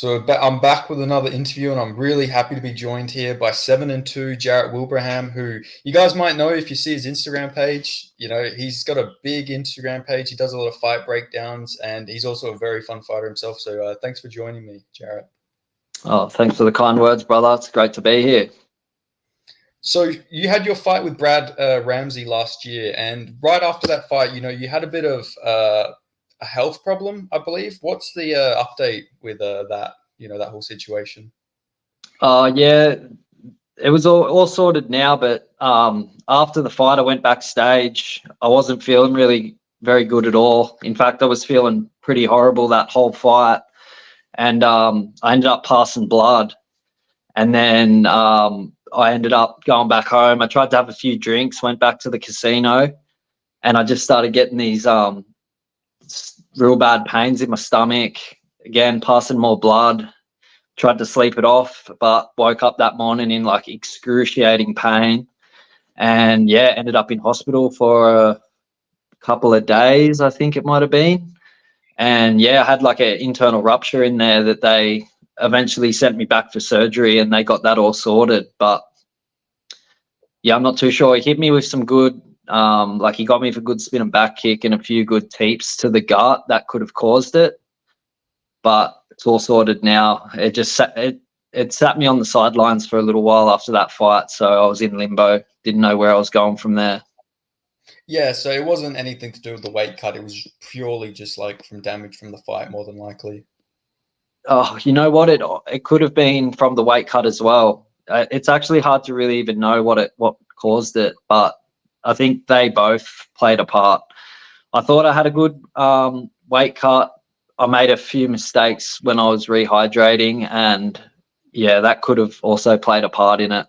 I'm back with another interview, and I'm really happy to be joined here by 7-2 Jarrett Wilbraham, who you guys might know if you see his Instagram page. You know, he's got a big Instagram page. He does a lot of fight breakdowns, and he's also a very fun fighter himself. So thanks for joining me, Jarrett. Oh, thanks for the kind words, brother. It's great to be here. So you had your fight with Brad Ramsey last year, and right after that fight, you know, you had a bit of a health problem, I believe. What's the update with that? You know, that whole situation. Yeah, it was all sorted now, but after the fight, I went backstage. I wasn't feeling really very good at all. In fact, I was feeling pretty horrible that whole fight, and I ended up passing blood. And then I ended up going back home. I tried to have a few drinks, went back to the casino, and I just started getting these real bad pains in my stomach. Again, passing more blood. Tried to sleep it off, but woke up that morning in like excruciating pain. And yeah, ended up in hospital for a couple of days, I think it might have been. And yeah, I had like an internal rupture in there that they eventually sent me back for surgery, and they got that all sorted. But yeah, I'm not too sure. He hit me with some good, like he got me for good spin and back kick and a few good teeps to the gut that could have caused it. But it's all sorted now. It sat me on the sidelines for a little while after that fight, so I was in limbo. Didn't know where I was going from there. Yeah, so it wasn't anything to do with the weight cut. It was purely just like from damage from the fight, more than likely. Oh, you know what? It could have been from the weight cut as well. It's actually hard to really even know what caused it, but I think they both played a part. I thought I had a good weight cut. I made a few mistakes when I was rehydrating, and yeah, that could have also played a part in it.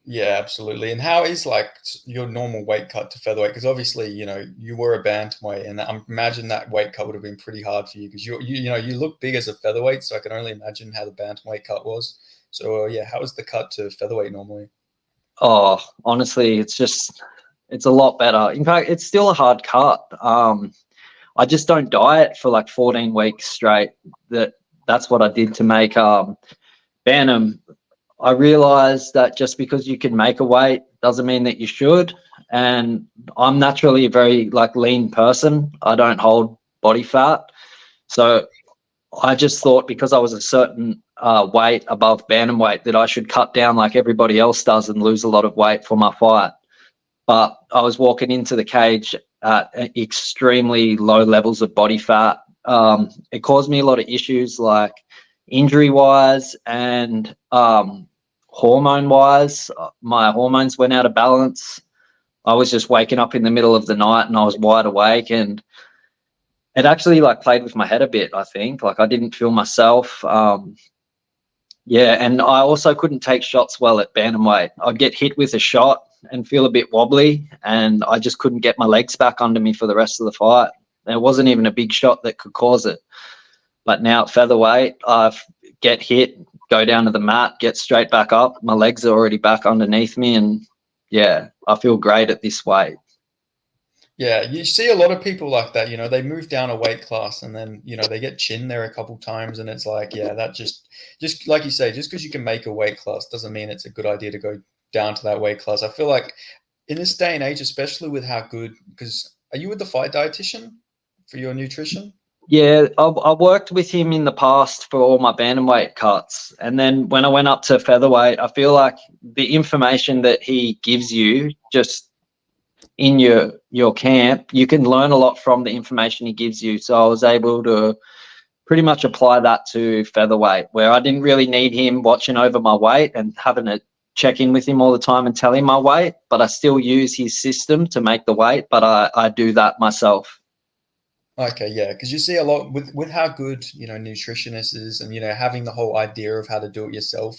Yeah, absolutely. And how is like your normal weight cut to featherweight? Because obviously, you know, you were a bantamweight, and I imagine that weight cut would have been pretty hard for you because you know you look big as a featherweight, so I can only imagine how the bantamweight cut was. So yeah, how was the cut to featherweight normally? Oh, honestly, it's a lot better. In fact, it's still a hard cut. I just don't diet for like 14 weeks straight. That's what I did to make Bantam. I realized that just because you can make a weight doesn't mean that you should. And I'm naturally a very like lean person. I don't hold body fat. So I just thought because I was a certain weight above bantamweight that I should cut down like everybody else does and lose a lot of weight for my fight. But I was walking into the cage at extremely low levels of body fat. It caused me a lot of issues like injury-wise and hormone-wise. My hormones went out of balance. I was just waking up in the middle of the night and I was wide awake, and it actually like played with my head a bit, I think. Like I didn't feel myself. Yeah, and I also couldn't take shots well at bantamweight. I'd get hit with a shot and feel a bit wobbly, and I just couldn't get my legs back under me for the rest of the fight. There wasn't even a big shot that could cause it. But now at featherweight, I get hit, go down to the mat, get straight back up. My legs are already back underneath me, and yeah, I feel great at this weight. Yeah, you see a lot of people like that. You know, they move down a weight class and then you know they get chin there a couple times, and it's like, yeah, that just like you say, just because you can make a weight class doesn't mean it's a good idea to go down to that weight class. I feel like in this day and age, especially with how good, because are you with the fight dietitian for your nutrition? Yeah, I worked with him in the past for all my bantamweight cuts. And then when I went up to featherweight, I feel like the information that he gives you just in your camp, you can learn a lot from the information he gives you. So I was able to pretty much apply that to featherweight, where I didn't really need him watching over my weight and having to check in with him all the time and tell him my weight, but I still use his system to make the weight, but I do that myself. Okay, yeah, because you see a lot with how good you know nutritionist is, and you know having the whole idea of how to do it yourself.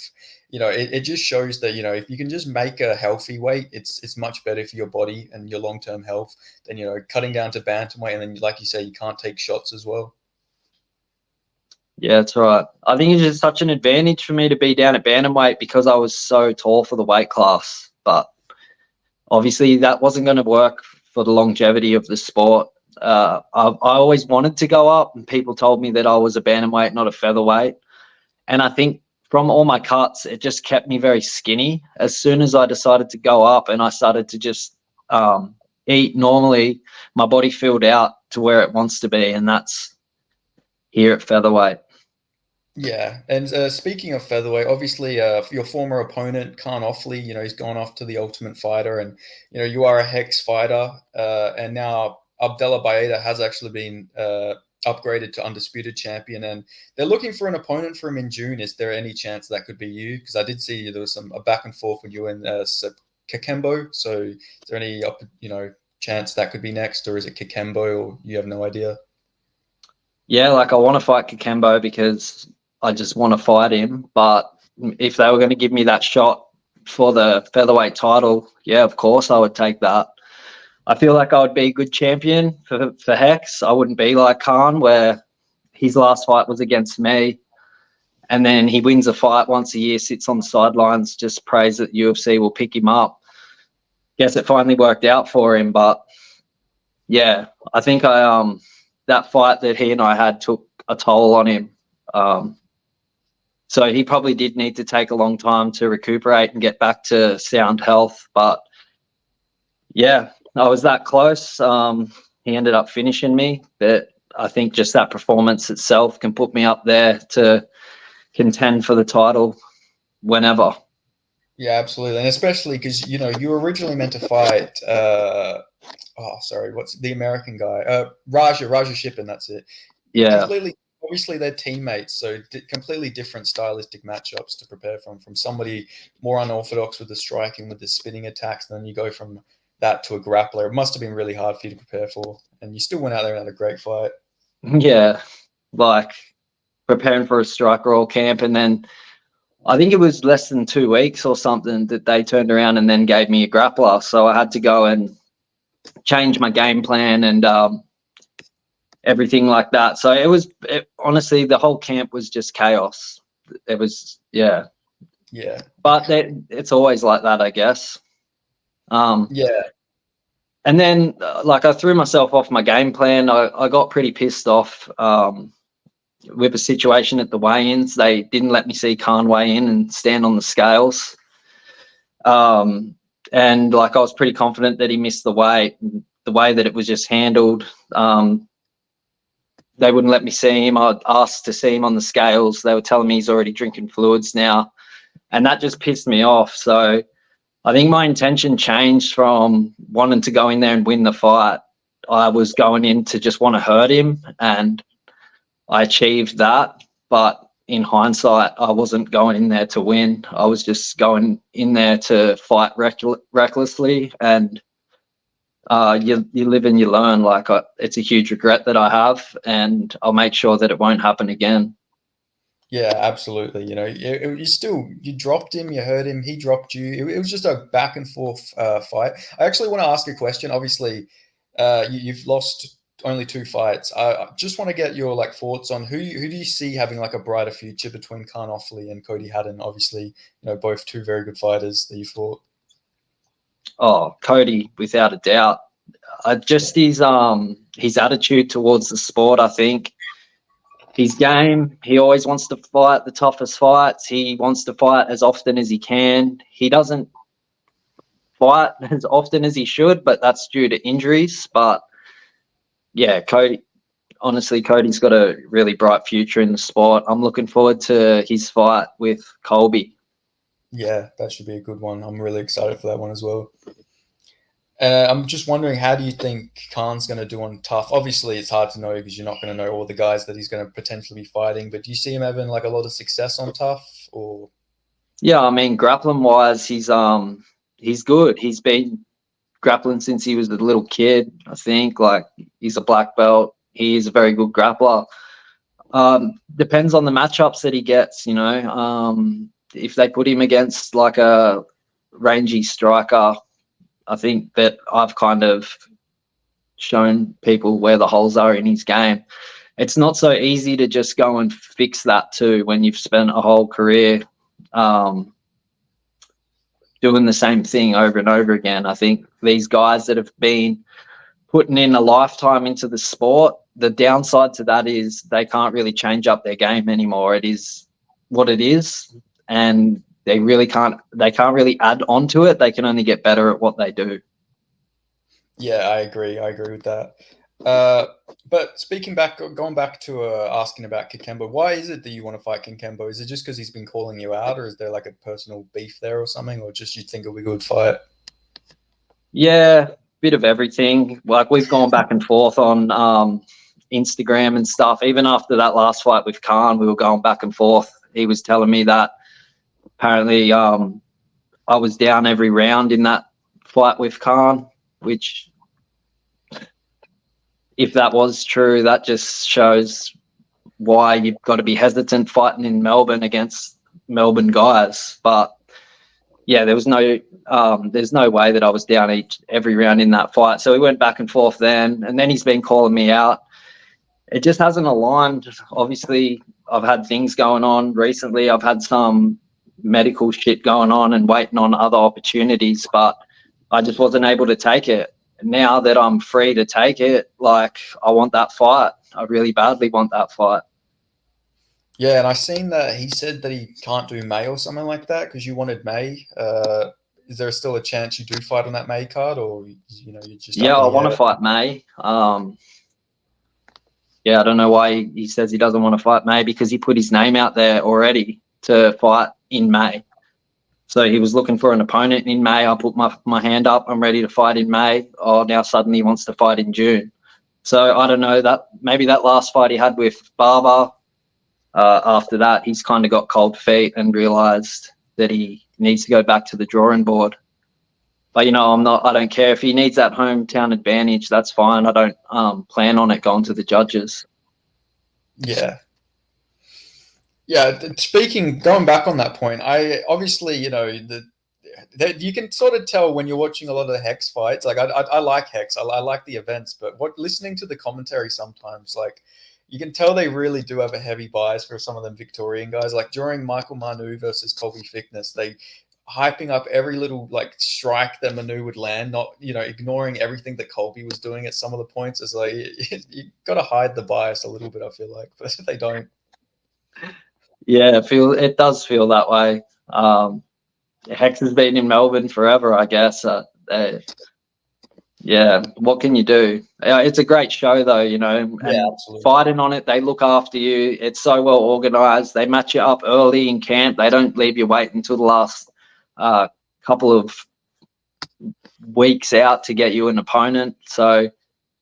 You know, it just shows that you know if you can just make a healthy weight, it's much better for your body and your long term health than you know cutting down to bantamweight, and then like you say, you can't take shots as well. Yeah, that's right. I think it's just such an advantage for me to be down at bantamweight because I was so tall for the weight class. But obviously that wasn't going to work for the longevity of the sport. I always wanted to go up, and people told me that I was a bantamweight, not a featherweight. And I think from all my cuts, it just kept me very skinny. As soon as I decided to go up and I started to just eat normally, my body filled out to where it wants to be, and that's here at featherweight. Yeah, and speaking of featherweight, obviously your former opponent, Khan Offley, he's gone off to the Ultimate Fighter, and you are a Hex fighter, and now Abdallah Baeda has actually been upgraded to Undisputed Champion, and they're looking for an opponent for him in June. Is there any chance that could be you? Because I did see there was a back and forth with you and Kakembo. So is there any chance that could be next, or is it Kakembo, or you have no idea? Yeah, like I want to fight Kakembo because I just want to fight him. But if they were going to give me that shot for the featherweight title, yeah, of course I would take that. I feel like I would be a good champion for Hex. I wouldn't be like Khan, where his last fight was against me, and then he wins a fight once a year, sits on the sidelines, just prays that UFC will pick him up. Guess it finally worked out for him, but yeah, I think that fight that he and I had took a toll on him. So he probably did need to take a long time to recuperate and get back to sound health. But yeah, I was that close. He ended up finishing me, but I think just that performance itself can put me up there to contend for the title whenever. Yeah, absolutely, and especially because you were originally meant to fight. What's the American guy? Raja Shippen. That's it. Yeah. Completely. Obviously, they're teammates, so completely different stylistic matchups to prepare from. From somebody more unorthodox with the striking, with the spinning attacks, and then you go from that to a grappler. It must have been really hard for you to prepare for, and you still went out there and had a great fight. Yeah, like preparing for a striker all camp, and then I think it was less than 2 weeks or something that they turned around and then gave me a grappler. So I had to go and change my game plan and everything like that. So honestly, the whole camp was just chaos. It was, yeah. But it's always like that, I guess. Yeah. And then, I threw myself off my game plan. I got pretty pissed off with a situation at the weigh-ins. They didn't let me see Khan weigh in and stand on the scales. And I was pretty confident that he missed the weight. The way that it was just handled, they wouldn't let me see him. I asked to see him on the scales. They were telling me he's already drinking fluids now, and that just pissed me off. So I think my intention changed from wanting to go in there and win the fight. I was going in to just want to hurt him, and I achieved that. But in hindsight, I wasn't going in there to win. I was just going in there to fight recklessly, and you live and you learn. It's a huge regret that I have, and I'll make sure that it won't happen again. Yeah, absolutely. You dropped him, you hurt him, he dropped you. It was just a back and forth fight. I actually want to ask a question. Obviously, you've lost only 2 fights. I just want to get your thoughts on who do you see having a brighter future between Khan Offley and Cody Haddon. Obviously, both 2 very good fighters that you fought. Oh, Cody, without a doubt. Just his attitude towards the sport, I think. His game, he always wants to fight the toughest fights. He wants to fight as often as he can. He doesn't fight as often as he should, but that's due to injuries. But yeah, Cody's got a really bright future in the sport. I'm looking forward to his fight with Colby. Yeah, that should be a good one. I'm really excited for that one as well. I'm just wondering, how do you think Khan's going to do on tough? Obviously, it's hard to know because you're not going to know all the guys that he's going to potentially be fighting. But do you see him having a lot of success on tough? Or yeah, I mean, grappling wise, he's good. He's been grappling since he was a little kid. I think he's a black belt. He is a very good grappler. Depends on the matchups that he gets. If they put him against a rangy striker, I think that I've kind of shown people where the holes are in his game. It's not so easy to just go and fix that too when you've spent a whole career doing the same thing over and over again. I think these guys that have been putting in a lifetime into the sport. The downside to that is they can't really change up their game anymore. It is what it is, and they can't really add on to it. They can only get better at what they do. Yeah, I agree. I agree with that. But going back to asking about Kikembo, why is it that you want to fight Kikembo? Is it just because he's been calling you out, or is there like a personal beef there or something, or just you think it'll be a good fight? Yeah, bit of everything. Like, we've gone back and forth on Instagram and stuff. Even after that last fight with Khan, we were going back and forth. He was telling me that apparently I was down every round in that fight with Khan, which, if that was true, that just shows why you've got to be hesitant fighting in Melbourne against Melbourne guys. But yeah, there's no way that I was down every round in that fight. So we went back and forth then, and then he's been calling me out. It just hasn't aligned. Obviously, I've had things going on recently. I've had some medical shit going on and waiting on other opportunities, but I just wasn't able to take it. Now that I'm free to take it, like, I want that fight. I really badly want that fight. Yeah, and I seen that he said that he can't do May or something like that because you wanted May. Is there still a chance you do fight on that May card, or you just I want to fight May. Yeah, I don't know why he says he doesn't want to fight May, because he put his name out there already to fight in May. So he was looking for an opponent in May. I put my hand up. I'm ready to fight in May. Oh, now suddenly he wants to fight in June. So I don't know, that maybe that last fight he had with Barber, after that, he's kind of got cold feet and realised that he needs to go back to the drawing board. But, I don't care. If he needs that hometown advantage, that's fine. I don't plan on it going to the judges. Yeah. Yeah, going back on that point, I obviously, you can sort of tell when you're watching a lot of the Hex fights. Like, I like Hex, I like the events, but listening to the commentary sometimes, like, you can tell they really do have a heavy bias for some of them Victorian guys. Like during Michael Manu versus Colby Thickness, they hyping up every little like strike that Manu would land, not ignoring everything that Colby was doing at some of the points. It's like you got to hide the bias a little bit, I feel like, but they don't. Yeah, it does feel that way. Hex has been in Melbourne forever, I guess. Yeah, what can you do? It's a great show, though, and absolutely. Fighting on it, they look after you. It's so well organised. They match you up early in camp. They don't leave you wait until the last couple of weeks out to get you an opponent. So,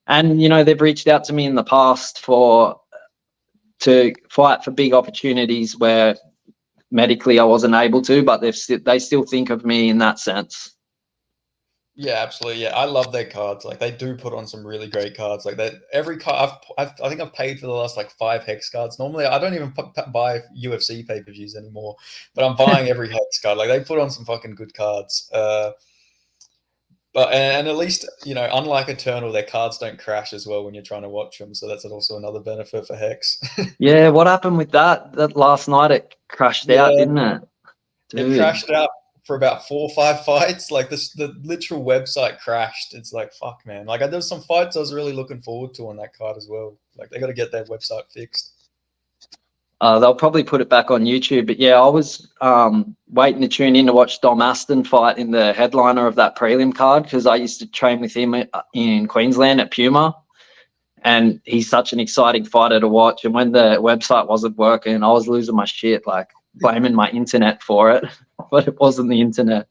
and, they've reached out to me in the past to fight for big opportunities where medically I wasn't able to, but they still think of me in that sense. Yeah, absolutely. Yeah, I love their cards. Like, they do put on some really great cards. Like, that every card I think I've paid for the last like 5 Hex cards. Normally, I don't even buy UFC pay-per-views anymore, but I'm buying every Hex card. Like, they put on some fucking good cards. But at least unlike Eternal, their cards don't crash as well when you're trying to watch them. So that's also another benefit for Hex. Yeah, what happened with that? That last night it crashed out, didn't it? Dude. It crashed out for about 4 or 5 fights. Like the literal website crashed. It's like, fuck, man. Like, there's some fights I was really looking forward to on that card as well. Like, they got to get their website fixed. They'll probably put it back on YouTube. But yeah, I was waiting to tune in to watch Dom Aston fight in the headliner of that prelim card, because I used to train with him in Queensland at Puma, and he's such an exciting fighter to watch. And when the website wasn't working, I was losing my shit, like blaming my internet for it, but it wasn't the internet.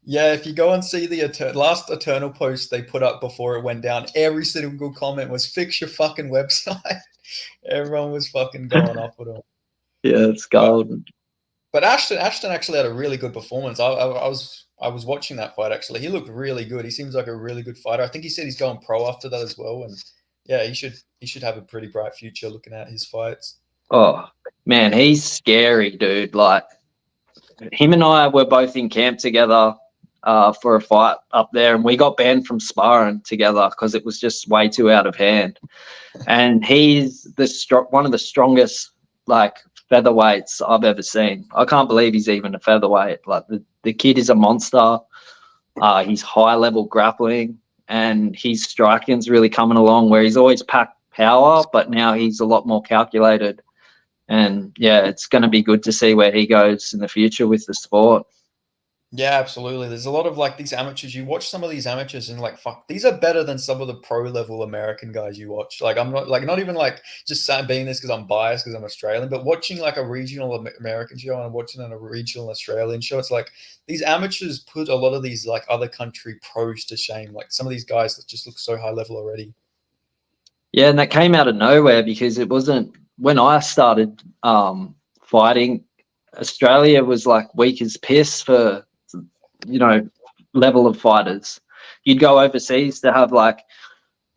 Yeah, if you go and see the last Eternal post they put up before it went down, every single comment was, fix your fucking website. Everyone was fucking going off with him. Yeah, it's golden. But Ashton actually had a really good performance. I was watching that fight, actually. He looked really good. He seems like a really good fighter. I think he said he's going pro after that as well. And yeah, he should have a pretty bright future looking at his fights. Oh, man, he's scary, dude. Like, him and I were both in camp together for a fight up there, and we got banned from sparring together because it was just way too out of hand. And he's one of the strongest, like, featherweights I've ever seen. I can't believe he's even a featherweight. Like, the kid is a monster. He's high level grappling. and his striking's really coming along, where he's always packed power, but now he's a lot more calculated. And yeah, it's going to be good to see where he goes in the future with the sport. Yeah, absolutely. There's a lot of like these amateurs. You watch some of these amateurs and like, fuck, these are better than some of the pro level American guys you watch. Like, I'm not even like just being this because I'm biased because I'm Australian, but watching like a regional American show and watching a regional Australian show, it's like these amateurs put a lot of these like other country pros to shame. Like some of these guys that just look so high level already. Yeah, and that came out of nowhere because it wasn't when I started fighting. Australia was like weak as piss for, level of fighters. You'd go overseas to have like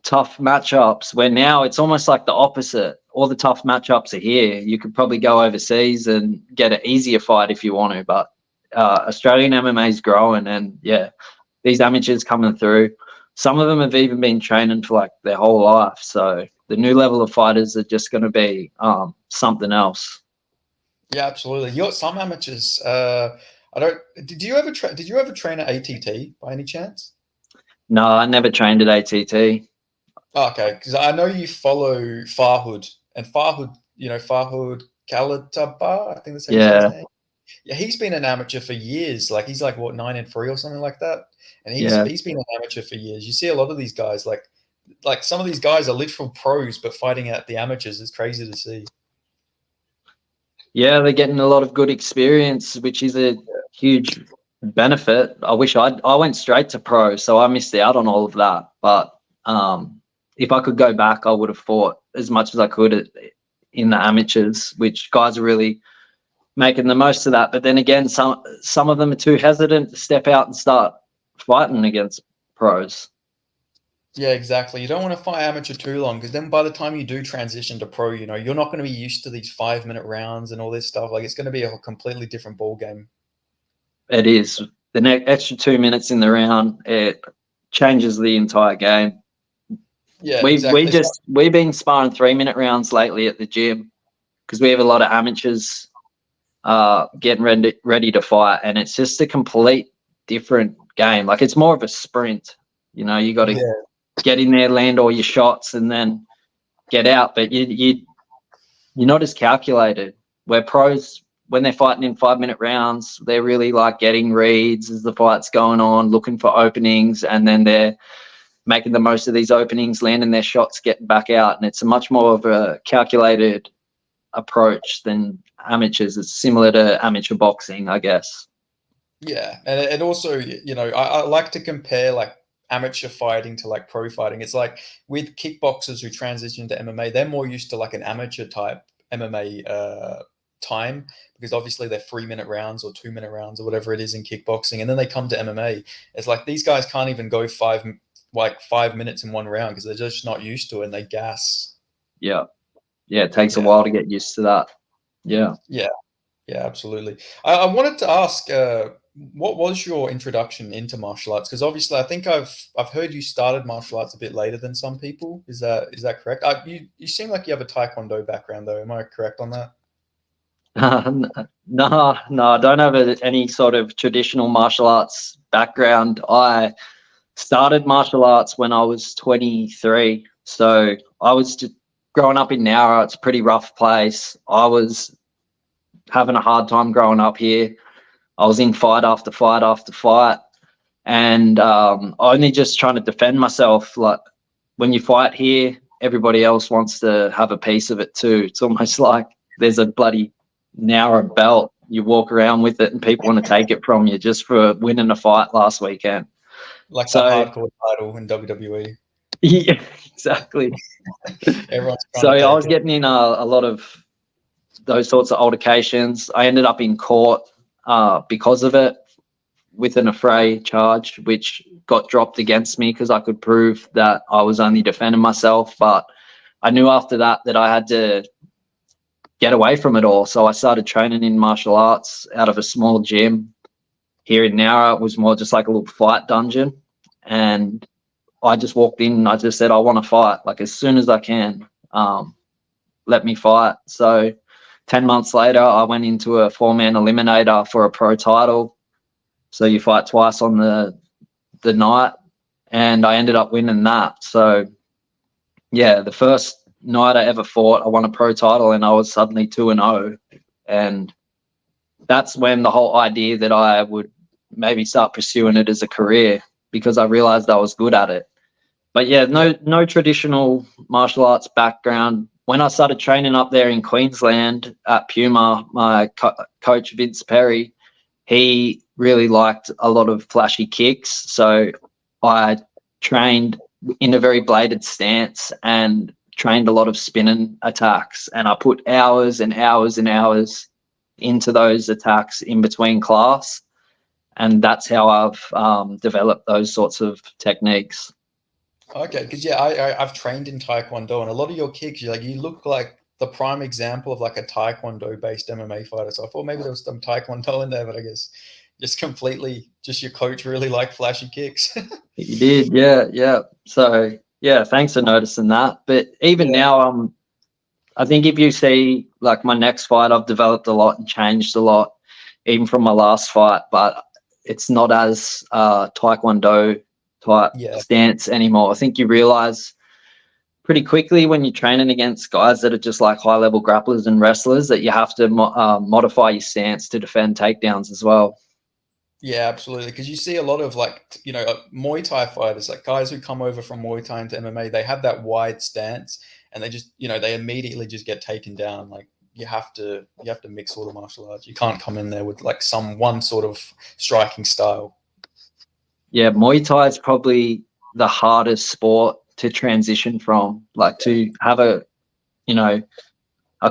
tough matchups, where now it's almost like the opposite. All the tough matchups are here. You could probably go overseas and get an easier fight if you want to, but Australian MMA is growing, and yeah, these amateurs coming through. Some of them have even been training for like their whole life. So the new level of fighters are just going to be something else. Yeah, absolutely. You got some amateurs. I don't. Did you ever train at ATT by any chance? No, I never trained at ATT. Oh, okay, because I know you follow Farhood and Farhood. You know Farhood Kalataba. I think that's how you say his Yeah, name. Yeah, he's been an amateur for years. Like he's like what 9-3 or something like that. And he's yeah. he's been an amateur for years. You see a lot of these guys like some of these guys are literal pros, but fighting at the amateurs is crazy to see. Yeah, they're getting a lot of good experience, which is a huge benefit. I went straight to pro, so I missed out on all of that. But if I could go back, I would have fought as much as I could in the amateurs, which guys are really making the most of that. But then again, some of them are too hesitant to step out and start fighting against pros. Yeah, exactly. You don't want to fight amateur too long because then by the time you do transition to pro, you're not going to be used to these 5-minute rounds and all this stuff. Like it's going to be a completely different ball game. It is the extra 2 minutes in the round. It changes the entire game. Yeah, We've exactly. been sparring 3 minute rounds lately at the gym because we have a lot of amateurs getting ready to fight, and it's just a complete different game. Like it's more of a sprint. You got to Yeah, get in there, land all your shots, and then get out. But you're not as calculated. Where pros, when they're fighting in 5 minute rounds, they're really like getting reads as the fight's going on, looking for openings, and then they're making the most of these openings, landing their shots, getting back out. And it's a much more of a calculated approach than amateurs. It's similar to amateur boxing, I guess. yeah, and also, I like to compare like amateur fighting to like pro fighting. It's like with kickboxers who transition to MMA, they're more used to like an amateur type MMA time because obviously they're 3-minute rounds or 2-minute rounds or whatever it is in kickboxing, and then they come to MMA. It's like these guys can't even go 5 minutes in one round because they're just not used to it and they gas. Yeah. Yeah. It takes a Yeah, while to get used to that. Yeah. yeah. Yeah, absolutely. I wanted to ask, what was your introduction into martial arts? Because obviously, I think I've heard you started martial arts a bit later than some people. Is that correct? You seem like you have a taekwondo background, though. Am I correct on that? No, I don't have any sort of traditional martial arts background. I started martial arts when I was 23. So I was just growing up in Nowra. It's a pretty rough place. I was having a hard time growing up here. I was in fight after fight after fight, and only just trying to defend myself. Like when you fight here, everybody else wants to have a piece of it too. It's almost like there's a bloody Nowra belt. You walk around with it, and people want to take it from you just for winning a fight last weekend. Like the So hardcore title in WWE. yeah, exactly. Everyone's trying So to I take was it. getting in a lot of those sorts of altercations. I ended up in court because of it, with an affray charge, which got dropped against me because I could prove that I was only defending myself. But I knew after that I had to get away from it all. So I started training in martial arts out of a small gym here in Nowra. It was more just like a little fight dungeon. And I just walked in and I just said, I want to fight like as soon as I can. Let me fight. So 10 months later, I went into a 4-man eliminator for a pro title. So you fight twice on the night. and I ended up winning that. So yeah, the first night I ever fought, I won a pro title, and I was suddenly 2-0, and that's when the whole idea that I would maybe start pursuing it as a career, because I realized I was good at it. But yeah, no traditional martial arts background. When I started training up there in Queensland at Puma, my coach Vince Perry, he really liked a lot of flashy kicks. So I trained in a very bladed stance and trained a lot of spinning attacks. And I put hours and hours and hours into those attacks in between class. And that's how I've developed those sorts of techniques. Okay, because I've trained in Taekwondo, and a lot of your kicks, you look like the prime example of like a Taekwondo-based MMA fighter. So I thought maybe there was some Taekwondo in there, but I guess just completely, just your coach really liked flashy kicks. You did, yeah. So yeah, thanks for noticing that. But even now, I think if you see like my next fight, I've developed a lot and changed a lot, even from my last fight. But it's not as Taekwondo type stance anymore. I think you realize pretty quickly when you're training against guys that are just like high level grapplers and wrestlers that you have to modify your stance to defend takedowns as well. Yeah, absolutely. Because you see a lot of like, Muay Thai fighters, like guys who come over from Muay Thai into MMA, they have that wide stance, and they just, they immediately just get taken down. Like you have to mix all the martial arts. You can't come in there with like one sort of striking style. Yeah, Muay Thai is probably the hardest sport to transition from, like to have a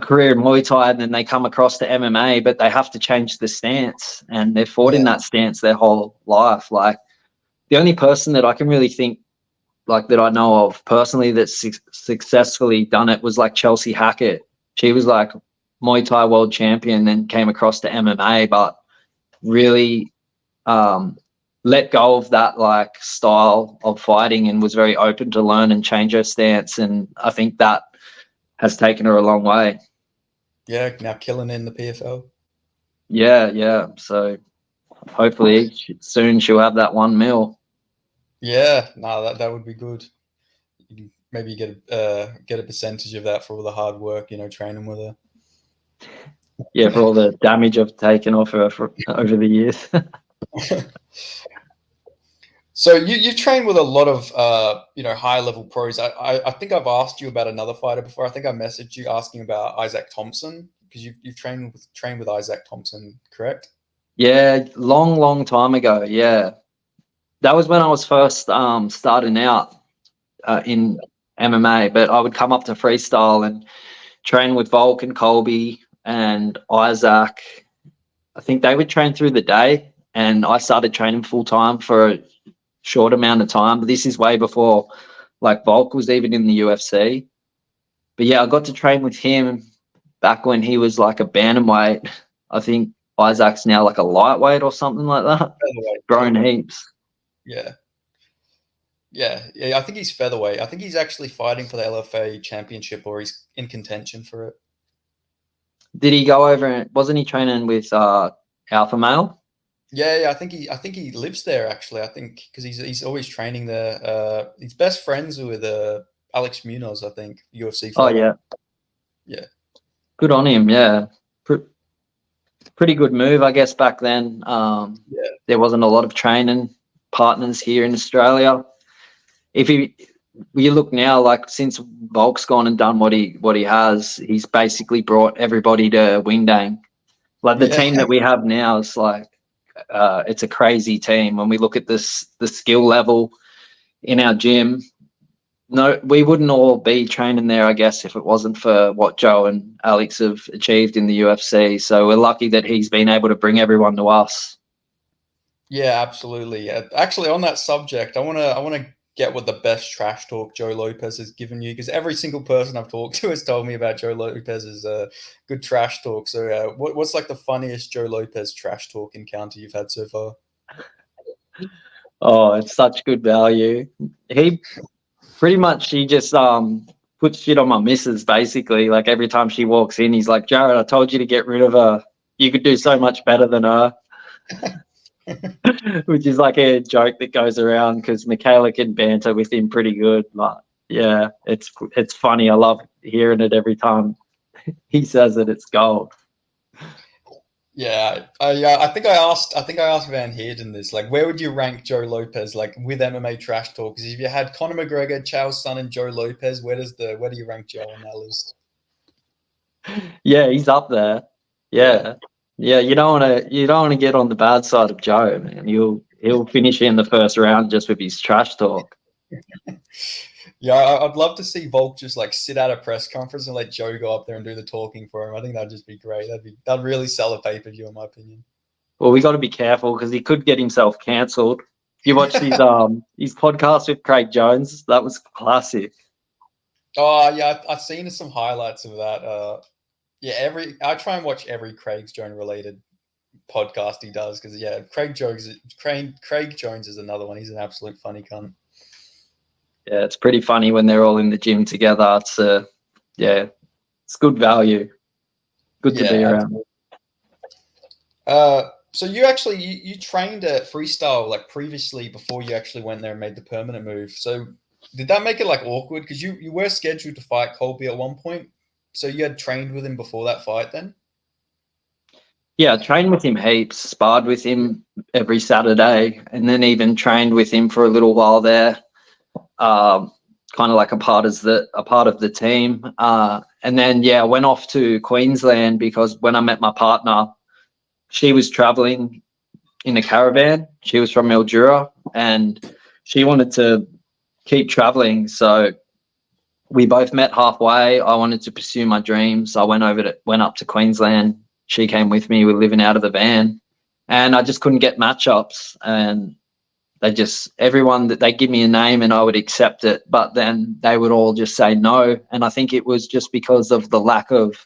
career in Muay Thai and then they come across to MMA, but they have to change the stance, and they've fought in that stance their whole life. Like the only person that I can really think like that I know of personally that's successfully done it was like Chelsea Hackett. She was like Muay Thai world champion, then came across to MMA, but really let go of that like style of fighting and was very open to learn and change her stance. And I think that has taken her a long way. Yeah, now killing in the PFL. Yeah. So hopefully soon she'll have that 1 mil. Yeah, no, that would be good. Maybe get a percentage of that for all the hard work, training with her. Yeah, for all the damage I've taken off her over the years. So you've trained with a lot of high level pros. I think I've asked you about another fighter before. I think I messaged you asking about Isaac Thompson, because you've trained with Isaac Thompson, correct? Yeah, long time ago. Yeah, that was when I was first starting out in MMA. But I would come up to freestyle and train with Volk and Colby and Isaac. I think they would train through the day, and I started training full time for a short amount of time. But this is way before like Volk was even in the UFC. But yeah, I got to train with him back when he was like a bantamweight. I think Isaac's now like a lightweight or something like that. Grown heaps. Yeah. I think he's featherweight. I think he's actually fighting for the LFA championship, or he's in contention for it. Did he go over? Wasn't he training with Alpha Male? Yeah. I think he lives there actually. I think because he's always training there. He's best friends with Alex Munoz, I think, UFC fighter. Oh yeah. Good on him. Yeah. Pretty good move, I guess, back then. There wasn't a lot of training partners here in Australia. If you look now, like since Volk's gone and done what he has, he's basically brought everybody to Wingdang. Like the team that we have now is like it's a crazy team. When we look at the skill level in our gym, no, we wouldn't all be training there, I guess, if it wasn't for what Joe and Alex have achieved in the UFC. So we're lucky that he's been able to bring everyone to us. Yeah, absolutely. Actually, on that subject, I wanna get what the best trash talk Joe Lopez has given you, because every single person I've talked to has told me about Joe Lopez's good trash talk. So, what's like the funniest Joe Lopez trash talk encounter you've had so far? Oh, it's such good value. He just puts shit on my missus basically. Like every time she walks in, he's like, Jarrett, I told you to get rid of her. You could do so much better than her. which is like a joke that goes around because Michaela can banter with him pretty good. But yeah, it's funny. I love hearing it every time he says it. It's gold. Yeah, I think I asked Van Heerden this. Like, where would you rank Joe Lopez, like with MMA trash talk? Because if you had Conor McGregor, Chael's son, and Joe Lopez, where do you rank Joe on that list? Yeah, he's up there. Yeah. Yeah, you don't want to get on the bad side of Joe, man. He'll finish in the first round just with his trash talk. Yeah, I'd love to see Volk just like sit at a press conference and let Joe go up there and do the talking for him. I think that'd just be great. That'd really sell a pay-per-view, in my opinion. Well, we got to be careful because he could get himself cancelled. You watched his podcast with Craig Jones? That was classic. Oh yeah, I've seen some highlights of that. Yeah, I try and watch every Craig Jones related podcast he does because yeah, Craig Jones is another one. He's an absolute funny cunt. Yeah, it's pretty funny when they're all in the gym together. It's it's good value. Good to be around. So you trained at freestyle like previously before you actually went there and made the permanent move. So did that make it like awkward? Because you were scheduled to fight Colby at one point. So you had trained with him before that fight then? Yeah, I trained with him heaps, sparred with him every Saturday, and then even trained with him for a little while there. Kind of like a part of the team. And then I went off to Queensland because when I met my partner, she was traveling in a caravan. She was from Mildura and she wanted to keep traveling. So we both met halfway. I wanted to pursue my dreams. I went up to Queensland. She came with me. We were living out of the van and I just couldn't get matchups. And everyone that they give me a name and I would accept it, but then they would all just say no. And I think it was just because of the lack of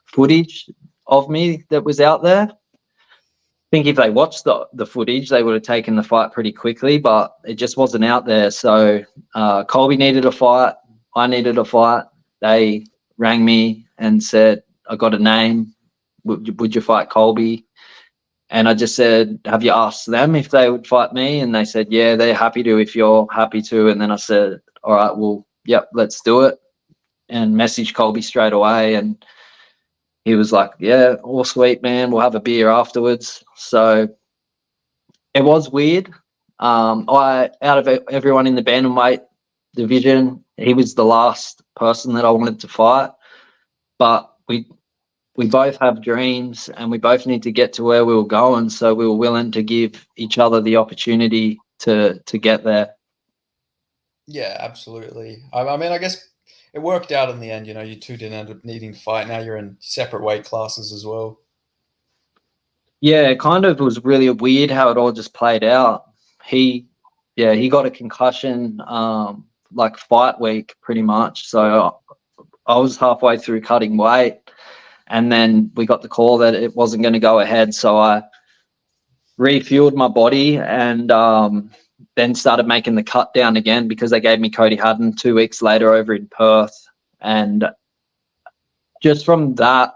footage of me that was out there. I think if they watched the footage, they would have taken the fight pretty quickly, but it just wasn't out there. So Colby needed a fight. I needed a fight. They rang me and said, I got a name. Would you fight Colby? And I just said, have you asked them if they would fight me? And they said, yeah, they're happy to if you're happy to. And then I said, all right, well, yep, let's do it. And messaged Colby straight away. And he was like, yeah, all sweet, man. We'll have a beer afterwards. So it was weird. Out of everyone in the bantamweight division, he was the last person that I wanted to fight. But we both have dreams and we both need to get to where we were going. So we were willing to give each other the opportunity to get there. Yeah, absolutely. I mean, I guess it worked out in the end. You two didn't end up needing to fight. Now you're in separate weight classes as well. Yeah, it kind of was really weird how it all just played out. He got a concussion like fight week pretty much. So I was halfway through cutting weight. And then we got the call that it wasn't going to go ahead. So I refueled my body and then started making the cut down again because they gave me Cody Haddon 2 weeks later over in Perth. And just from that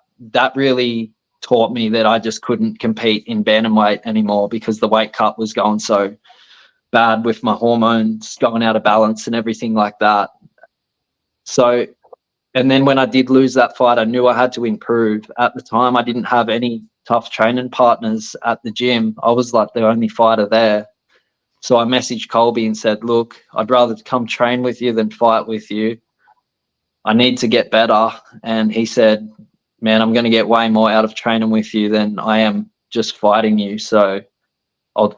really taught me that I just couldn't compete in bantamweight anymore because the weight cut was going so bad with my hormones going out of balance and everything like that. So and then when I did lose that fight, I knew I had to improve. At the time, I didn't have any tough training partners at the gym. I was like the only fighter there. So I messaged Colby and said, look, I'd rather come train with you than fight with you. I need to get better. And he said, man, I'm going to get way more out of training with you than I am just fighting you. So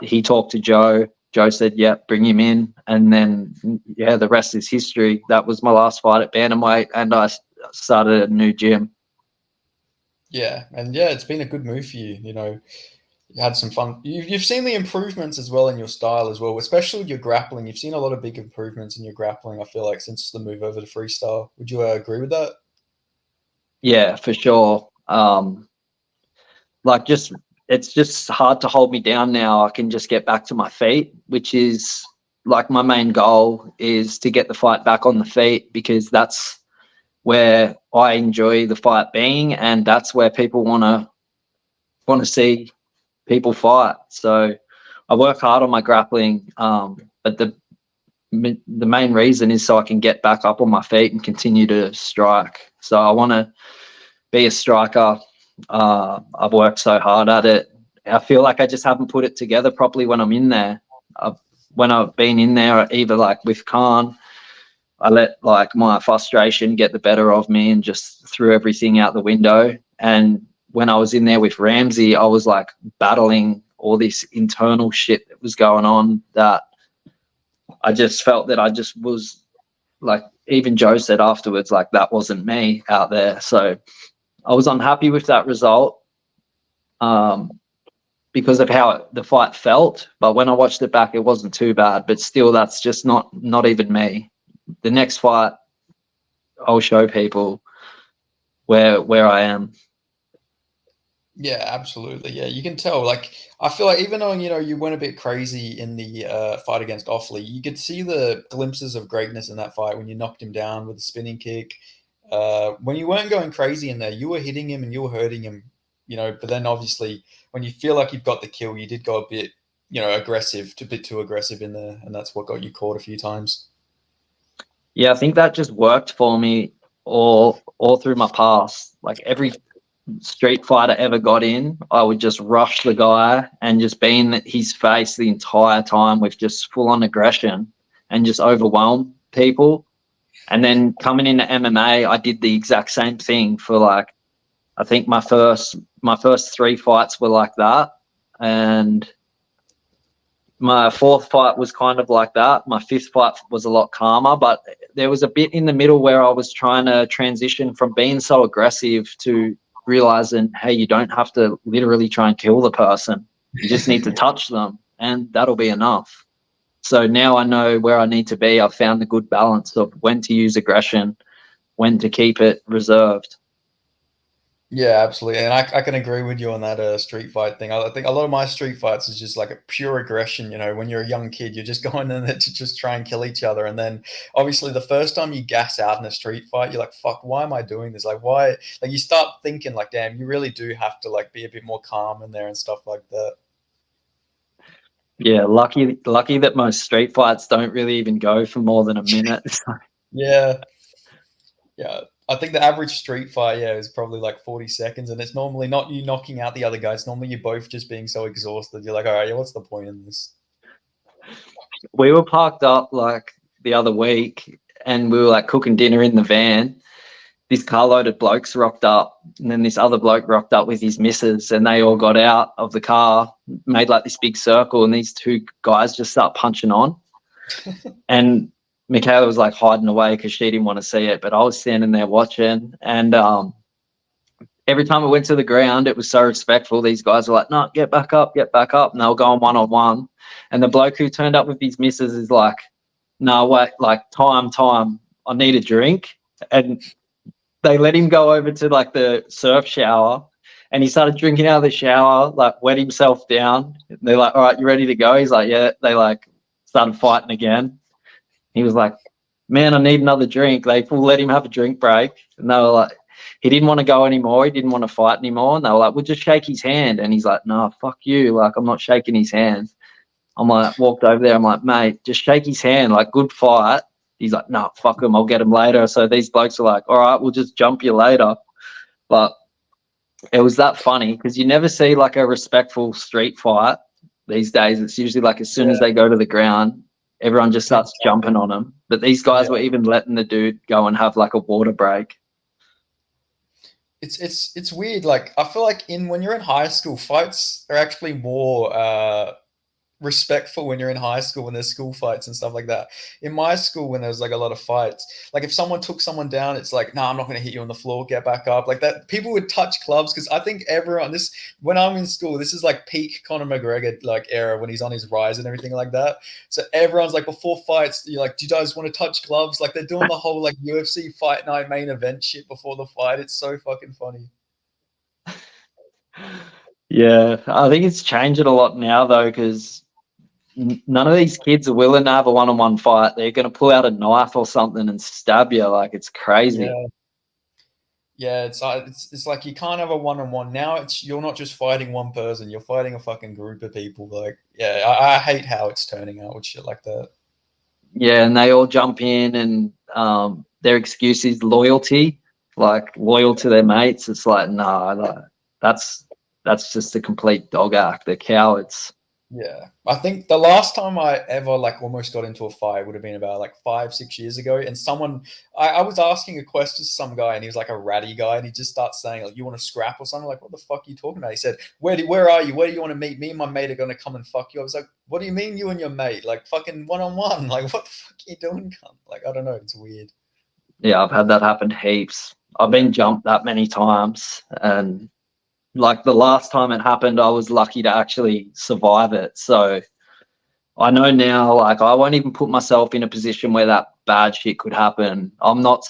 he talked to Joe. Joe said, yep, bring him in. And then, the rest is history. That was my last fight at bantamweight, and I started a new gym. Yeah, and it's been a good move for you. You had some fun. You've seen the improvements as well in your style as well, especially your grappling. You've seen a lot of big improvements in your grappling, I feel like, since the move over to freestyle. Would you agree with that? Yeah, for sure. It's just hard to hold me down now. I can just get back to my feet, which is like my main goal is to get the fight back on the feet because that's where I enjoy the fight being, and that's where people want to see people fight. So I work hard on my grappling, but the main reason is so I can get back up on my feet and continue to strike. So I want to be a striker. I've worked so hard at it. I feel like I just haven't put it together properly when I'm in there. When I've been in there, either like with Khan, I let like my frustration get the better of me and just threw everything out the window. And when I was in there with Ramsey, I was like battling all this internal shit that was going on, that I just felt that I just was like, even Joe said afterwards, like that wasn't me out there. So I was unhappy with that result because of how the fight felt. But when I watched it back, it wasn't too bad. But still, that's just not even me. The next fight, I'll show people where I am. Yeah, absolutely. Yeah, you can tell. Like, I feel like even though, you went a bit crazy in the fight against Offley, you could see the glimpses of greatness in that fight when you knocked him down with a spinning kick. When you weren't going crazy in there, you were hitting him and you were hurting him, but then obviously when you feel like you've got the kill, you did go a bit, aggressive, a bit too aggressive in there, and that's what got you caught a few times. Yeah, I think that just worked for me all through my past. Like every street fight I ever got in, I would just rush the guy and just be in his face the entire time with just full on aggression and just overwhelm people. And then coming into MMA, I did the exact same thing for like, I think my first 3 fights were like that. And my 4th fight was kind of like that. My 5th fight was a lot calmer, but there was a bit in the middle where I was trying to transition from being so aggressive to realizing, hey, you don't have to literally try and kill the person. You just need to touch them, and that'll be enough. So now I know where I need to be. I've found the good balance of when to use aggression, when to keep it reserved. Yeah, absolutely. And I can agree with you on that street fight thing. I think a lot of my street fights is just like a pure aggression. When you're a young kid, you're just going in there to just try and kill each other. And then obviously the first time you gas out in a street fight, you're like, fuck, why am I doing this? Like, why? Like, you start thinking like, damn, you really do have to like be a bit more calm in there and stuff like that. Yeah, lucky that most street fights don't really even go for more than a minute. Yeah. Yeah. I think the average street fight, is probably like 40 seconds, and it's normally not you knocking out the other guy. It's normally you both just being so exhausted. You're like, all right, yeah, what's the point in this? We were parked up like the other week and we were like cooking dinner in the van. This carload of blokes rocked up, and then this other bloke rocked up with his missus, and they all got out of the car, made like this big circle, and these 2 guys just start punching on. And Michaela was like hiding away because she didn't want to see it, but I was standing there watching. And every time I went to the ground, it was so respectful. These guys were like, no, get back up. And they were going one-on-one. And the bloke who turned up with his missus is like, no, wait, like time, I need a drink. And they let him go over to like the surf shower, and he started drinking out of the shower, like wet himself down. They're like, all right, you ready to go? He's like, yeah. They like started fighting again. He was like, man, I need another drink. They let him have a drink break. And they were like, he didn't want to go anymore. He didn't want to fight anymore. And they were like, we'll just shake his hand. And he's like, no, fuck you. Like, I'm not shaking his hand. I'm like, walked over there. I'm like, mate, just shake his hand. Like, good fight. He's like, no, fuck him. I'll get him later. So these blokes are like, all right, we'll just jump you later. But it was that funny because you never see like a respectful street fight these days. It's usually like as soon as they go to the ground, everyone just starts jumping on them. But these guys were even letting the dude go and have like a water break. It's weird. Like, I feel like when you're in high school, fights are actually more respectful when you're in high school, when there's school fights and stuff like that. In my school, when there was like a lot of fights, like if someone took someone down, it's like, no, I'm not going to hit you on the floor, get back up. Like that, people would touch gloves because I think when I'm in school, this is like peak Conor McGregor like era when he's on his rise and everything like that. So everyone's like, before fights, you're like, do you guys want to touch gloves? Like they're doing the whole like UFC fight night main event shit before the fight. It's so fucking funny. Yeah, I think it's changing a lot now though, because none of these kids are willing to have a one-on-one fight. They're going to pull out a knife or something and stab you. Like, it's crazy. Yeah, it's like you can't have a one-on-one now. You're not just fighting one person; you're fighting a fucking group of people. Like, yeah, I hate how it's turning out with shit like that. Yeah, and they all jump in, and their excuse is loyalty, like loyal to their mates. It's like, nah, like, that's just a complete dog act. They're cowards. Yeah, I think the last time I ever like almost got into a fight would have been about like 5, 6 years ago. And I was asking a question to some guy, and he was like a ratty guy, and he just starts saying like, "You want to scrap or something?" Like, what the fuck are you talking about? He said, Where are you? Where do you want to meet? Me and my mate are gonna come and fuck you." I was like, "What do you mean you and your mate? Like fucking one on one? Like what the fuck are you doing, cunt?" Like I don't know, it's weird. Yeah, I've had that happen heaps. I've been jumped that many times, and like the last time it happened, I was lucky to actually survive it. So I know now, like, I won't even put myself in a position where that bad shit could happen. I'm not,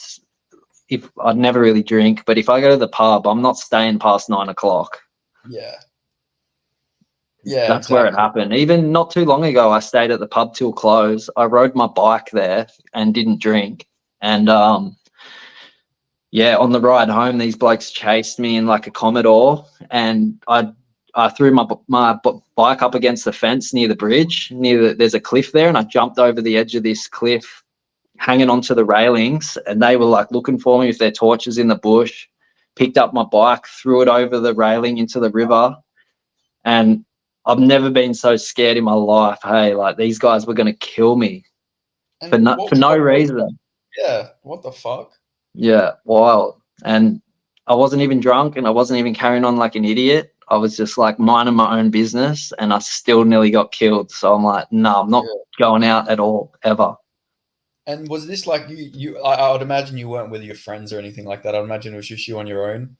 if I'd never really drink, but if I go to the pub, I'm not staying past 9 o'clock. Yeah. Yeah, That's where it exactly. happened. Even not too long ago, I stayed at the pub till close. I rode my bike there and didn't drink. And yeah, on the ride home, these blokes chased me in like a Commodore, and I threw my bike up against the fence near the bridge. There's a cliff there, and I jumped over the edge of this cliff, hanging onto the railings, and they were like looking for me with their torches in the bush. Picked up my bike, threw it over the railing into the river, and I've never been so scared in my life. Hey, like these guys were going to kill me for And for no reason. yeah, what the fuck? Yeah, wild. And I wasn't even drunk, and I wasn't even carrying on like an idiot. I was just like minding my own business, and I still nearly got killed. So I'm like, no, I'm not going out at all, ever. And was this like I would imagine you weren't with your friends or anything like that. I'd imagine it was just you on your own.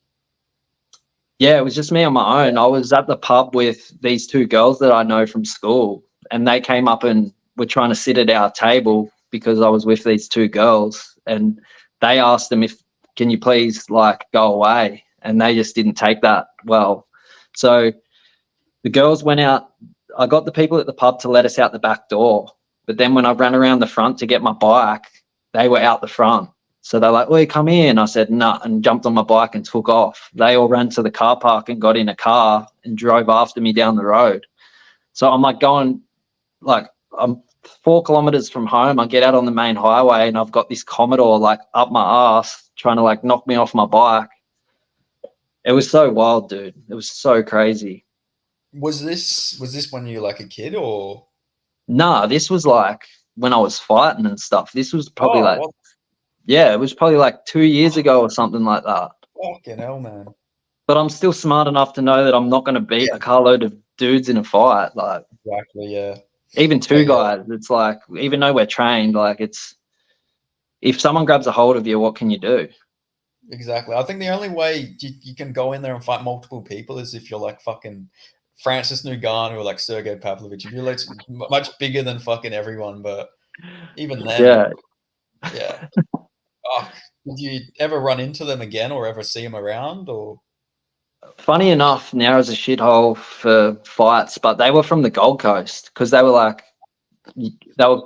Yeah, it was just me on my own. I was at the pub with these two girls that I know from school, and they came up and were trying to sit at our table because I was with these two girls, and they asked them if, can you please like go away? And they just didn't take that well. So the girls went out. I got the people at the pub to let us out the back door, but then when I ran around the front to get my bike, they were out the front. So they're like, "Oi, come here." And I said, "Nah," and jumped on my bike and took off. They all ran to the car park and got in a car and drove after me down the road. So I'm like going, like, I'm 4 kilometers from home. I get out on the main highway, and I've got this Commodore like up my ass trying to like knock me off my bike. It was so wild, dude. It was so crazy. Was this when you were like a kid or? Nah, this was like when I was fighting and stuff. This was probably Oh, like, what yeah, it was probably like 2 years ago or something like that. fucking hell, man. But I'm still smart enough to know that I'm not going to beat Yeah, a carload of dudes in a fight. Like, exactly. Yeah. even two But yeah, guys, it's like, even though we're trained, like, it's, if someone grabs a hold of you, what can you do? exactly. I think the only way you can go in there and fight multiple people is if you're like fucking Francis Ngannou or like Sergey Pavlovich. If you're like much bigger than fucking everyone, but even then, Yeah. yeah. Oh, did you ever run into them again or ever see them around or? Funny enough, now is a shithole for fights, but they were from the Gold Coast because they were like, they were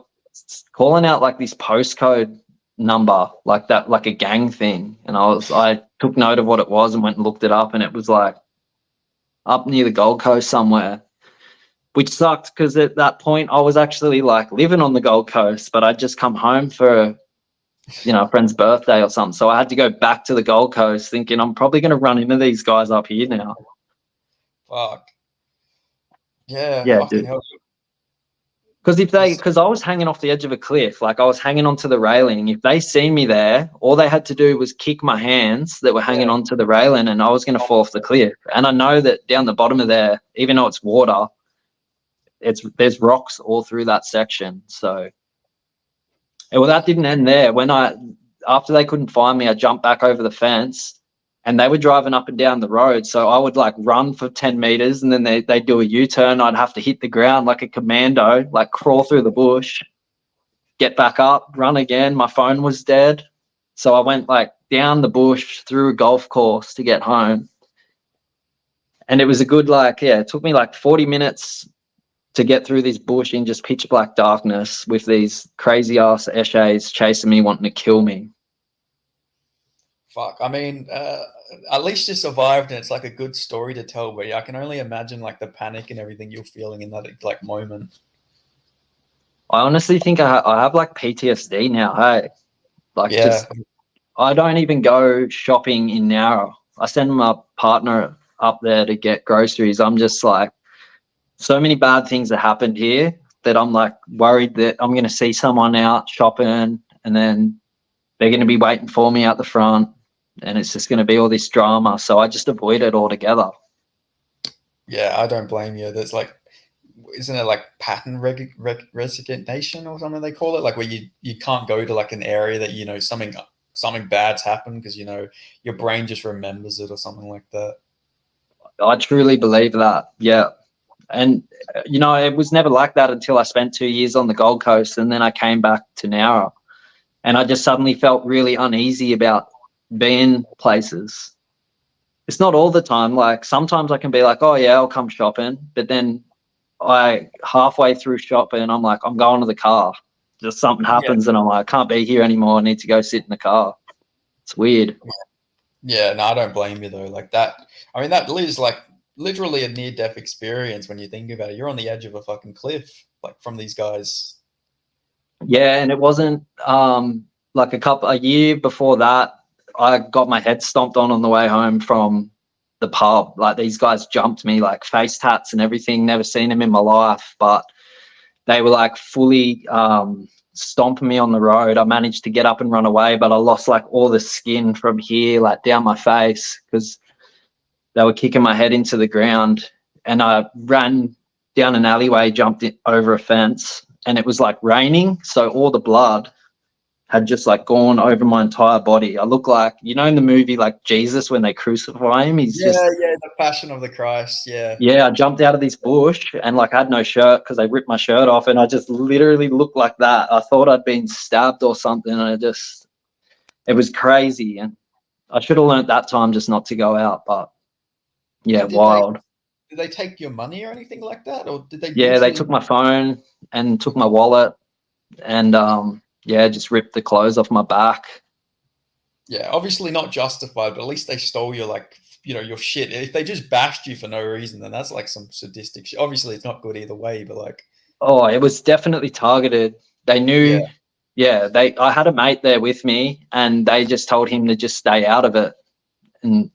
calling out like this postcode number, like that, like a gang thing. And I took note of what it was and went and looked it up, and it was like up near the Gold Coast somewhere, which sucked because at that point I was actually like living on the Gold Coast, but I'd just come home for, a friend's birthday or something. So I had to go back to the Gold Coast thinking I'm probably going to run into these guys up here now. Fuck. Yeah, Yeah, fucking dude. hell. Because I was hanging off the edge of a cliff, like I was hanging onto the railing. If they seen me there, all they had to do was kick my hands that were hanging Yeah. onto the railing, and I was going to fall off the cliff. And I know that down the bottom of there, even though it's water, there's rocks all through that section. So, well, that didn't end there. After they couldn't find me, I jumped back over the fence, and they were driving up and down the road. So I would like run for 10 meters, and then they do a U-turn. I'd have to hit the ground like a commando, like crawl through the bush, get back up, run again. My phone was dead. So I went like down the bush through a golf course to get home. And it was a good, like, yeah, it took me like 40 minutes to get through this bush in just pitch black darkness with these crazy ass eshays chasing me, wanting to kill me. Fuck. I mean, at least you survived, and it's like a good story to tell. But yeah, I can only imagine like the panic and everything you're feeling in that like moment. I honestly think I have like PTSD now. Hey, like Yeah, just I don't even go shopping in Nowra. I send my partner up there to get groceries. I'm just like, so many bad things that happened here that I'm like worried that I'm going to see someone out shopping and then they're going to be waiting for me out the front and it's just going to be all this drama. So I just avoid it altogether. yeah. I don't blame you. There's like, isn't it like pattern resignation or something they call it? Like where you can't go to like an area that you know something bad's happened because you know your brain just remembers it or something like that. I truly believe that. Yeah. And, it was never like that until I spent 2 years on the Gold Coast and then I came back to Nowra. And I just suddenly felt really uneasy about being places. It's not all the time. Like sometimes I can be like, oh yeah, I'll come shopping, but then I halfway through shopping, I'm like, I'm going to the car. Just something Yeah, happens, and I'm like, I can't be here anymore. I need to go sit in the car. It's weird. yeah. No, I don't blame you though. Like that. I mean, that is like literally a near death experience when you think about it. You're on the edge of a fucking cliff, like from these guys. Yeah, and it wasn't like a year before that. I got my head stomped on the way home from the pub. Like these guys jumped me, like face tats and everything. Never seen them in my life, but they were like fully stomping me on the road. I managed to get up and run away, but I lost like all the skin from here, like down my face, because they were kicking my head into the ground. And I ran down an alleyway, jumped over a fence, and it was like raining. So all the blood had just like gone over my entire body. I look like, in the movie, like Jesus, when they crucify him, he's Yeah, just, yeah. The Passion of the Christ. Yeah. yeah, I jumped out of this bush and like I had no shirt because they ripped my shirt off and I just literally looked like that. I thought I'd been stabbed or something. And it was crazy. And I should have learned that time just not to go out. But yeah, And did they wild. did they take your money or anything like that, or did they Yeah, they brutally? took my phone and took my wallet and yeah, just ripped the clothes off my back. Yeah, obviously not justified, but at least they stole your like your shit. If they just bashed you for no reason, then that's like some sadistic shit. Obviously, it's not good either way, but like, Oh, it was definitely targeted. They yeah, knew, yeah, I had a mate there with me and they just told him to just stay out of it. And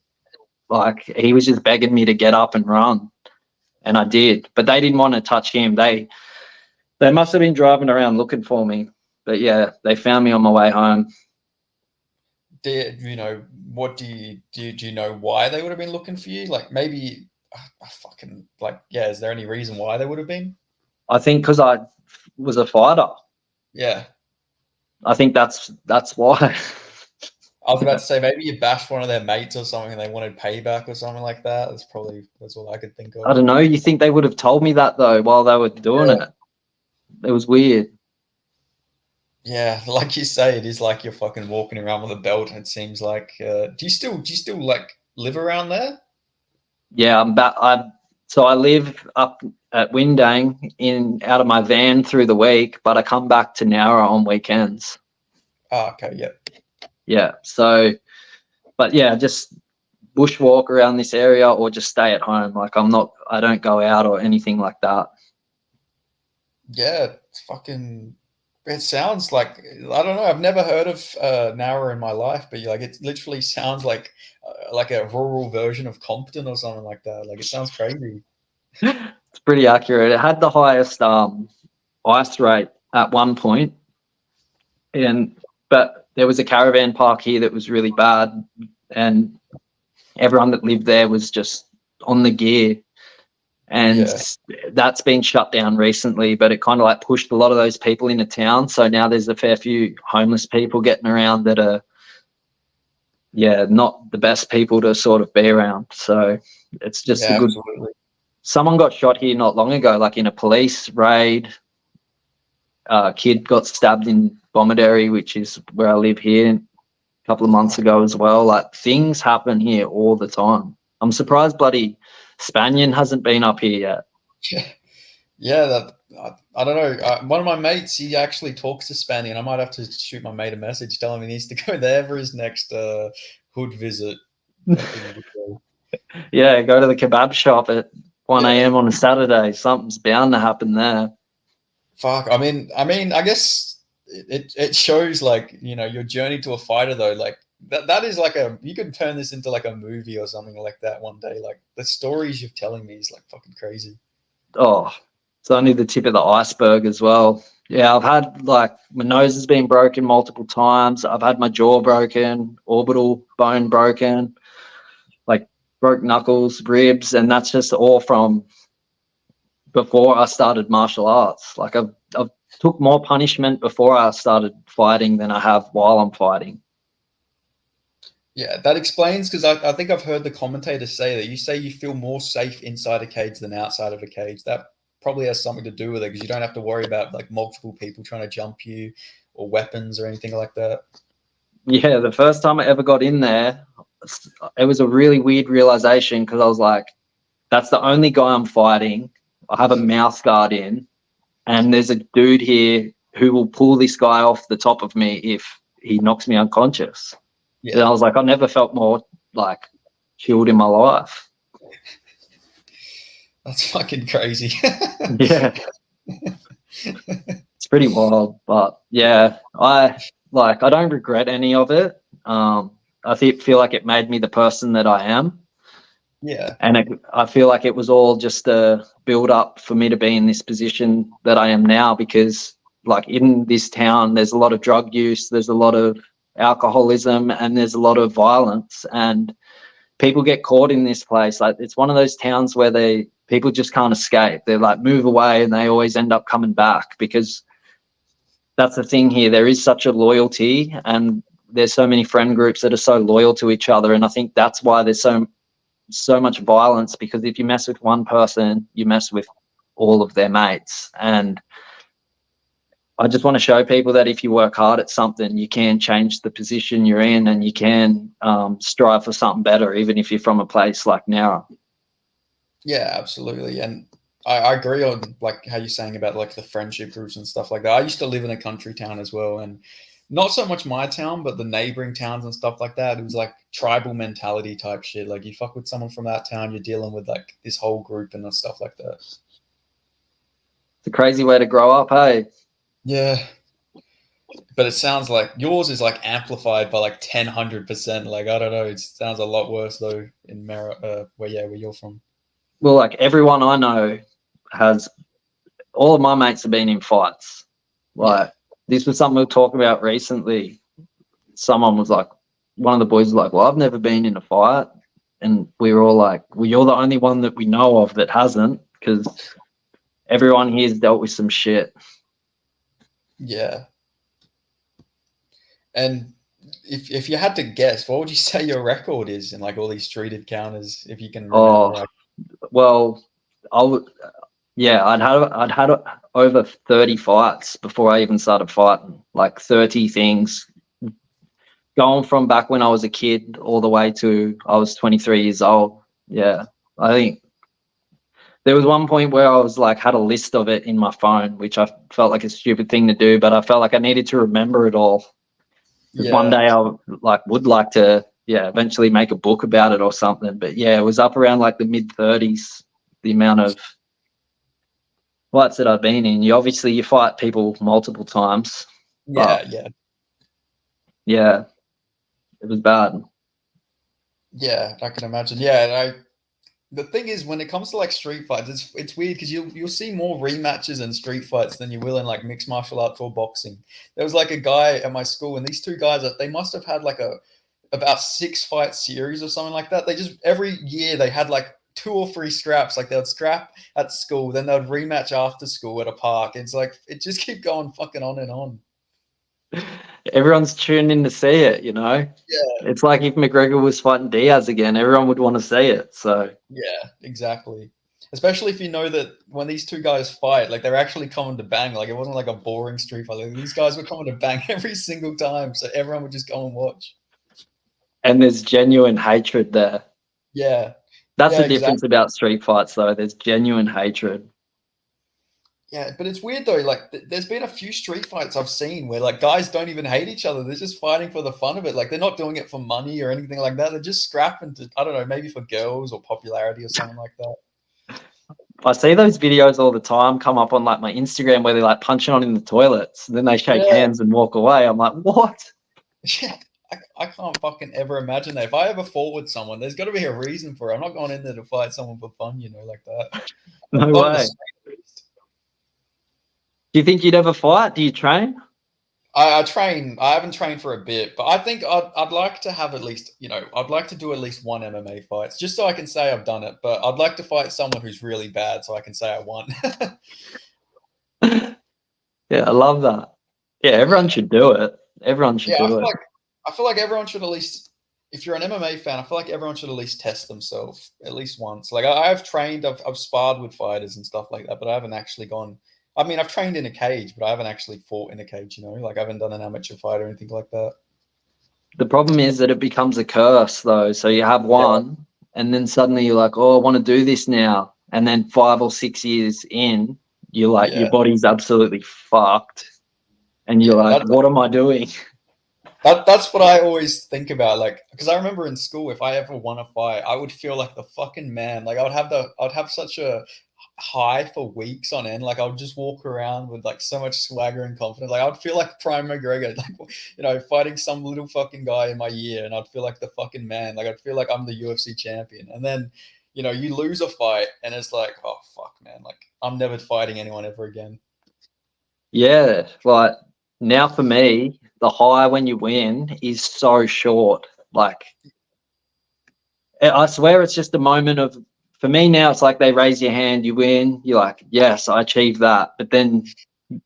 like he was just begging me to get up and run. And I did. But they didn't want to touch him. They must have been driving around looking for me. But yeah, they found me on my way home. did what do you know why they would have been looking for you? Like maybe, fucking like yeah. Is there any reason why they would have been? I think because I was a fighter. Yeah, I think that's why. I was about to say maybe you bashed one of their mates or something, and they wanted payback or something like that. That's all I could think I of. don't know. You think they would have told me that though while they were doing Yeah. it? It was weird. Yeah, like you say, it is like you're fucking walking around with a belt. It seems like. Do you still like live around there? Yeah, I'm back. So I live up at Windang in out of my van through the week, but I come back to Nowra on weekends. Oh, okay, yeah, Yeah. So, but yeah, just bushwalk around this area or just stay at home. Like I don't go out or anything like that. yeah. It's fucking. It sounds like I don't know. I've never heard of Nowra in my life, but like it literally sounds like a rural version of Compton or something like that. Like it sounds crazy. It's pretty accurate. It had the highest ice rate at one point, but there was a caravan park here that was really bad, and everyone that lived there was just on the gear. And Yeah, that's been shut down recently, but it kind of like pushed a lot of those people into town. So now there's a fair few homeless people getting around that are, yeah, not the best people to sort of be around. So it's just a yeah, good. absolutely. Someone got shot here not long ago, like in a police raid. A kid got stabbed in Bomaderry, which is where I live here, a couple of months ago as well. Like things happen here all the time. I'm surprised bloody Spanian hasn't been up here yet. Yeah, yeah. That I don't know. One of my mates, he actually talks to Spanish, and I might have to shoot my mate a message, tell him he needs to go there for his next hood visit. Fucking Yeah, go to the kebab shop at 1 yeah. a.m. on a Saturday. Something's bound to happen there. Fuck. I mean, I guess it shows like, you know, your journey to a fighter though. Like that is like you could turn this into like a movie or something like that one day. Like the stories you're telling me is like fucking crazy. Oh, it's only the tip of the iceberg as well. Yeah, I've had like my nose has been broken multiple times. I've had my jaw broken, orbital bone broken, like broke knuckles, ribs, and that's just all from before I started martial arts. Like I've took more punishment before I started fighting than I have while I'm fighting. Yeah, that explains because I think I've heard the commentators say that you say you feel more safe inside a cage than outside of a cage. That probably has something to do with it because you don't have to worry about like multiple people trying to jump you or weapons or anything like that. Yeah, the first time I ever got in there, it was a really weird realization because I was like, that's the only guy I'm fighting. I have a mouth guard in, and there's a dude here who will pull this guy off the top of me if he knocks me unconscious. And I Yeah, was like, I never felt more like chilled in my life. that's fucking crazy. Yeah, it's pretty wild, but yeah, I don't regret any of it. Feel like it made me the person that I am, Yeah, and I feel like it was all just a build up for me to be in this position that I am now. Because like in this town, there's a lot of drug use, there's a lot of alcoholism, and there's a lot of violence, and people get caught in this place. Like it's one of those towns where people just can't escape. They like move away and they always end up coming back because that's the thing here. There is such a loyalty and there's so many friend groups that are so loyal to each other. And I think that's why there's so much violence, because if you mess with one person, you mess with all of their mates. And I just want to show people that if you work hard at something, you can change the position you're in and you can strive for something better, even if you're from a place like Nara. yeah, absolutely. And I agree on like how you're saying about like the friendship groups and stuff like that. I used to live in a country town as well, and not so much my town, but the neighboring towns and stuff like that. It was like tribal mentality type shit. Like you fuck with someone from that town, you're dealing with like this whole group and stuff like that. It's a crazy way to grow up, hey? Yeah, but it sounds like yours is like amplified by like 100%. Like I don't know, it sounds a lot worse though in where you're from. Well, like everyone I know has, all of my mates have been in fights. Like this was something we were talking about recently. Someone was like, one of the boys was like, well, I've never been in a fight. And we were all like, well, you're the only one that we know of that hasn't, because everyone here's dealt with some shit. Yeah. And if you had to guess, what would you say your record is in like all these street encounters, if you can remember? Oh, well, I'd had over 30 fights before I even started fighting, like 30 things, going from back when I was a kid all the way to I was 23 years old. Yeah, I think there was one point where I was like had a list of it in my phone, which I felt like a stupid thing to do, but I felt like I needed to remember it all. Because one day I would like to, eventually make a book about it or something. But yeah, it was up around like the mid 30s, the amount of fights that I've been in. You fight people multiple times. Yeah, yeah, it was bad. yeah, I can imagine. Yeah, the thing is, when it comes to like street fights, it's weird because you'll see more rematches in street fights than you will in like mixed martial arts or boxing. There was like a guy at my school, and these two guys, they must have had like about 6 fight series or something like that. They just every year they had like 2 or 3 scraps. Like they would scrap at school, then they would rematch after school at a park. It's like it just keep going fucking on and on. Everyone's tuned in to see it, you know? Yeah, It's like if McGregor was fighting Diaz again, everyone would want to see it. So yeah, exactly. Especially if you know that when these two guys fight, like they're actually coming to bang. Like it wasn't like a boring street fight. Like, these guys were coming to bang every single time, so everyone would just go and watch. and there's genuine hatred there. Yeah, That's yeah, the difference exactly. about street fights, though. There's genuine hatred. Yeah, but it's weird though. Like, there's been a few street fights I've seen where like guys don't even hate each other. They're just fighting for the fun of it. Like, they're not doing it for money or anything like that. They're just scrapping to, I don't know, maybe for girls or popularity or something like that. I see those videos all the time come up on like my Instagram where they're like punching on in the toilets, and then they shake Yeah, hands and walk away. I'm like, what? yeah. I can't fucking ever imagine that. If I ever fought with someone, there's got to be a reason for it. I'm not going in there to fight someone for fun, like that. No Not in the way. street. Do you think you'd ever fight? Do you train? I train. I haven't trained for a bit, but I think I'd like to have at least, I'd like to do at least one MMA fight, just so I can say I've done it. But I'd like to fight someone who's really bad, so I can say I won. Yeah, I love that. Yeah, everyone should do it. Everyone should Yeah, do it. I feel like everyone should at least, if you're an MMA fan, I feel like everyone should at least test themselves at least once. Like, I've trained, I've sparred with fighters and stuff like that, but I haven't actually gone. I mean, I've trained in a cage, but I haven't actually fought in a cage. Like, I haven't done an amateur fight or anything like that. The problem is that it becomes a curse, though. So you have Yeah, one, and then suddenly you're like, oh, I want to do this now. And then 5 or 6 years in, you're like, your yeah, body's absolutely fucked. And you're yeah. like, what am I doing? That's what I always think about. Like, because I remember in school, if I ever won a fight, I would feel like the fucking man. Like, I'd have such a high for weeks on end. Like, I would just walk around with like so much swagger and confidence. Like, I would feel like Prime McGregor, like, fighting some little fucking guy in my year, and I'd feel like the fucking man. Like, I'd feel like I'm the UFC champion. And then, you lose a fight, and it's like, oh fuck, man. Like, I'm never fighting anyone ever again. Yeah, like now for me, the high when you win is so short. Like, I swear it's just a moment of, for me now, it's like they raise your hand, you win, you're like, yes, I achieved that. But then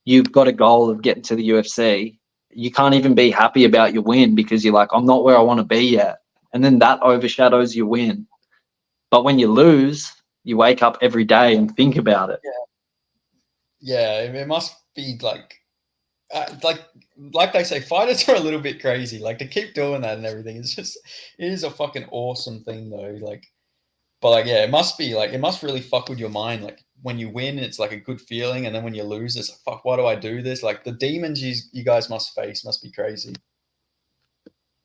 you've got a goal of getting to the UFC. You can't even be happy about your win because you're like, I'm not where I want to be yet. And then that overshadows your win. But when you lose, you wake up every day and think about it. Yeah, it must be like they say, fighters are a little bit crazy. Like, to keep doing that and everything, it is a fucking awesome thing though. Like, but like, yeah, it must really fuck with your mind. Like, when you win, it's like a good feeling, and then when you lose, it's like, fuck, why do I do this? Like, the demons you guys must face must be crazy.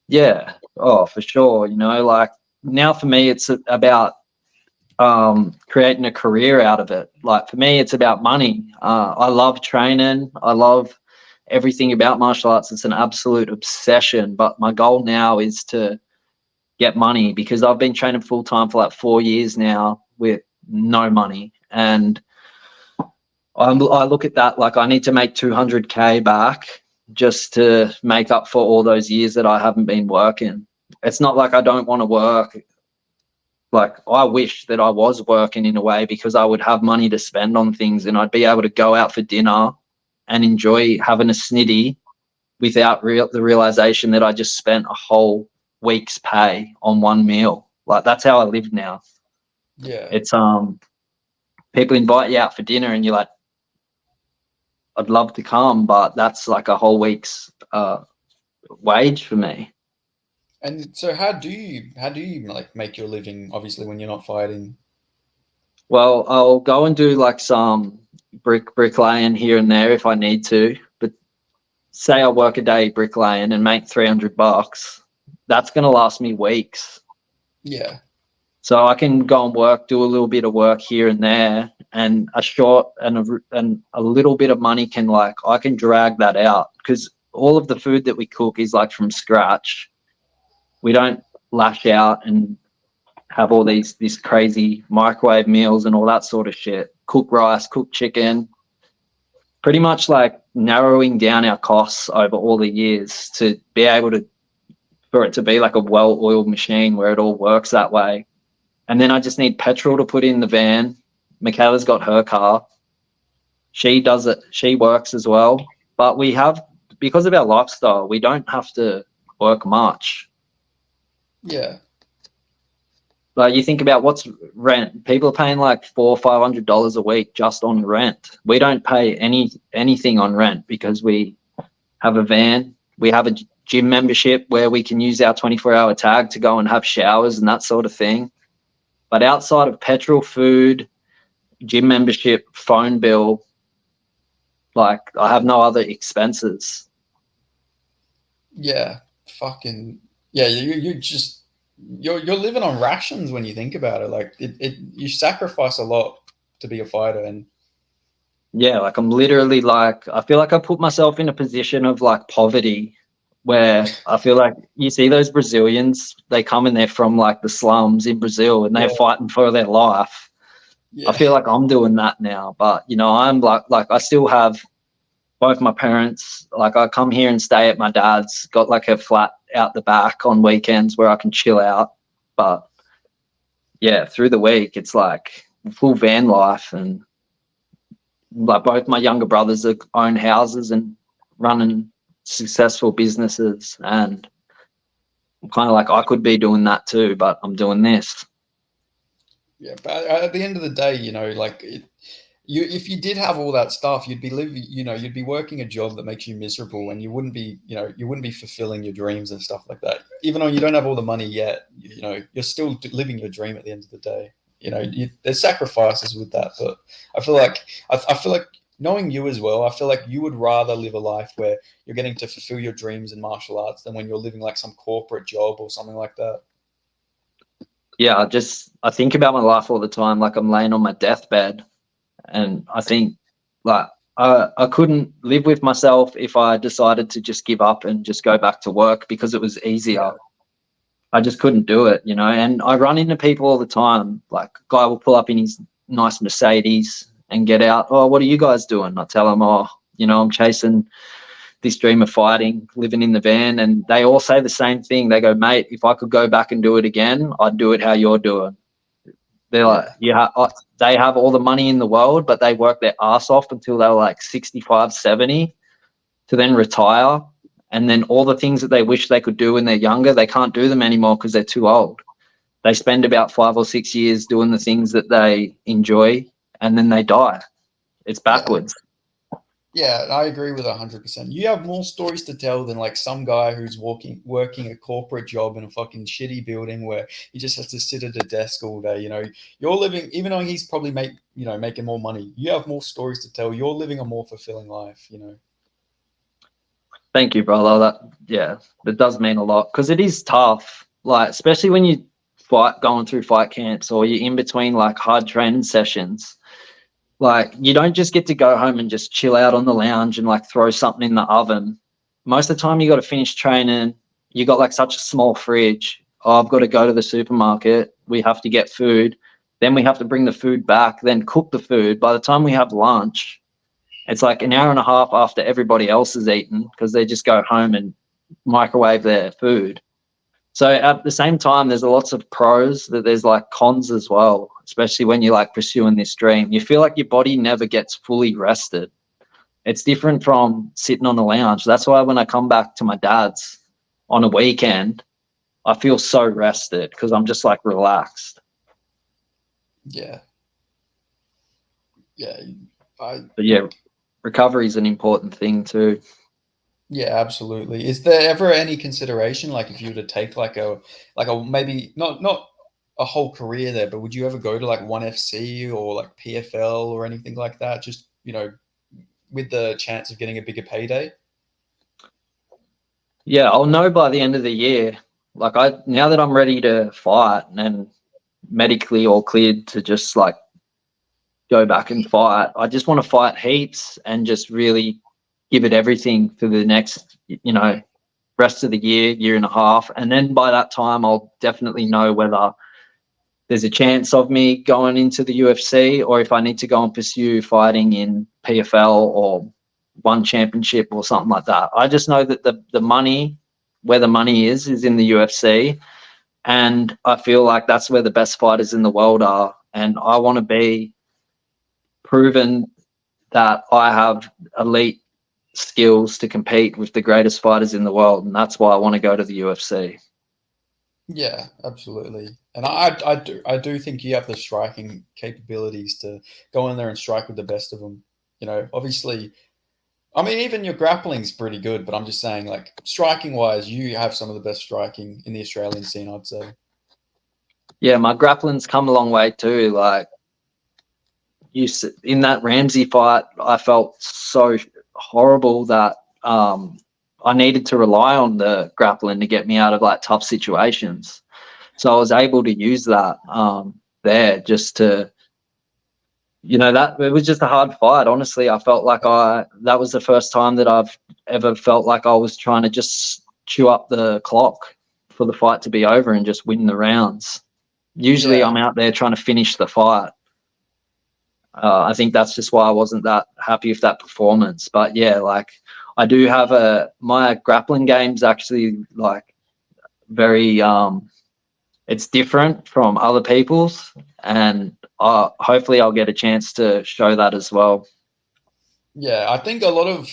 Yeah. Oh, for sure. Like now for me, it's about creating a career out of it. Like for me, it's about money. I love training. I love everything about martial arts. It's an absolute obsession. But my goal now is to get money because I've been training full time for like 4 years now with no money. And I look at that like I need to make 200K back just to make up for all those years that I haven't been working. It's not like I don't want to work. Like, I wish that I was working in a way because I would have money to spend on things and I'd be able to go out for dinner and enjoy having a snitty without the realization that I just spent a whole week's pay on one meal. Like, that's how I live now. Yeah, It's people invite you out for dinner and you're like, I'd love to come, but that's like a whole week's wage for me. and so how do you like make your living? Obviously, when you're not fighting. Well, I'll go and do like some bricklaying here and there if I need to. But say I work a day bricklaying and make $300, that's going to last me weeks. Yeah, So I can go and work, do a little bit of work here and there, and a short and a little bit of money can I can drag that out because all of the food that we cook is like from scratch. We don't lash out and have all these crazy microwave meals and all that sort of shit. Cook rice, cook chicken, pretty much like narrowing down our costs over all the years to be able to, for it to be like a well-oiled machine where it all works that way. And then I just need petrol to put in the van. Michaela's got her car. She does it. She works as well. But we have, because of our lifestyle, we don't have to work much. yeah, Like, you think about what's rent. People are paying like $400 or $500 a week just on rent. We don't pay anything on rent because we have a van. We have a gym membership where we can use our 24-hour tag to go and have showers and that sort of thing. But outside of petrol, food, gym membership, phone bill, Like, I have no other expenses. Yeah, fucking yeah. You're living on rations when you think about it. Like you sacrifice a lot to be a fighter, and Yeah, like I'm literally like, I feel like I put myself in a position of like poverty where I feel like you see those Brazilians, they come in there from like the slums in Brazil and they're yeah, fighting for their life. I yeah, feel like I'm doing that now, but you know, I'm like I still have both my parents. Like I come here and stay at my dad's, got like a flat out the back on weekends where I can chill out. But yeah, through the week it's like full van life, and like both my younger brothers own houses and running successful businesses, and I'm kind of like I could be doing that too, but I'm doing this. yeah. But at the end of the day, like you if you did have all that stuff, you'd be living, you'd be working a job that makes you miserable, and you wouldn't be fulfilling your dreams and stuff like that. Even though you don't have all the money yet, you're still living your dream at the end of the day. There's sacrifices with that, but I feel like I feel like knowing you as well, I feel like you would rather live a life where you're getting to fulfill your dreams in martial arts than when you're living like some corporate job or something like that. Yeah, I think about my life all the time, like I'm laying on my deathbed, and I think like I couldn't live with myself if I decided to just give up and just go back to work because it was easier. Yeah, I just couldn't do it, you know. And I run into people all the time. Like, a guy will pull up in his nice Mercedes and get out. Oh, what are you guys doing? I tell them, oh, you know, I'm chasing this dream of fighting, living in the van. And they all say the same thing. They go, mate, if I could go back and do it again, I'd do it how you're doing. They're like, yeah, yeah, they have all the money in the world, but they work their ass off until they were like 65, 70 to then retire. And then all the things that they wish they could do when they're younger, they can't do them anymore because they're too old. They spend about 5 or 6 years doing the things that they enjoy, and then they die. It's yeah. backwards. Yeah, I agree with 100%. You have more stories to tell than like some guy who's working a corporate job in a fucking shitty building where he just has to sit at a desk all day. You're living, even though he's probably making more money. You have more stories to tell. You're living a more fulfilling life. Thank you, brother. Yeah, that does mean a lot because it is tough. Like, especially when you going through fight camps or you're in between like hard training sessions. Like, you don't just get to go home and just chill out on the lounge and like throw something in the oven. Most of the time, you got to finish training. You got like such a small fridge. Oh, I've got to go to the supermarket. We have to get food. Then we have to bring the food back, then cook the food. By the time we have lunch, it's like an hour and a half after everybody else has eaten because they just go home and microwave their food. So at the same time, there's lots of pros, that there's like cons as well, especially when you're like pursuing this dream. You feel like your body never gets fully rested. It's different from sitting on a lounge. That's why when I come back to my dad's on a weekend, I feel so rested because I'm just like relaxed. Yeah, yeah. I But yeah, recovery is an important thing too. Yeah, absolutely. Is there ever any consideration, like if you were to take like a maybe not a whole career there, but would you ever go to like ONE FC or like PFL or anything like that? Just with the chance of getting a bigger payday. Yeah, I'll know by the end of the year. Like, now that I'm ready to fight and medically all cleared to just like go back and fight. I just want to fight heaps and just really give it everything for the next, rest of the year, year and a half. And then by that time, I'll definitely know whether there's a chance of me going into the UFC or if I need to go and pursue fighting in PFL or one championship or something like that. I just know that the money, where the money is in the UFC. And I feel like that's where the best fighters in the world are. And I want to be proven that I have elite skills to compete with the greatest fighters in the world, and that's why I want to go to the UFC. Yeah, absolutely. And I do think you have the striking capabilities to go in there and strike with the best of them. Obviously, I mean, even your grappling's pretty good, but I'm just saying, like, striking wise, you have some of the best striking in the Australian scene, I'd say. Yeah, my grappling's come a long way too. Like, in that Ramsey fight, I felt so horrible that I needed to rely on the grappling to get me out of like tough situations. So I was able to use that there just to, that it was just a hard fight. Honestly, I felt like that was the first time that I've ever felt like I was trying to just chew up the clock for the fight to be over and just win the rounds. Usually Yeah. I'm out there trying to finish the fight. I think that's just why I wasn't that happy with that performance. But yeah, like I do have my grappling game's actually like very it's different from other people's, and hopefully I'll get a chance to show that as well. Yeah, I think a lot of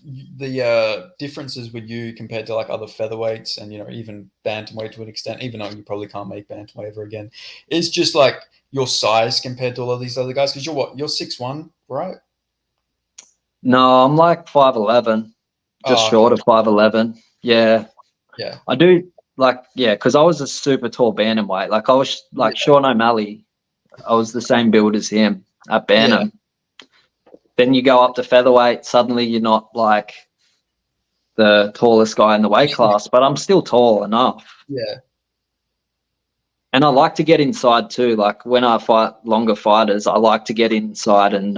the differences with you compared to like other featherweights and even bantamweight to an extent, even though you probably can't make bantamweight ever again, is just like your size compared to all of these other guys. Because you're 6'1", right? No, I'm like 5'11", just short Okay. of 5'11". Yeah, Yeah. I do because I was a super tall bantamweight. Like I was like Yeah. Sean O'Malley. I was the same build as him at Yeah. Bantam. Then you go up to featherweight, suddenly you're not like the tallest guy in the weight class, but I'm still tall enough. Yeah. And I like to get inside too. Like when I fight longer fighters, I like to get inside and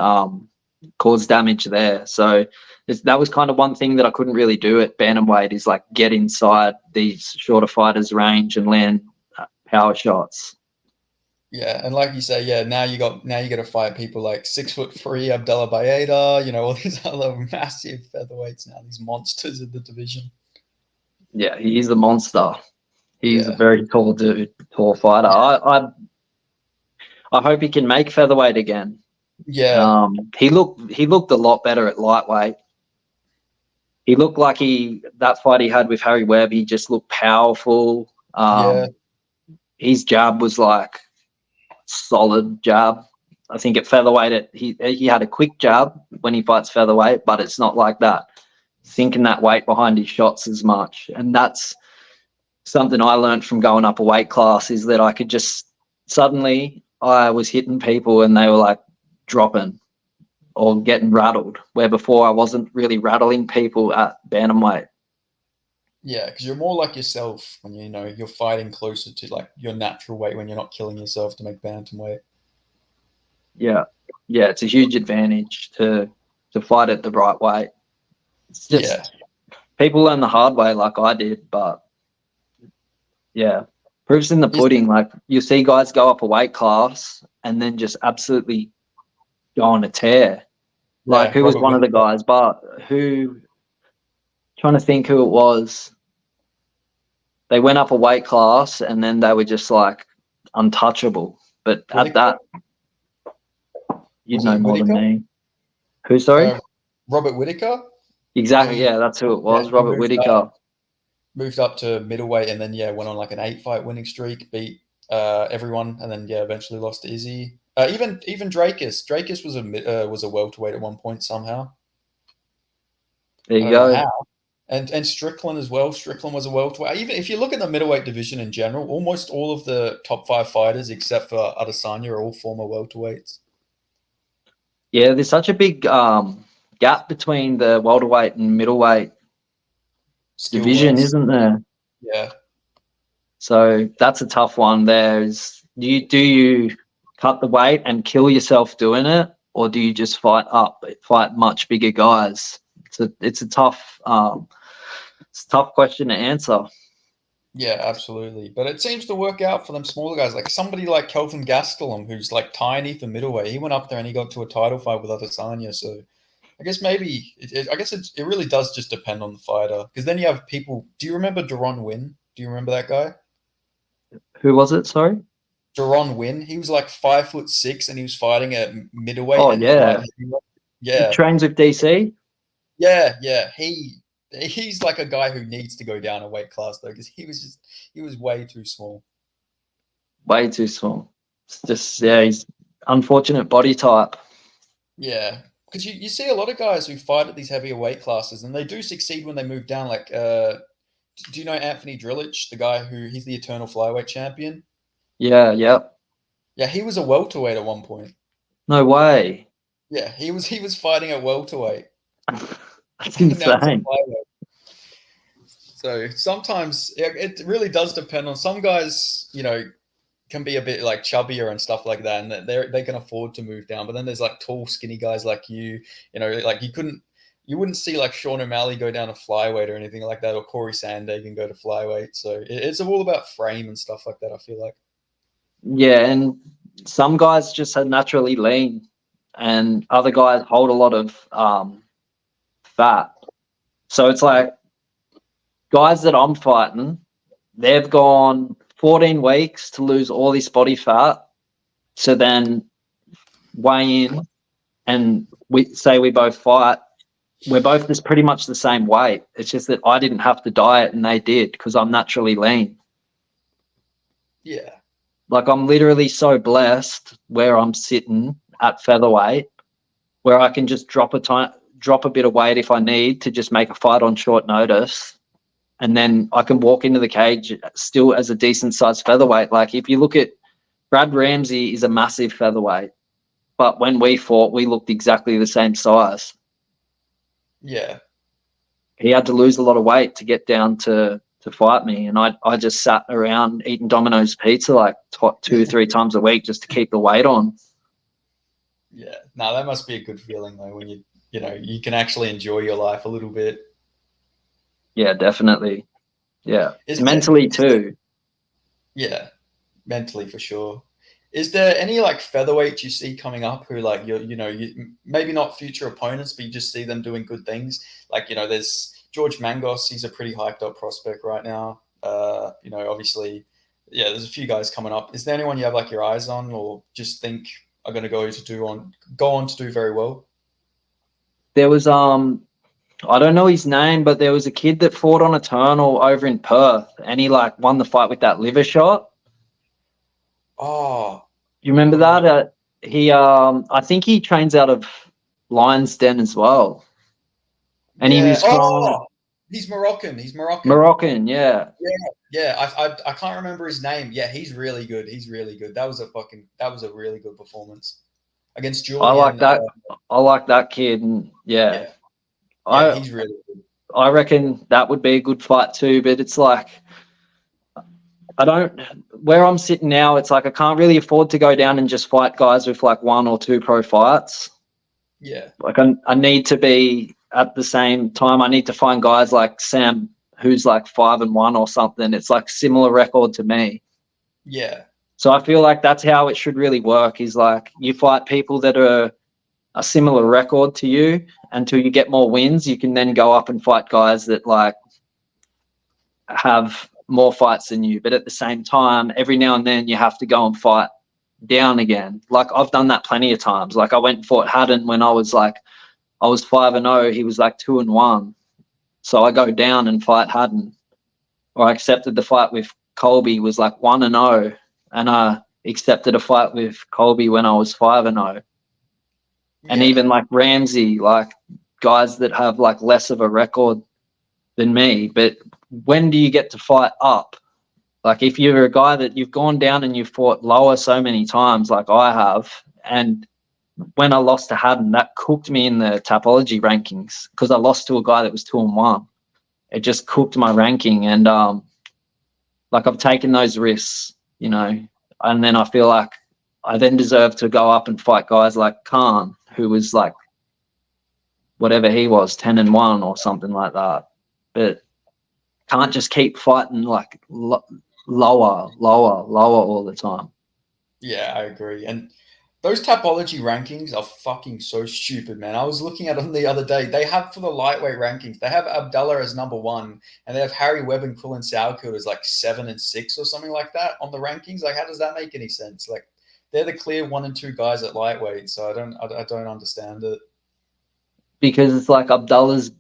cause damage there. So that was kind of one thing that I couldn't really do at bantamweight is like get inside these shorter fighters' range and land power shots. Yeah, and like you say, yeah, now you got to fight people like 6'3" Abdullah Baeda, all these other massive featherweights now, these monsters of the division. Yeah, he's a monster. He's a Yeah. very tall dude, tall fighter. I hope he can make featherweight again. Yeah. He looked a lot better at lightweight. He looked like that fight he had with Harry Webb, he just looked powerful. Yeah. His jab was like solid jab. I think at featherweight, he had a quick jab when he fights featherweight, but it's not like that, sinking that weight behind his shots as much. And that's something I learned from going up a weight class is that I could just suddenly I was hitting people and they were like dropping or getting rattled, where before I wasn't really rattling people at bantamweight. Yeah, because you're more like yourself when you're fighting closer to like your natural weight when you're not killing yourself to make bantamweight. Yeah, it's a huge advantage to fight at the right weight. It's just people learn the hard way, like I did, but yeah, proof's in the pudding. Like you see guys go up a weight class and then just absolutely go on a tear. Like who was one of the guys? But trying to think who it was. They went up a weight class and then they were just like untouchable. But at that, you'd know more than me. Who, sorry? Robert Whittaker? Exactly, yeah, that's who it was, Robert Whittaker. Moved up to middleweight and then, went on like an 8-fight winning streak, beat everyone, and then, eventually lost to Izzy. Even Drakus. Drakus was a welterweight at one point somehow. There you go. How. And Strickland as well. Strickland was a welterweight. Even if you look at the middleweight division in general, almost all of the top 5 fighters, except for Adesanya, are all former welterweights. Yeah, there's such a big gap between the welterweight and middleweight division, isn't there? Yeah. So that's a tough one. Do you cut the weight and kill yourself doing it, or do you just fight much bigger guys? It's a tough question to answer. Yeah, absolutely. But it seems to work out for them smaller guys. Like somebody like Kelvin Gastelum, who's like tiny for middleweight. He went up there and he got to a title fight with Adesanya. So I guess maybe it really does just depend on the fighter. Because then you have people. Do you remember Deron Wynn? Do you remember that guy? Who was it? Sorry. Deron Wynn. He was like 5'6" and he was fighting at middleweight. Oh yeah. Yeah. He trains with DC. Yeah. He's like a guy who needs to go down a weight class though, because he was way too small. Way too small. It's just he's unfortunate body type. Yeah, because you see a lot of guys who fight at these heavier weight classes, and they do succeed when they move down. Like, do you know Anthony Drillich, the guy he's the eternal flyweight champion? Yeah. Yeah, he was a welterweight at one point. No way. Yeah, he was fighting at welterweight. That's Now it's at insane. flyweight. So sometimes it really does depend on some guys. Can be a bit like chubbier and stuff like that, and they can afford to move down. But then there's like tall, skinny guys like like you wouldn't see like Sean O'Malley go down to flyweight or anything like that, or Corey Sandhagen go to flyweight. So it's all about frame and stuff like that, I feel like. Yeah, and some guys just are naturally lean, and other guys hold a lot of fat. So it's Yeah, like guys that I'm fighting, they've gone 14 weeks to lose all this body fat. So then weigh in, and we both fight. We're both just pretty much the same weight. It's just that I didn't have to diet and they did because I'm naturally lean. yeah, Like I'm literally so blessed where I'm sitting at featherweight, where I can just drop a bit of weight if I need to just make a fight on short notice, and then I can walk into the cage still as a decent sized featherweight. Like if you look at Brad Ramsey is a massive featherweight, but when we fought, we looked exactly the same size. yeah, He had to lose a lot of weight to get down to fight me, and I just sat around eating Domino's pizza like 2 or 3 times a week just to keep the weight on. yeah. No, that must be a good feeling though when you can actually enjoy your life a little bit. Yeah, definitely. Yeah, Is there, mentally is there too. yeah, mentally for sure. Is there any like featherweights you see coming up who like maybe not future opponents, but you just see them doing good things? Like there's George Mangos. He's a pretty hyped up prospect right now. Obviously, yeah. There's a few guys coming up. Is there anyone you have like your eyes on, or just think are going to go on to do very well? There was I don't know his name, but there was a kid that fought on Eternal over in Perth, and he like won the fight with that liver shot. Oh, You remember what? that? He I think he trains out of Lions Den as well, and he Yeah. was from Oh, he's Moroccan. He's Moroccan. Moroccan. Yeah, Yeah, yeah. I can't remember his name. Yeah, he's really good. He's really good. That was a really good performance against I like Julian. that. I like that kid, and yeah, Yeah, yeah, I he's really good. I reckon that would be a good fight too. But it's like I don't. Where I'm sitting now, it's like I can't really afford to go down and just fight guys with like 1 or 2 pro fights. Yeah, Like I need to be at the same time. I need to find guys like Sam, who's like 5-1 or something. It's like similar record to me. yeah, So I feel like that's how it should really work. Is like you fight people that are a similar record to you until you get more wins. You can then go up and fight guys that like have more fights than you. But at the same time, every now and then you have to go and fight down again. Like I've done that plenty of times. Like I went and fought Haddon when I was 5-0. He was like 2-1. So I go down and fight Haddon. Or I accepted the fight with Colby was like 1-0, and I accepted a fight with Colby when I was 5-0. And yeah, even like Ramsey, like guys that have like less of a record than me. But when do you get to fight up? Like if you're a guy that you've gone down and you've fought lower so many times, like I have, and when I lost to Haddon, that cooked me in the Tapology rankings because I lost to a guy that was 2-1. It just cooked my ranking, and like I've taken those risks, and then I feel like I then deserve to go up and fight guys like Khan, who was like whatever he was, 10-1 or something like that. But can't just keep fighting like lower all the time. yeah. I agree. And those Tapology rankings are fucking so stupid, man. I was looking at them the other day. They have for the lightweight rankings, they have Abdullah as number 1, and they have Harry Webb and Cullen Sauerkill as like 7 and 6 or something like that on the rankings. Like, how does that make any sense? Like, they're the clear 1 and 2 guys at lightweight, so I don't understand it. Because it's like Abdullah's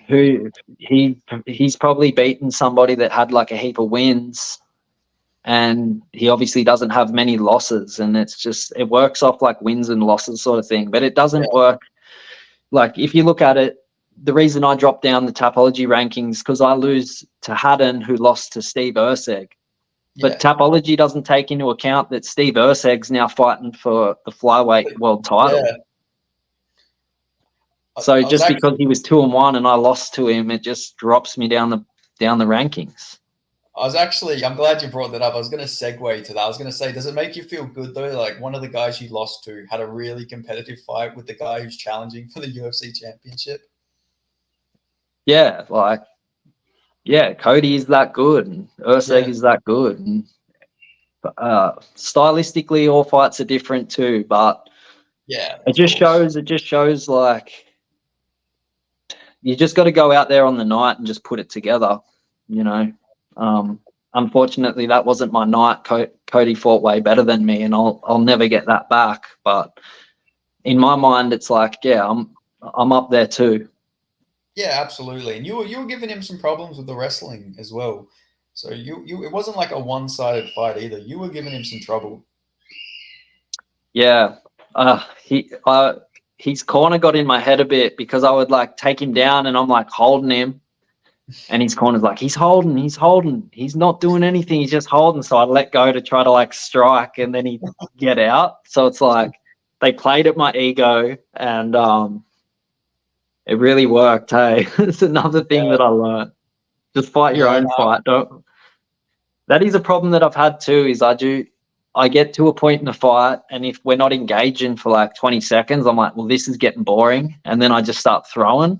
who he's probably beaten somebody that had like a heap of wins, and he obviously doesn't have many losses, and it works off like wins and losses sort of thing, but it doesn't work. Like if you look at it, the reason I dropped down the Tapology rankings because I lose to Haddon, who lost to Steve Urseg. But Tapology doesn't take into account that Steve Urseg's now fighting for the flyweight world title. Yeah. So just because he was 2-1 and I lost to him, it just drops me down the rankings. I'm glad you brought that up. I was going to segue to that. I was going to say, does it make you feel good though? Like one of the guys you lost to had a really competitive fight with the guy who's challenging for the UFC championship. Yeah, Cody is that good and Urseg is that good. And stylistically, all fights are different too, but it just shows like you just got to go out there on the night and just put it together, you know. Unfortunately, that wasn't my night. Cody fought way better than me, and I'll never get that back. But in my mind, it's like, yeah, I'm up there too. Yeah, absolutely. And you were giving him some problems with the wrestling as well. So it wasn't like a one-sided fight either. You were giving him some trouble. Yeah, his corner got in my head a bit because I would like take him down and I'm like holding him, and his corner's like, he's holding, he's not doing anything, he's just holding. So I'd let go to try to like strike, and then he'd get out. So it's like they played at my ego, and it really worked. Hey, it's another thing that I learned. Just fight your own fight. That is a problem that I've had too. Is I get to a point in the fight, and if we're not engaging for like 20 seconds, I'm like, well, this is getting boring, and then I just start throwing.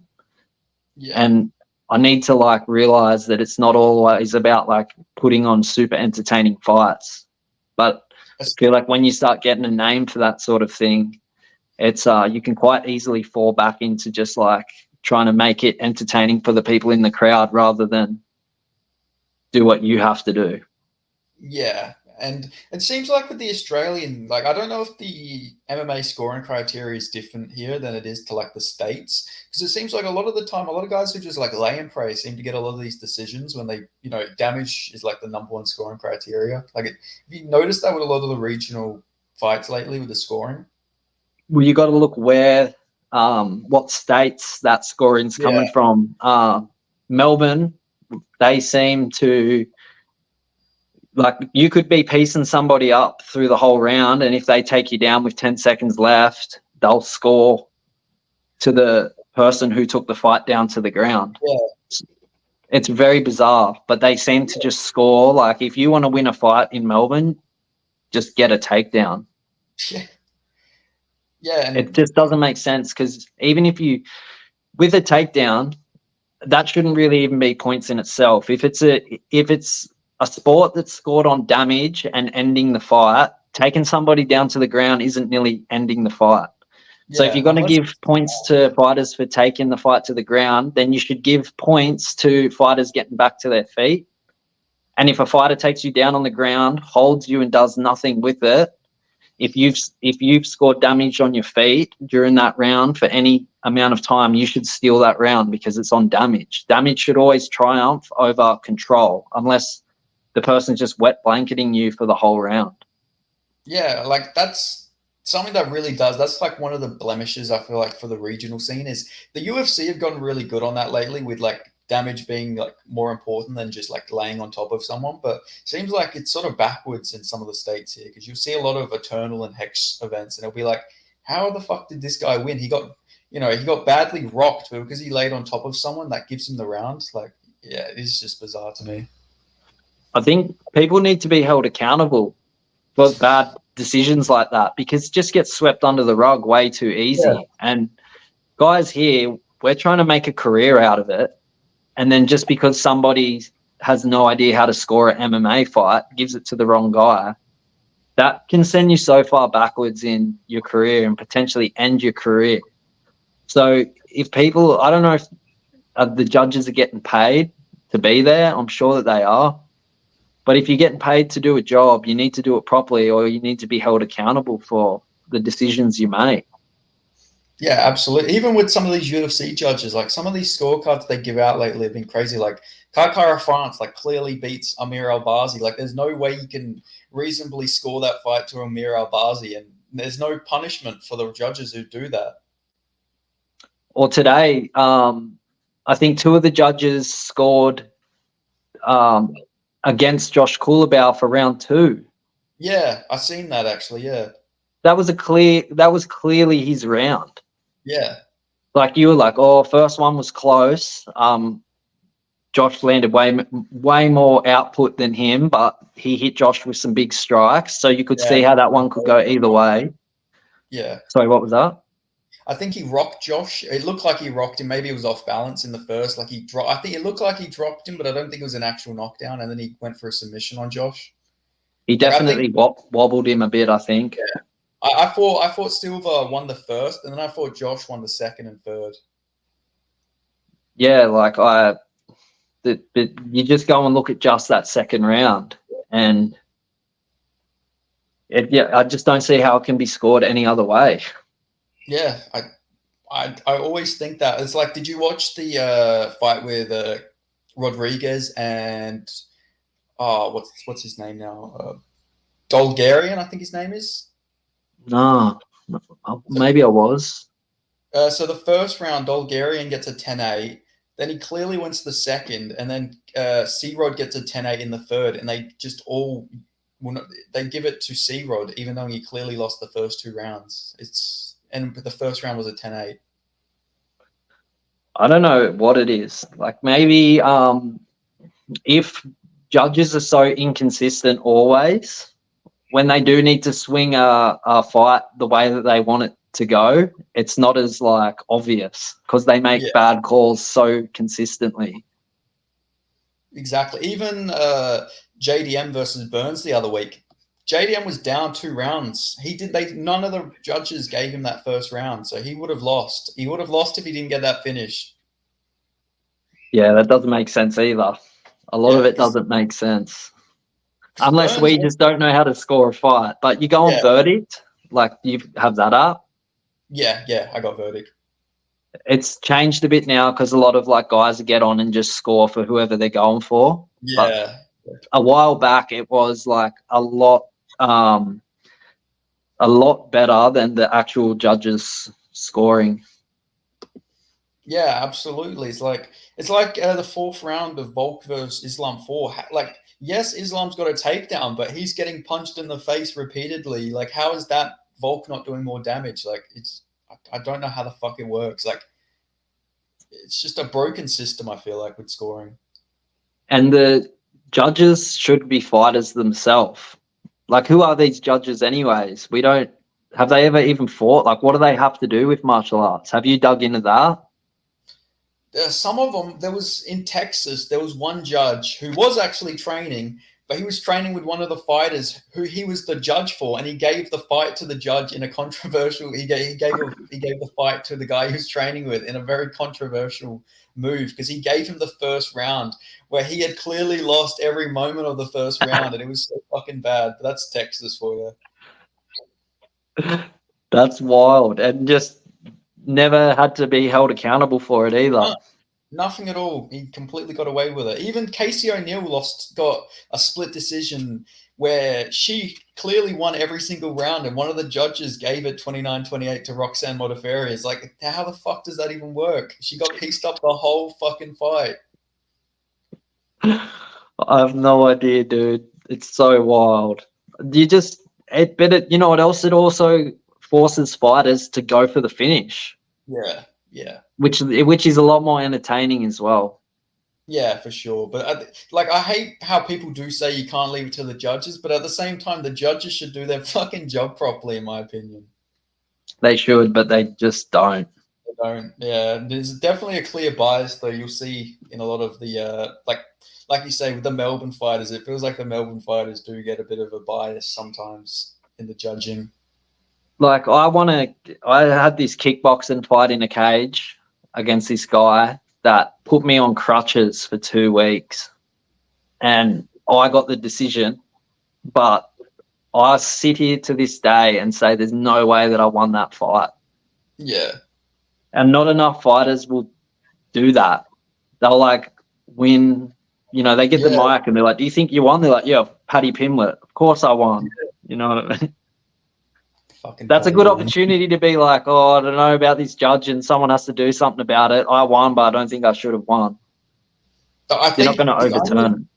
Yeah. And I need to like realize that it's not always about like putting on super entertaining fights, but I feel like when you start getting a name for that sort of thing, it's you can quite easily fall back into just like trying to make it entertaining for the people in the crowd rather than do what you have to do. Yeah. And it seems like with the Australian, like, I don't know if the MMA scoring criteria is different here than it is to like the States. Because it seems like a lot of the time, a lot of guys who just like lay and pray seem to get a lot of these decisions when they, you know, damage is like the #1 scoring criteria. Like, have you noticed that with a lot of the regional fights lately with the scoring? Well, you got to look where, what states that scoring's coming from. Melbourne, they seem to, like, you could be piecing somebody up through the whole round, and if they take you down with 10 seconds left, they'll score to the person who took the fight down to the ground. Yeah. It's very bizarre, but they seem to just score. Like, if you want to win a fight in Melbourne, just get a takedown. Yeah. Yeah. And it just doesn't make sense, because even if you, with a takedown, that shouldn't really even be points in itself. If it's a sport that's scored on damage and ending the fight, taking somebody down to the ground isn't nearly ending the fight. Yeah, so if you're going to give points to fighters for taking the fight to the ground, then you should give points to fighters getting back to their feet. And if a fighter takes you down on the ground, holds you and does nothing with it, if you've scored damage on your feet during that round for any amount of time, you should steal that round because it's on damage. Damage should always triumph over control, unless the person's just wet blanketing you for the whole round. Yeah, like that's something that really does. That's like one of the blemishes I feel like for the regional scene is the UFC have gotten really good on that lately with like damage being like more important than just like laying on top of someone. But it seems like it's sort of backwards in some of the states here, because you'll see a lot of Eternal and Hex events and it'll be like, how the fuck did this guy win? He got badly rocked, but because he laid on top of someone, that gives him the round. Like, yeah, it is just bizarre to me. I think people need to be held accountable for bad decisions like that, because it just gets swept under the rug way too easy. Yeah. And guys here, we're trying to make a career out of it. And then just because somebody has no idea how to score an MMA fight, gives it to the wrong guy, that can send you so far backwards in your career and potentially end your career. So if people, I don't know if the judges are getting paid to be there. I'm sure that they are. But if you're getting paid to do a job, you need to do it properly, or you need to be held accountable for the decisions you make. Yeah, absolutely. Even with some of these UFC judges, like some of these scorecards they give out lately have been crazy. Like Kakara France, like clearly beats Amir Albazi. Like there's no way you can reasonably score that fight to Amir Albazi, and there's no punishment for the judges who do that. Or today, I think two of the judges scored against Josh Coolabau for round 2. Yeah, I seen that actually. Yeah. That was clearly his round. Yeah. Like you were like, oh, first one was close. Josh landed way more output than him, but he hit Josh with some big strikes. So you could see how that one could go either way. Yeah. Sorry, what was that? I think he rocked Josh. It looked like he rocked him. Maybe he was off balance in the first. Like I think it looked like he dropped him, but I don't think it was an actual knockdown. And then he went for a submission on Josh. He definitely wobbled him a bit, I think. Yeah. I thought Silva won the first, and then I thought Josh won the second and third. Yeah, like but you just go and look at just that second round, and I just don't see how it can be scored any other way. Yeah, I always think that. It's like, did you watch the fight with Rodriguez and what's his name now? Dolgarian, I think his name is. No, maybe I was. So the first round, Dolgarian gets a 10-8. Then he clearly wins the second, and then C-Rod gets a 10-8 in the third, and they just they give it to C-Rod, even though he clearly lost the first 2 rounds. And the first round was a 10-8. I don't know what it is. Like maybe if judges are so inconsistent always, when they do need to swing a fight the way that they want it to go, it's not as like obvious because they make bad calls so consistently. Exactly. Even JDM versus Burns the other week. JDM was down 2 rounds. None of the judges gave him that first round, so he would have lost. He would have lost if he didn't get that finish. Yeah, that doesn't make sense either. A lot of it doesn't make sense. Unless we just don't know how to score a fight. But you go on verdict, like you have that up. Yeah, I got verdict. It's changed a bit now because a lot of like guys get on and just score for whoever they're going for. Yeah. But a while back, it was like a lot better than the actual judges scoring. Yeah, absolutely. It's like the 4th round of Volk versus Islam 4. Like, yes, Islam's got a takedown, but he's getting punched in the face repeatedly. Like, how is that Volk not doing more damage? Like, I don't know how the fuck it works. Like, it's just a broken system, I feel like, with scoring. And the judges should be fighters themselves. Like, who are these judges anyways? Have they ever even fought? Like, what do they have to do with martial arts? Have you dug into that? Some of them, in Texas, there was one judge who was actually training, but he was training with one of the fighters who he was the judge for, and he gave the fight to the judge in a controversial. He gave the fight to the guy he was training with in a very controversial move because he gave him the first round where he had clearly lost every moment of the first round, and it was so fucking bad. But that's Texas for you. That's wild, and just never had to be held accountable for it either. No, nothing at all. He completely got away with it. Even Casey O'Neill got a split decision where she clearly won every single round, and one of the judges gave it 29-28 to Roxanne Modafferi. It's like, how the fuck does that even work? She got pieced up the whole fucking fight. I have no idea, dude. It's so wild. You know what else? It also forces fighters to go for the finish. Yeah. Which is a lot more entertaining as well. Yeah, for sure. But I hate how people do say you can't leave it to the judges, but at the same time, the judges should do their fucking job properly, in my opinion. They should, but they just don't. They don't. Yeah, there's definitely a clear bias, though. You'll see in a lot of the like you say with the Melbourne fighters. It feels like the Melbourne fighters do get a bit of a bias sometimes in the judging. Like I had this kickboxing fight in a cage against this guy that put me on crutches for 2 weeks, and I got the decision, but I sit here to this day and say there's no way that I won that fight. Yeah. And not enough fighters will do that. They'll like win, they get the mic and they're like, do you think you won? They're like, yeah, Paddy Pimblett. Of course I won. Yeah. You know what I mean? That's a good opportunity to be like, oh, I don't know about this judge and someone has to do something about it. I won, but I don't think I should have won. You're not going to overturn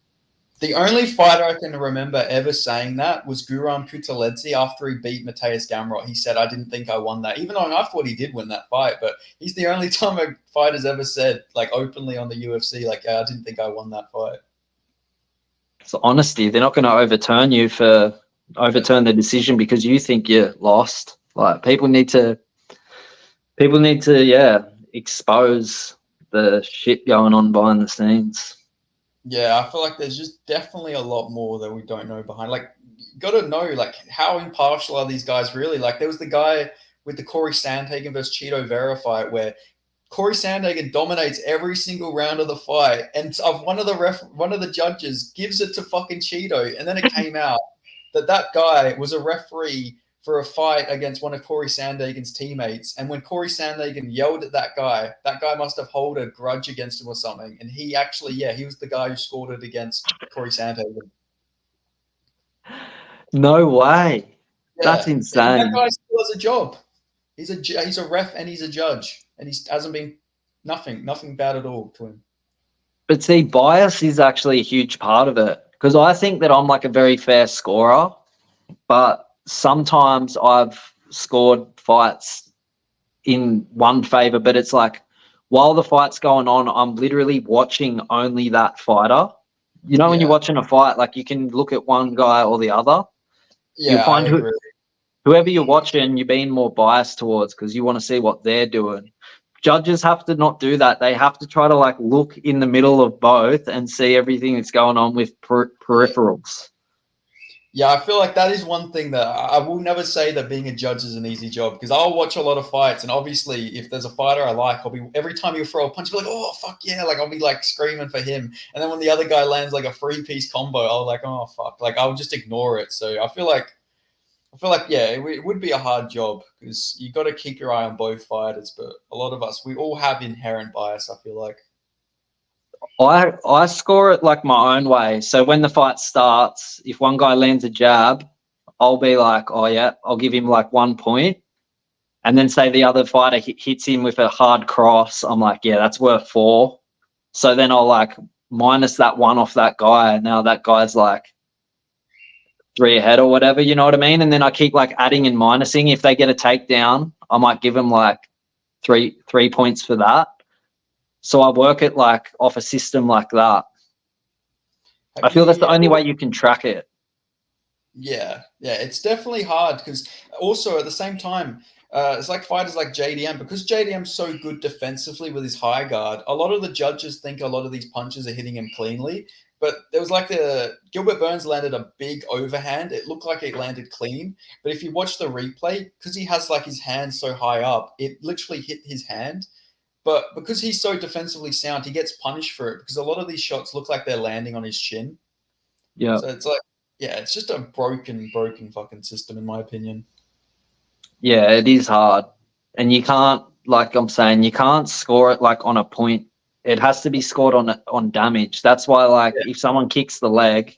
it. The only fighter I can remember ever saying that was Guram Kutateladze after he beat Mateus Gamrot. He said, "I didn't think I won that," even though I thought he did win that fight. But he's the only time a fighter's ever said, like openly on the UFC, like, "Yeah, I didn't think I won that fight." It's honesty. They're not going to overturn the decision because you think you lost. Like people need to, yeah, expose the shit going on behind the scenes. Yeah, I feel like there's just definitely a lot more that we don't know behind. Like, you got to know, like, how impartial are these guys really? Like, there was the guy with the Corey Sandhagen versus Cheeto Vera fight where Corey Sandhagen dominates every single round of the fight, and one of the judges gives it to fucking Cheeto, and then it came out that guy was a referee for a fight against one of Corey Sandhagen's teammates. And when Corey Sandhagen yelled at that guy must have held a grudge against him or something. And he actually, he was the guy who scored it against Corey Sandhagen. No way. Yeah. That's insane. And that guy still has a job. He's a ref and he's a judge. And he hasn't been nothing bad at all to him. But see, bias is actually a huge part of it. Because I think that I'm like a very fair scorer, but sometimes I've scored fights in one favor, but it's like while the fight's going on, I'm literally watching only that fighter. You know, when you're watching a fight, like you can look at one guy or the other. Yeah, you find whoever you're watching, you're being more biased towards because you want to see what they're doing. Judges have to not do that. They have to try to like look in the middle of both and see everything that's going on with peripherals. Yeah, I feel like that is one thing that I will never say that being a judge is an easy job because I'll watch a lot of fights and obviously if there's a fighter I like, I'll be every time you throw a punch, I'll be like, oh fuck yeah, like I'll be like screaming for him. And then when the other guy lands like a 3-piece combo, I'll like, oh fuck, like I'll just ignore it. So I feel like yeah, it would be a hard job because you got to keep your eye on both fighters. But a lot of us, we all have inherent bias. I feel like. I score it like my own way. So when the fight starts, if one guy lands a jab, I'll be like, oh yeah, I'll give him like 1 point. And then say the other fighter hits him with a hard cross. I'm like, yeah, that's worth 4. So then I'll like minus that 1 off that guy. Now that guy's like 3 ahead or whatever, you know what I mean? And then I keep like adding and minusing. If they get a takedown, I might give them like three points for that. So I work it like off a system like that. I feel that's the only way you can track it. Yeah, it's definitely hard because also at the same time, it's like fighters like JDM because JDM's so good defensively with his high guard. A lot of the judges think a lot of these punches are hitting him cleanly, but there was like Gilbert Burns landed a big overhand. It looked like it landed clean, but if you watch the replay, because he has like his hand so high up, it literally hit his hand. But because he's so defensively sound, he gets punished for it because a lot of these shots look like they're landing on his chin. Yeah. So it's like, yeah, it's just a broken fucking system in my opinion. Yeah, it is hard. And you can't, like I'm saying, you can't score it like on a point. It has to be scored on damage. That's why, like, if someone kicks the leg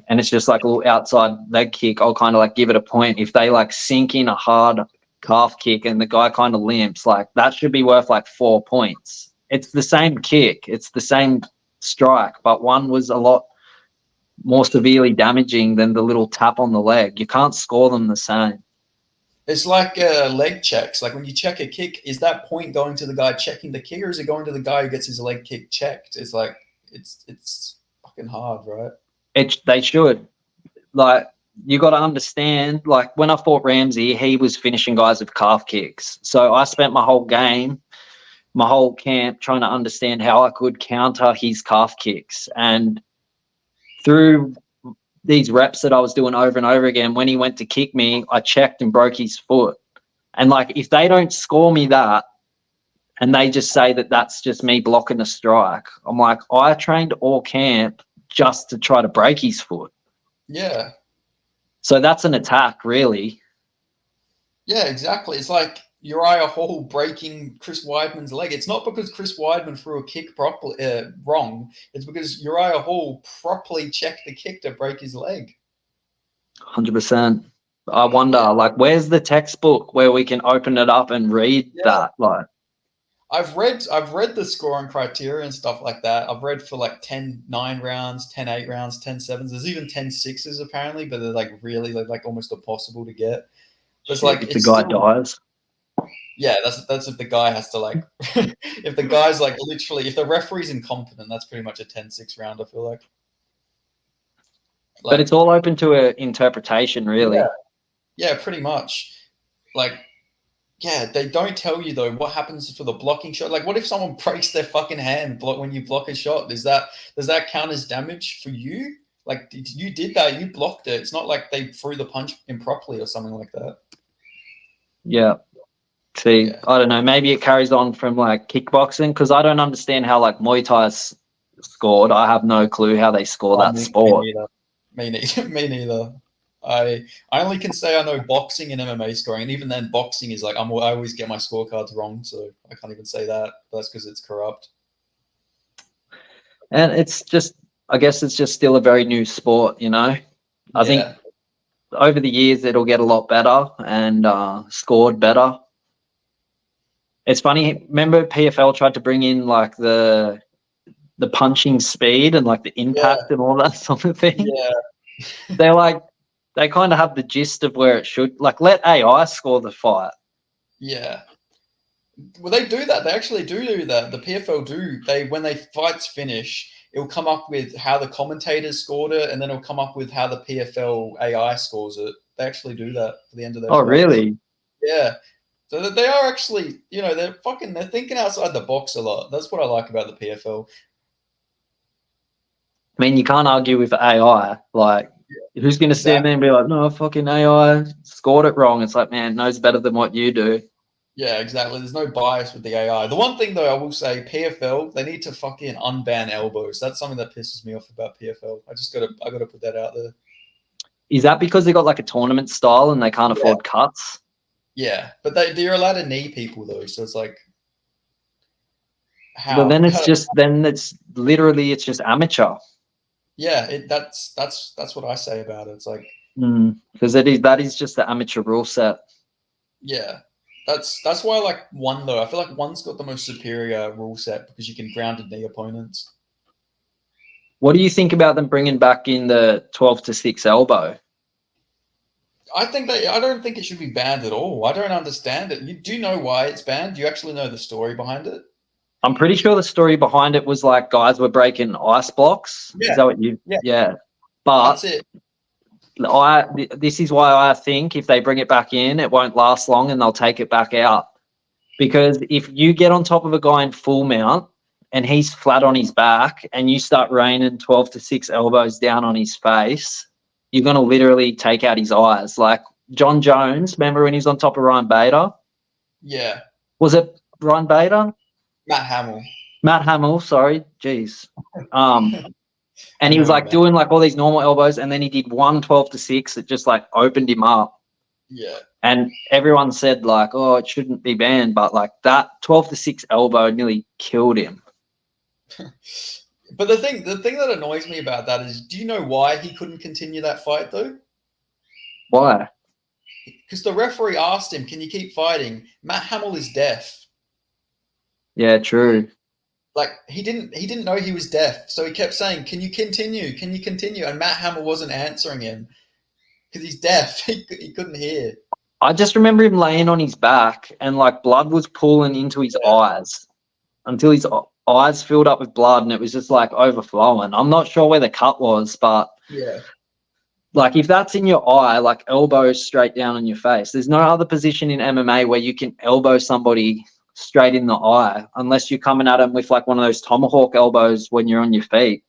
and it's just like a little outside leg kick, I'll kind of like give it a point. If they like sink in a hard calf kick and the guy kind of limps, like that should be worth like 4 points. It's the same kick. It's the same strike, but one was a lot more severely damaging than the little tap on the leg. You can't score them the same. It's like leg checks. Like when you check a kick, is that point going to the guy checking the kick or is it going to the guy who gets his leg kick checked? It's like, it's fucking hard, right? They should. Like, you got to understand, like when I fought Ramsey, he was finishing guys with calf kicks. So I spent my whole game, my whole camp trying to understand how I could counter his calf kicks. And through these reps that I was doing over and over again, when he went to kick me, I checked and broke his foot. And like, if they don't score me that and they just say that that's just me blocking a strike, I'm like, I trained all camp just to try to break his foot. Yeah. So that's an attack, really. Yeah, exactly. It's like Uriah Hall breaking Chris Weidman's leg. It's not because Chris Weidman threw a kick properly wrong. It's because Uriah Hall properly checked the kick to break his leg. 100%. I wonder, like, where's the textbook where we can open it up and read that? Like, I've read the scoring criteria and stuff like that. I've read for like 10-9 rounds, 10-8 rounds, 10-7s. There's even 10-6s apparently, but they're like really like almost impossible to get. But it's Shit, like if the it's guy still, dies. yeah, that's if the guy has to like if the guy's like literally if the referee's incompetent, that's pretty much a 10-6 round, I feel like. But it's all open to a interpretation, really. Yeah. Yeah, pretty much. Like, yeah, they don't tell you though what happens for the blocking shot. Like, what if someone breaks their fucking hand when you block a shot? Does that count as damage for you? Like, you did that, you blocked it. It's not like they threw the punch improperly or something like that. Yeah. See, Yeah. I don't know. Maybe it carries on from like kickboxing because I don't understand how like Muay Thai's scored. I have no clue how they score that sport. Me neither. Me neither. I only can say I know boxing and MMA scoring, and even then, boxing is like I always get my scorecards wrong, so I can't even say that. That's because it's corrupt. And it's just, I guess it's just still a very new sport, you know. I think over the years it'll get a lot better and scored better. It's funny. Remember, PFL tried to bring in like the punching speed and like the impact and all that sort of thing. Yeah. They kind of have the gist of where it should. Like, let AI score the fight. Yeah. Well, they do that. They actually do that. The PFL do. When they fights finish, it'll come up with how the commentators scored it, and then it'll come up with how the PFL AI scores it. They actually do that for the end of their Oh, fights. really? Yeah. So they are actually, they're thinking outside the box a lot. That's what I like about the PFL. I mean, you can't argue with AI. Like, who's going to stand there and be like, no, fucking AI scored it wrong? It's like, man, it knows better than what you do. Yeah, exactly. There's no bias with the AI. The one thing, though, I will say, PFL, they need to fucking unban elbows. That's something that pisses me off about PFL. I gotta put that out there. Is that because they got like a tournament style and they can't afford cuts? Yeah, but they're allowed to knee people though, so it's like, how? But then it's literally it's just amateur. Yeah, that's what I say about it. It's like, because that is just the amateur rule set. Yeah, that's why I like one though. I feel like one's got the most superior rule set because you can grounded knee opponents. What do you think about them bringing back in the 12-6 elbow? I don't think it should be banned at all. I don't understand it. Do you know why it's banned? Do you actually know the story behind it? I'm pretty sure the story behind it was like guys were breaking ice blocks. Yeah. Is that what you? Yeah. But that's it. This is why I think if they bring it back in, it won't last long and they'll take it back out. Because if you get on top of a guy in full mount and he's flat on his back and you start raining 12-6 elbows down on his face, you're going to literally take out his eyes. Like John Jones, remember when he was on top of Ryan Bader? Yeah. Was it Ryan Bader? Matt Hamill, sorry. Jeez. And he was like doing like all these normal elbows and then he did 12-6 that just like opened him up. Yeah. And everyone said like, oh, it shouldn't be banned, but like that 12-6 elbow nearly killed him. But the thing that annoys me about that is, do you know why he couldn't continue that fight though? Why? Because the referee asked him, "Can you keep fighting?" Matt Hamill is deaf. Yeah, true. Like he didn't know he was deaf, so he kept saying, "Can you continue? Can you continue?" And Matt Hamill wasn't answering him because he's deaf. He couldn't hear. I just remember him laying on his back and like blood was pooling into his eyes until his eyes filled up with blood and it was just like overflowing. I'm not sure where the cut was, but yeah, like if that's in your eye, like elbow straight down on your face, there's no other position in MMA where you can elbow somebody straight in the eye unless you're coming at them with like one of those tomahawk elbows when you're on your feet.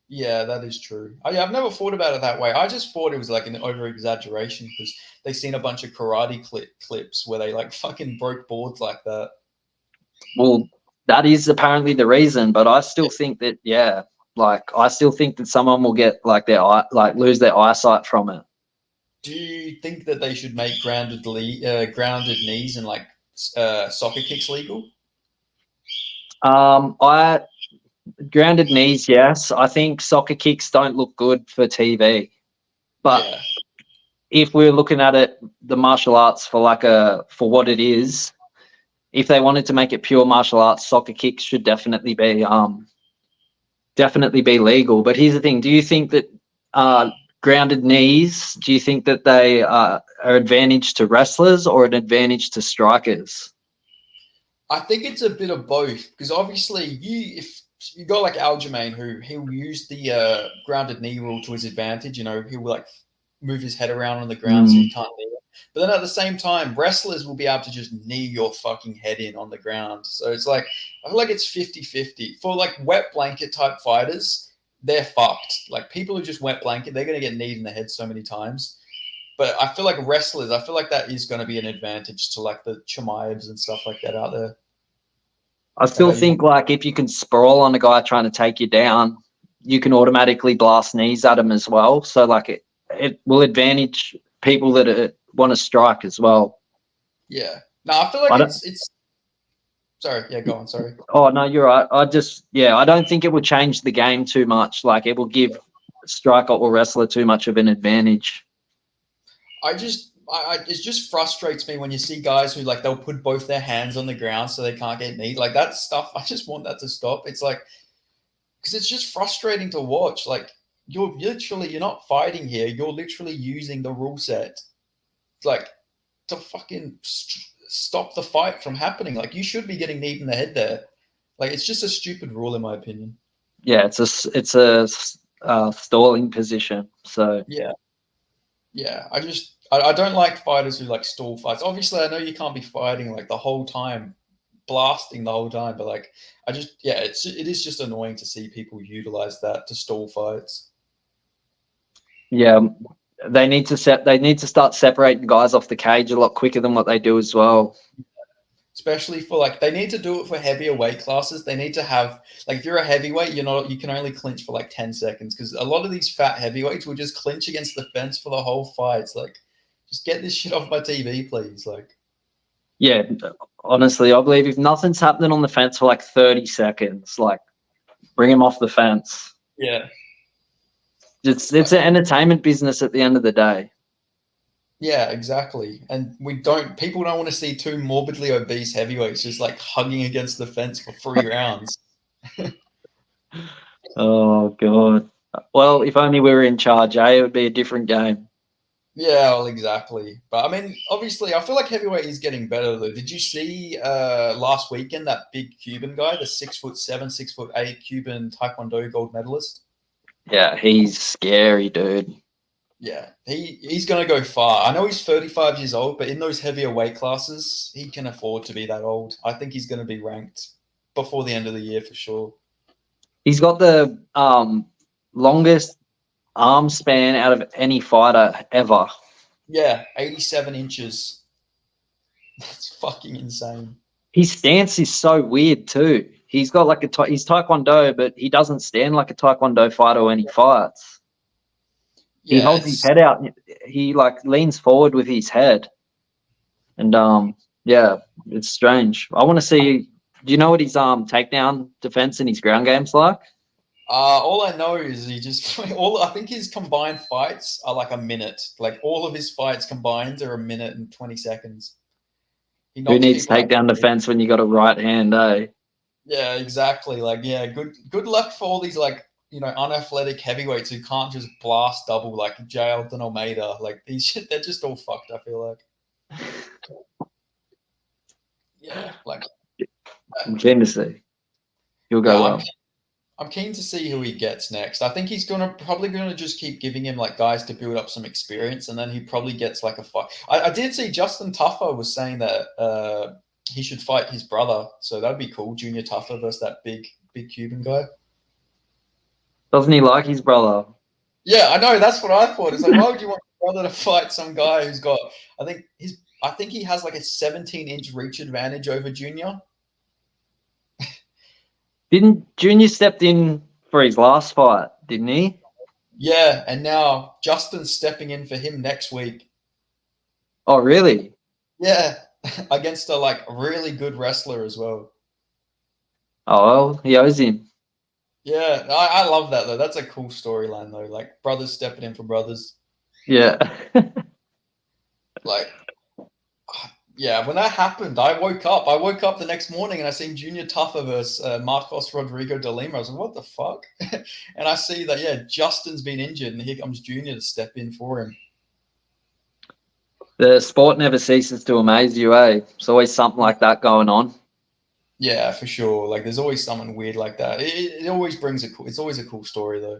Yeah, that is true. I've never thought about it that way. I just thought it was like an over-exaggeration because they've seen a bunch of karate clips where they like fucking broke boards like that. Well, that is apparently the reason, but I still think that, I still think that someone will get like lose their eyesight from it. Do you think that they should make grounded knees and like soccer kicks legal? Grounded knees, yes. I think soccer kicks don't look good for TV. But if we're looking at it, the martial arts for what it is, if they wanted to make it pure martial arts, soccer kicks should definitely be legal. But here's the thing: do you think that grounded knees? Do you think that they are advantage to wrestlers or an advantage to strikers? I think it's a bit of both because obviously if you got like Aljamain who he'll use the grounded knee rule to his advantage, he'll like move his head around on the ground so you can't knee it. But then at the same time, wrestlers will be able to just knee your fucking head in on the ground. So it's like, I feel like it's 50-50. For like wet blanket type fighters, they're fucked. Like people who just wet blanket, they're going to get kneed in the head so many times. But I feel like wrestlers, I feel like that is going to be an advantage to like the Chimaevs and stuff like that out there. I still think like if you can sprawl on a guy trying to take you down, you can automatically blast knees at him as well. So like it will advantage people that want to strike as well. Yeah. No, I feel like it's. Sorry. Yeah, go on. Sorry. Oh no, you're right. I don't think it will change the game too much. Like it will give striker or wrestler too much of an advantage. It just frustrates me when you see guys who like they'll put both their hands on the ground so they can't get kneed. Like that stuff, I just want that to stop. It's like because it's just frustrating to watch. Like you're not fighting here. You're literally using the rule set, like to fucking stop the fight from happening. Like you should be getting kneed in the head there. Like it's just a stupid rule in my opinion. Yeah, it's a stalling position. So yeah. I don't like fighters who like stall fights. Obviously, I know you can't be fighting like the whole time, blasting the whole time, but like it is just annoying to see people utilize that to stall fights. Yeah, they need to start separating guys off the cage a lot quicker than what they do as well. Especially for like they need to do it for heavier weight classes. They need to have like if you're a heavyweight, you can only clinch for like 10 seconds because a lot of these fat heavyweights will just clinch against the fence for the whole fight. It's like just get this shit off my TV, please. Like yeah, honestly, I believe if nothing's happening on the fence for like 30 seconds, like bring him off the fence. Yeah. It's an entertainment business at the end of the day. Yeah, exactly. And people don't want to see two morbidly obese heavyweights just like hugging against the fence for 3 rounds. Oh, God. Well, if only we were in charge, it would be a different game. Yeah, well, exactly. But I mean, obviously, I feel like heavyweight is getting better though. Did you see last weekend that big Cuban guy, the 6'7", 6'8" Cuban Taekwondo gold medalist? Yeah, he's scary, dude. Yeah, he's going to go far. I know he's 35 years old, but in those heavier weight classes, he can afford to be that old. I think he's going to be ranked before the end of the year for sure. He's got the longest arm span out of any fighter ever. Yeah, 87 inches. That's fucking insane. His stance is so weird too. He's got like he's Taekwondo, but he doesn't stand like a Taekwondo fighter when he fights. Yeah, he holds his head out. He like leans forward with his head, and yeah, it's strange. I want to see. Do you know what his takedown defense and his ground game's like? All I know is I think his combined fights are like a minute. Like all of his fights combined are a minute and 20 seconds. Who needs takedown defense when you got a right hand, eh? Yeah, exactly. Like, yeah, good luck for all these like unathletic heavyweights who can't just blast double like JL and Almeida. Like they're just all fucked. I feel like. Yeah, like. I'm keen to see. He'll go well. I'm keen to see who he gets next. I think he's probably gonna just keep giving him like guys to build up some experience, and then he probably gets like a fight. I did see Justin Tuffer was saying that he should fight his brother, so that'd be cool. Junior Tuffer versus that big Cuban guy. Doesn't he like his brother? Yeah, I know. That's what I thought. It's like, why would you want your brother to fight some guy who's got? I think he has like a 17-inch reach advantage over Junior. Didn't Junior stepped in for his last fight, didn't he? Yeah, and now Justin's stepping in for him next week. Oh, really? Yeah, against a like really good wrestler as well. Oh, well, he owes him. Yeah, I love that though. That's a cool storyline though. Like brothers stepping in for brothers. Yeah. Like, Yeah, when that happened, I woke up. I woke up the next morning and I seen Junior Tuffa versus Marcos Rodrigo de Lima. I was like, what the fuck? And I see that, yeah, Justin's been injured and here comes Junior to step in for him. The sport never ceases to amaze you, eh? There's always something like that going on. Yeah, for sure. Like, there's always something weird like that. It always brings it's always a cool story, though.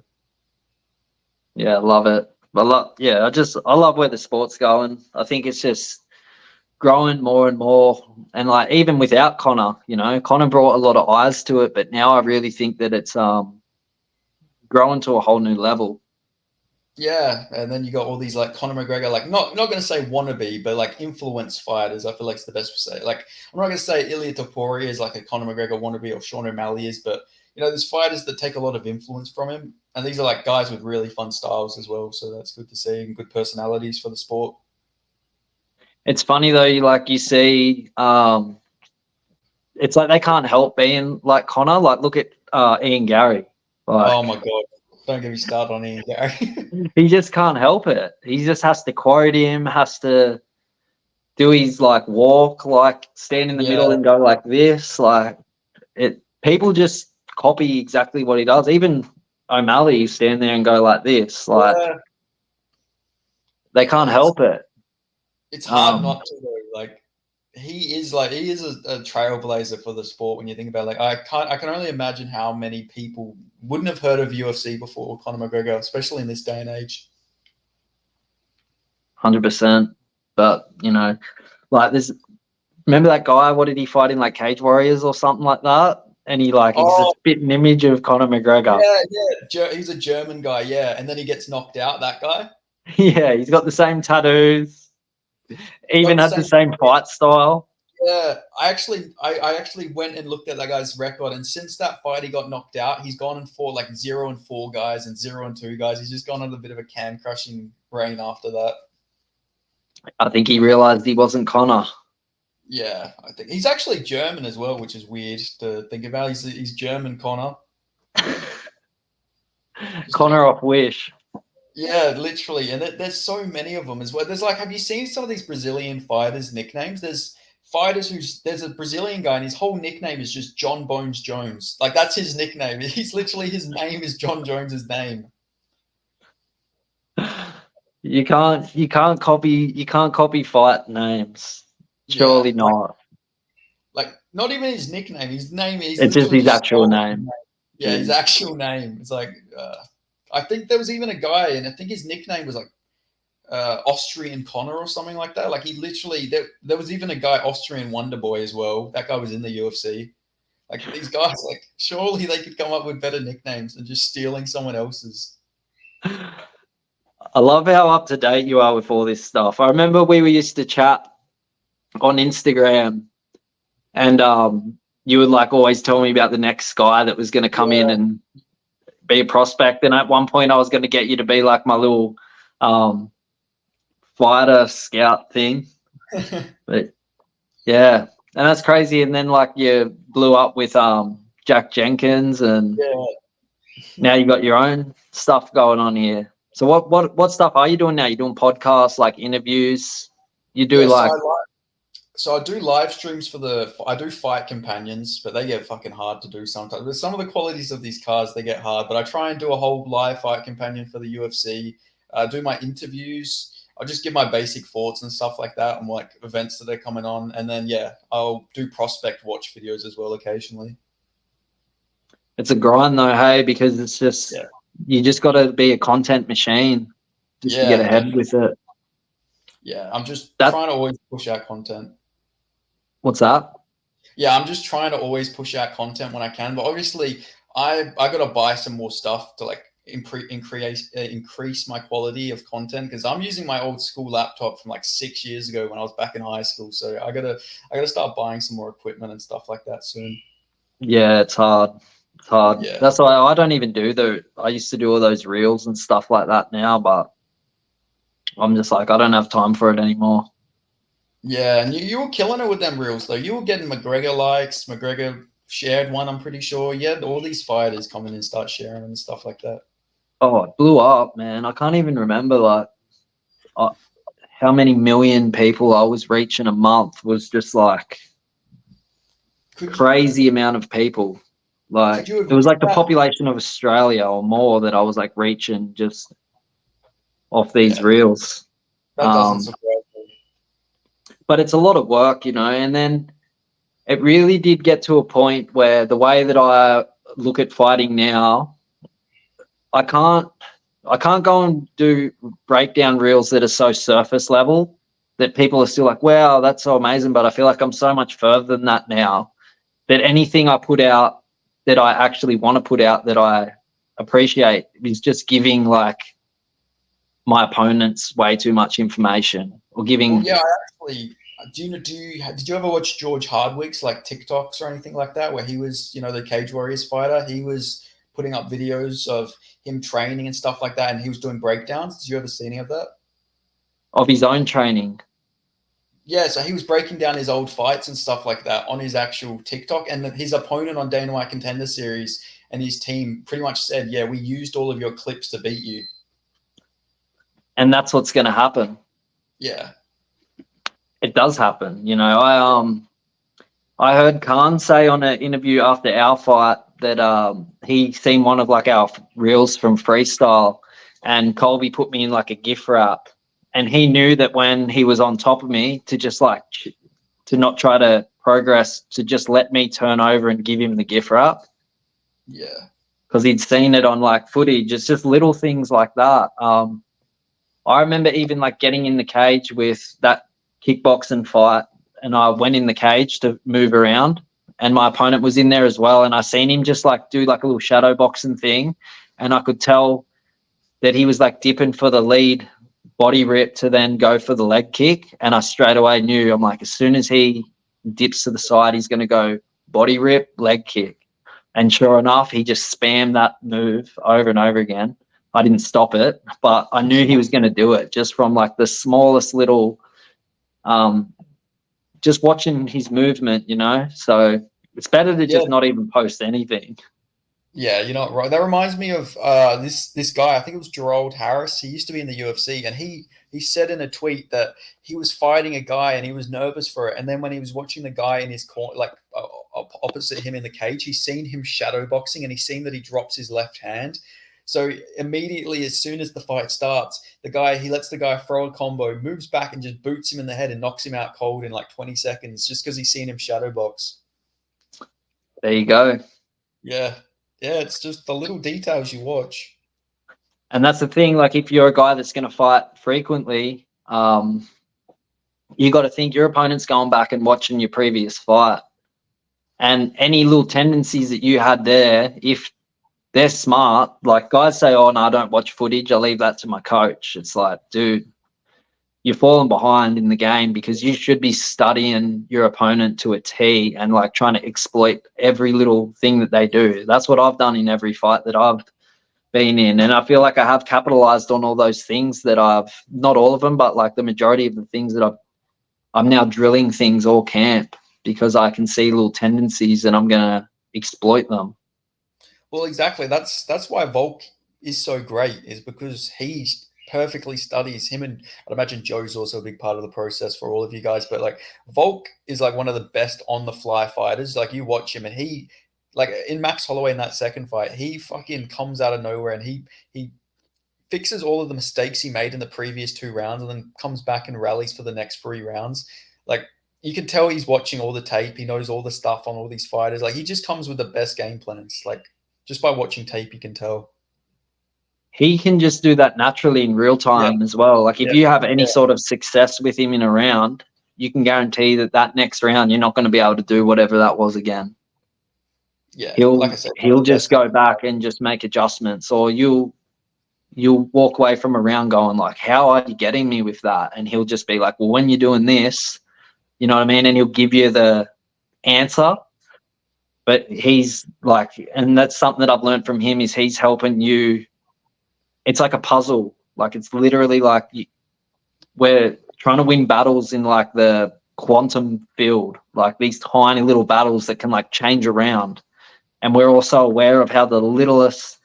Yeah, I love it. I love where the sport's going. I think it's just growing more and more. And like even without Connor, Connor brought a lot of eyes to it, but now I really think that it's growing to a whole new level. Yeah, and then you got all these like Conor McGregor, like not going to say wannabe, but like influence fighters. I feel like it's the best to say. Like I'm not going to say Ilia Topuria is like a Conor McGregor wannabe or Sean O'Malley is, but there's fighters that take a lot of influence from him, and these are like guys with really fun styles as well. So that's good to see and good personalities for the sport. It's funny though, you see, it's like they can't help being like Connor. Like look at Ian Gary. Like, oh my god. Don't get me started on Ian Gary. He just can't help it. He just has to quote him, has to do his like walk, like stand in the middle and go like this. Like it, people just copy exactly what he does. Even O'Malley stand there and go like this. Like they can't help it. It's hard not to though. Like he is a trailblazer for the sport when you think about it. Like I can only imagine how many people wouldn't have heard of UFC before Conor McGregor, especially in this day and age. 100%. But like this, remember that guy? What did he fight in, like Cage Warriors or something like that? And he's a spitting image of Conor McGregor. Yeah, he's a German guy, yeah, and then he gets knocked out. That guy. Yeah, he's got the same tattoos. Even had the same fight style. Yeah, I actually went and looked at that guy's record, and since that fight he got knocked out, he's gone and fought like 0-4 guys and 0-2 guys. He's just gone on a bit of a can crushing reign after that. I think he realized he wasn't Connor. Yeah, I think he's actually German as well, which is weird to think about. He's German Connor. Connor off Wish. Yeah, literally, and there's so many of them as well. There's like, have you seen some of these Brazilian fighters' nicknames? There's there's a Brazilian guy and his whole nickname is just John Bones Jones. Like that's his nickname. He's literally, his name is John Jones's name. You can't copy fight names. Surely not. Like not even his nickname. His name is. It's just his actual name. Yeah, his actual name. It's like I think there was even a guy, and I think his nickname was like Austrian Connor or something like that. Like he literally, there was even a guy, Austrian Wonder Boy as well. That guy was in the UFC. Like these guys, like surely they could come up with better nicknames than just stealing someone else's. I love how up to date you are with all this stuff. I remember we used to chat on Instagram, and you would like always tell me about the next guy that was going to come in and be a prospect. And at one point, I was going to get you to be like my little fighter scout thing. But yeah, and that's crazy. And then like you blew up with Jack Jenkins, and now you got your own stuff going on here. So what stuff are you doing now? You doing podcasts, like interviews? You do So I do live streams I do fight companions, but they get fucking hard to do sometimes. With some of the qualities of these cards, they get hard, but I try and do a whole live fight companion for the UFC. Do my interviews. I'll just give my basic thoughts and stuff like that on like events that are coming on. And then, I'll do prospect watch videos as well occasionally. It's a grind though, hey, because it's just, you just got to be a content machine just to get ahead with it. Yeah, I'm just trying to always push out content. What's that? Yeah, I'm just trying to always push out content when I can. But obviously, I got to buy some more stuff to like increase my quality of content, because I'm using my old school laptop from like 6 years ago when I was back in high school. So I gotta start buying some more equipment and stuff like that soon. Yeah, it's hard. It's hard. Yeah. That's why I don't even do I used to do all those reels and stuff like that now, but I'm just like, I don't have time for it anymore. Yeah, and you were killing it with them reels though. You were getting McGregor likes. McGregor shared one, I'm pretty sure. You had all these fighters come in and start sharing and stuff like that. Oh, it blew up, man. I can't even remember how many million people I was reaching a month was just like crazy amount of people. Like it was like the population of Australia or more that I was like reaching just off these reels. That doesn't surprise me. But it's a lot of work, you know, and then it really did get to a point where the way that I look at fighting now, I can't go and do breakdown reels that are so surface level that people are still like, wow, that's so amazing. But I feel like I'm so much further than that now, that anything I put out that I actually want to put out that I appreciate is just giving like my opponents way too much information or giving. Well, yeah, I actually, did you ever watch George Hardwick's like TikToks or anything like that, where he was, you know, the Cage Warriors fighter? He was putting up videos of him training and stuff like that, and he was doing breakdowns. Did you ever see any of that? Of his own training? Yeah, so he was breaking down his old fights and stuff like that on his actual TikTok, and his opponent on Dana White Contender Series and his team pretty much said, yeah, we used all of your clips to beat you. And that's what's going to happen. Yeah. It does happen. You know, I heard Khan say on an interview after our fight that he seen one of like our reels from Freestyle, and Colby put me in like a gift wrap, and he knew that when he was on top of me to just like to not try to progress, to just let me turn over and give him the gift wrap. Yeah. Because he'd seen it on like footage. It's just little things like that. I remember even like getting in the cage with that kickboxing fight, and I went in the cage to move around, and my opponent was in there as well, and I seen him just like do like a little shadow boxing thing, and I could tell that he was like dipping for the lead body rip to then go for the leg kick, and I straight away knew, I'm like, as soon as he dips to the side, he's going to go body rip, leg kick. And sure enough, he just spammed that move over and over again. I didn't stop it, but I knew he was going to do it just from like the smallest little just watching his movement, you know. So it's better to just not even post anything. Yeah, you're not right. That reminds me of this guy. I think it was Gerald Harris. He used to be in the UFC, and he said in a tweet that he was fighting a guy and he was nervous for it. And then when he was watching the guy in his corner, like opposite him in the cage, he's seen him shadow boxing, and he's seen that he drops his left hand. So immediately, as soon as the fight starts, he lets the guy throw a combo, moves back and just boots him in the head and knocks him out cold in like 20 seconds, just because he's seen him shadow box. There you go. Yeah. Yeah, it's just the little details you watch. And that's the thing, like if you're a guy that's going to fight frequently, you got to think your opponent's going back and watching your previous fight. And any little tendencies that you had there, if they're smart, like guys say, oh, no, I don't watch footage, I leave that to my coach. It's like, dude, you're falling behind in the game, because you should be studying your opponent to a T and like trying to exploit every little thing that they do. That's what I've done in every fight that I've been in. And I feel like I have capitalized on all those things that not all of them, but like the majority of the things that I'm now drilling things all camp, because I can see little tendencies and I'm going to exploit them. Well, exactly. That's why Volk is so great, is because he perfectly studies him. And I'd imagine Joe's also a big part of the process for all of you guys. But like Volk is like one of the best on the fly fighters. Like you watch him, and he, like in Max Holloway in that second fight, he fucking comes out of nowhere and he fixes all of the mistakes he made in the previous 2 rounds, and then comes back and rallies for the next 3 rounds. Like you can tell he's watching all the tape. He knows all the stuff on all these fighters. Like he just comes with the best game plans. Like just by watching tape, you can tell. He can just do that naturally in real time as well. Like if you have any sort of success with him in a round, you can guarantee that next round you're not going to be able to do whatever that was again. Yeah, like I said, he'll just go back and just make adjustments, or you'll walk away from a round going like, how are you getting me with that? And he'll just be like, well, when you're doing this, you know what I mean? And he'll give you the answer. But he's like, and that's something that I've learned from him, is he's helping you. It's like a puzzle. Like it's literally like we're trying to win battles in like the quantum field, like these tiny little battles that can like change around. And we're also aware of how the littlest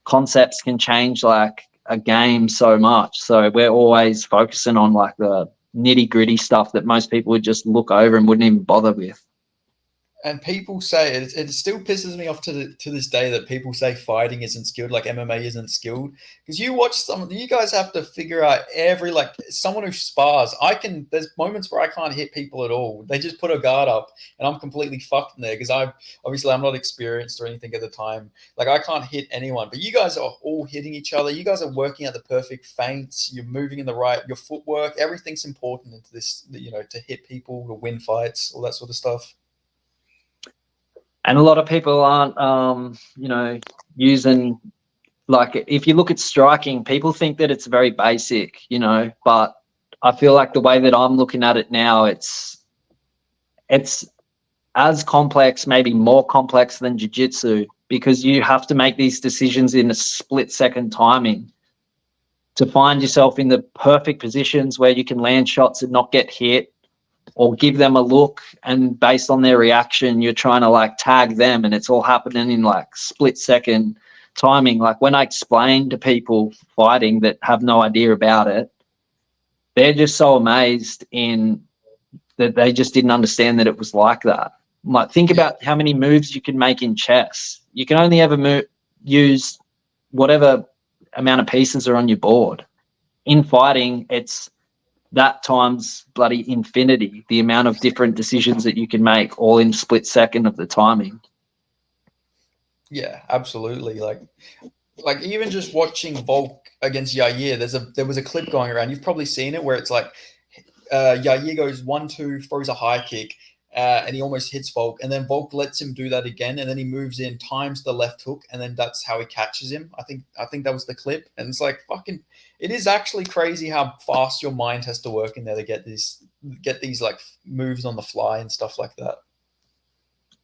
concepts can change like a game so much. So we're always focusing on like the nitty gritty stuff that most people would just look over and wouldn't even bother with. And people say it still pisses me off to this day that people say fighting isn't skilled, like MMA isn't skilled. Because you watch you guys have to figure out like someone who spars. There's moments where I can't hit people at all. They just put a guard up and I'm completely fucked in there because I'm not experienced or anything at the time. Like I can't hit anyone, but you guys are all hitting each other. You guys are working at the perfect feints. You're moving in the right, your footwork, everything's important into this, to hit people, to win fights, all that sort of stuff. And a lot of people aren't, using, like, if you look at striking, people think that it's very basic, but I feel like the way that I'm looking at it now, it's as complex, maybe more complex than jiu-jitsu, because you have to make these decisions in a split-second timing to find yourself in the perfect positions where you can land shots and not get hit, or give them a look, and based on their reaction, you're trying to like tag them, and it's all happening in like split second timing. Like when I explain to people fighting that have no idea about it, they're just so amazed in that they just didn't understand that it was like that. Like think about how many moves you can make in chess. You can only ever use whatever amount of pieces are on your board. In fighting, it's that times bloody infinity, the amount of different decisions that you can make all in split second of the timing. Yeah, absolutely. Like even just watching Volk against Yair, there was a clip going around. You've probably seen it where it's like Yair goes 1-2, throws a high kick, and he almost hits Volk, and then Volk lets him do that again, and then he moves in, times the left hook, and then that's how he catches him. I think that was the clip, and it's like fucking. It is actually crazy how fast your mind has to work in there to get these like moves on the fly and stuff like that.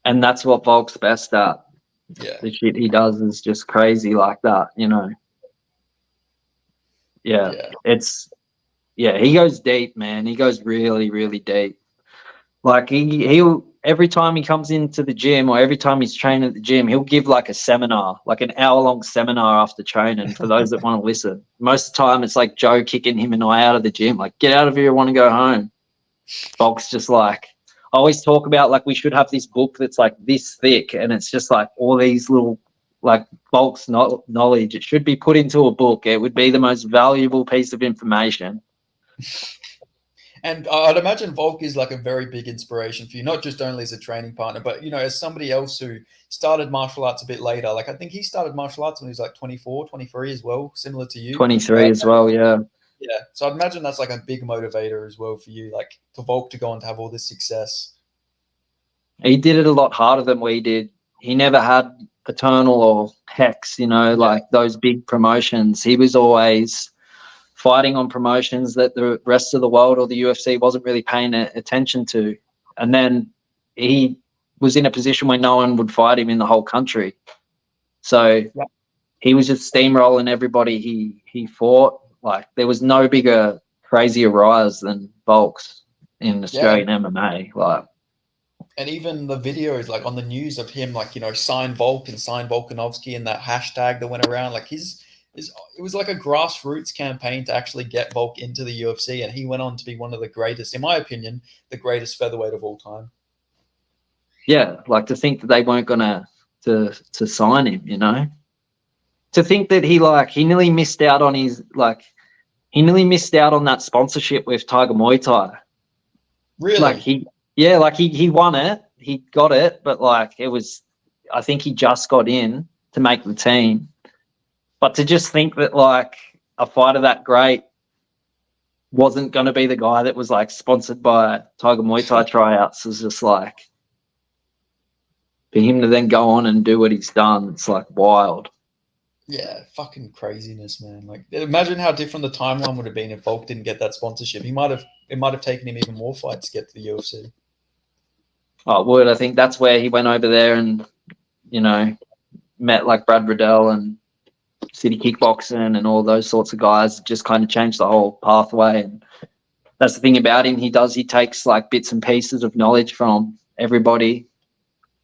And that's what Volk's best at. Yeah, the shit he does is just crazy like that, He goes deep, man. He goes really, really deep. Like he'll every time he comes into the gym, or every time he's training at the gym, he'll give like a seminar, like an hour-long seminar after training for those that want to listen. Most of the time it's like Joe kicking him and I out of the gym, like, get out of here, I want to go home. Folks just like, I always talk about like we should have this book that's like this thick, and it's just like all these little like Volk's knowledge. It should be put into a book. It would be the most valuable piece of information. And I'd imagine Volk is like a very big inspiration for you, not just only as a training partner, but, as somebody else who started martial arts a bit later. Like I think he started martial arts when he was like 24, 23 as well, similar to you. 23 as well, yeah. Yeah. So I'd imagine that's like a big motivator as well for you, like for Volk to go on to have all this success. He did it a lot harder than we did. He never had Eternal or Hex, like those big promotions. He was always fighting on promotions that the rest of the world or the UFC wasn't really paying attention to. And then he was in a position where no one would fight him in the whole country. So he was just steamrolling everybody he fought. Like there was no bigger, crazier rise than Volk's in Australian MMA. Like, and even the videos like on the news of him, like, sign Volk and sign Volkanovski, and that hashtag that went around, like it was like a grassroots campaign to actually get Volk into the UFC, and he went on to be one of the greatest, in my opinion, the greatest featherweight of all time. Yeah, like to think that they weren't gonna to sign him, to think that he nearly missed out on that sponsorship with Tiger Muay Thai. Really? Like he won it, he got it, but like I think he just got in to make the team. But to just think that like a fighter that great wasn't going to be the guy that was like sponsored by Tiger Muay Thai tryouts is just like, for him to then go on and do what he's done, it's like wild. Yeah, fucking craziness, man. Like imagine how different the timeline would have been if Volk didn't get that sponsorship. It might have taken him even more fights to get to the UFC. Oh, it would. I think that's where he went over there and, met like Brad Riddell and City Kickboxing and all those sorts of guys. Just kind of changed the whole pathway. And that's the thing about him. He takes like bits and pieces of knowledge from everybody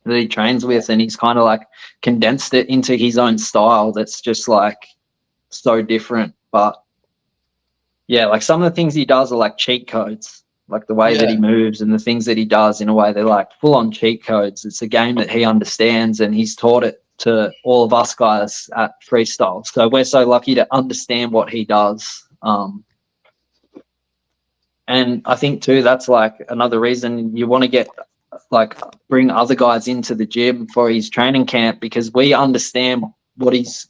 that he trains with, and he's kind of like condensed it into his own style. That's just like so different. But yeah, like some of the things he does are like cheat codes, like the way that he moves and the things that he does in a way they're like full on cheat codes. It's a game that he understands and he's taught it to all of us guys at freestyle. So we're so lucky to understand what he does. And I think too, that's like another reason you want to get like bring other guys into the gym for his training camp, because we understand what he's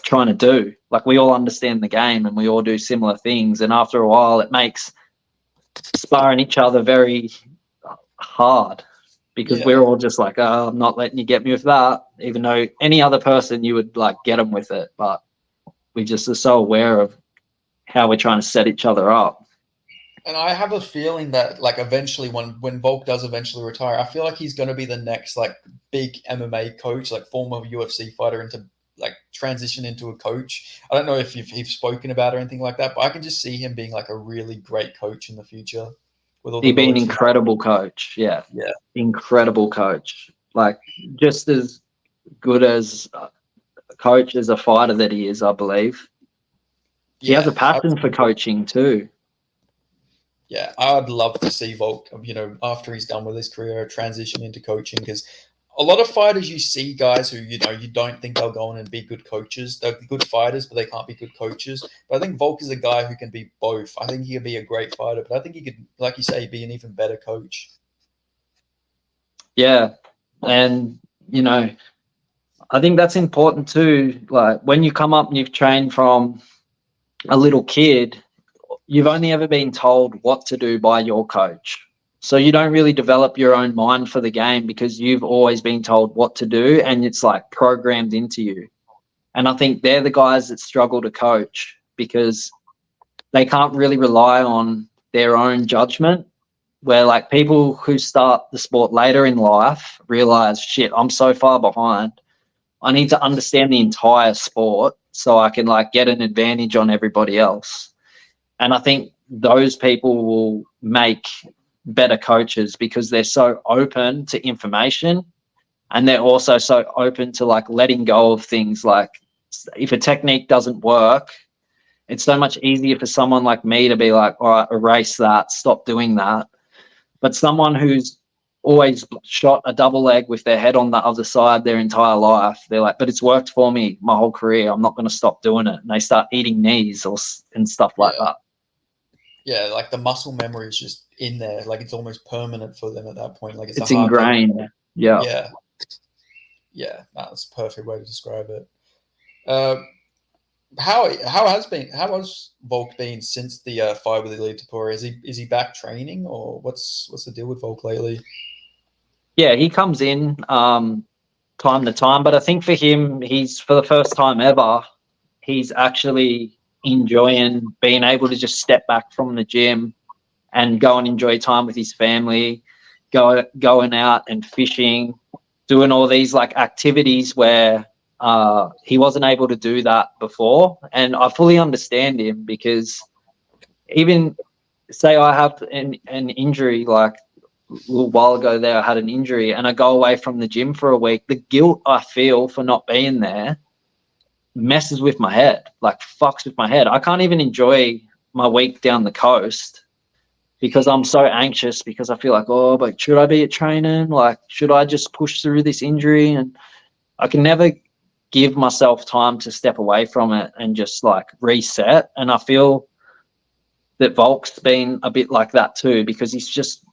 trying to do. Like we all understand the game and we all do similar things. And after a while, it makes sparring each other very hard, because we're all just like, oh, I'm not letting you get me with that, even though any other person you would like get them with it. But we just are so aware of how we're trying to set each other up. And I have a feeling that like eventually when Volk does eventually retire, I feel like he's going to be the next like big MMA coach, like former UFC fighter into like transition into a coach. I don't know if you've spoken about or anything like that, but I can just see him being like a really great coach in the future. With all He'd be an incredible coach. Yeah. Incredible coach. Like just as good as a coach as a fighter that he is, I believe. He has a passion for coaching too. Yeah, I'd love to see Volk, after he's done with his career, transition into coaching, because a lot of fighters you see guys who, you don't think they'll go on and be good coaches. They're good fighters, but they can't be good coaches. But I think Volk is a guy who can be both. I think he could be a great fighter, but I think he could, like you say, be an even better coach. Yeah. And, I think that's important too. Like when you come up and you've trained from a little kid, you've only ever been told what to do by your coach. So you don't really develop your own mind for the game because you've always been told what to do and it's like programmed into you. And I think they're the guys that struggle to coach because they can't really rely on their own judgment, where like people who start the sport later in life realize, shit, I'm so far behind. I need to understand the entire sport so I can like get an advantage on everybody else. And I think those people will make better coaches because they're so open to information and they're also so open to like letting go of things. Like if a technique doesn't work, it's so much easier for someone like me to be like, all right, erase that, stop doing that. But someone who's always shot a double leg with their head on the other side their entire life, they're like, but it's worked for me my whole career, I'm not going to stop doing it. And they start eating knees and stuff like that. Yeah, like the muscle memory is just in there. Like it's almost permanent for them at that point. Like it's ingrained. Yeah. That's a perfect way to describe it. How has Volk been since the fight with Elite Tapori? Is he back training, or what's the deal with Volk lately? Yeah, he comes in time to time, but I think for him, he's for the first time ever, he's actually enjoying being able to just step back from the gym and go and enjoy time with his family, going out and fishing, doing all these like activities where he wasn't able to do that before. And I fully understand him because even say I have an injury, like a little while ago there, I had an injury and I go away from the gym for a week. The guilt I feel for not being there messes with my head, like fucks with my head. I can't even enjoy my week down the coast because I'm so anxious because I feel like, oh, but should I be at training? Like, should I just push through this injury? And I can never give myself time to step away from it and just like reset. And I feel that Volk's been a bit like that too, because he's just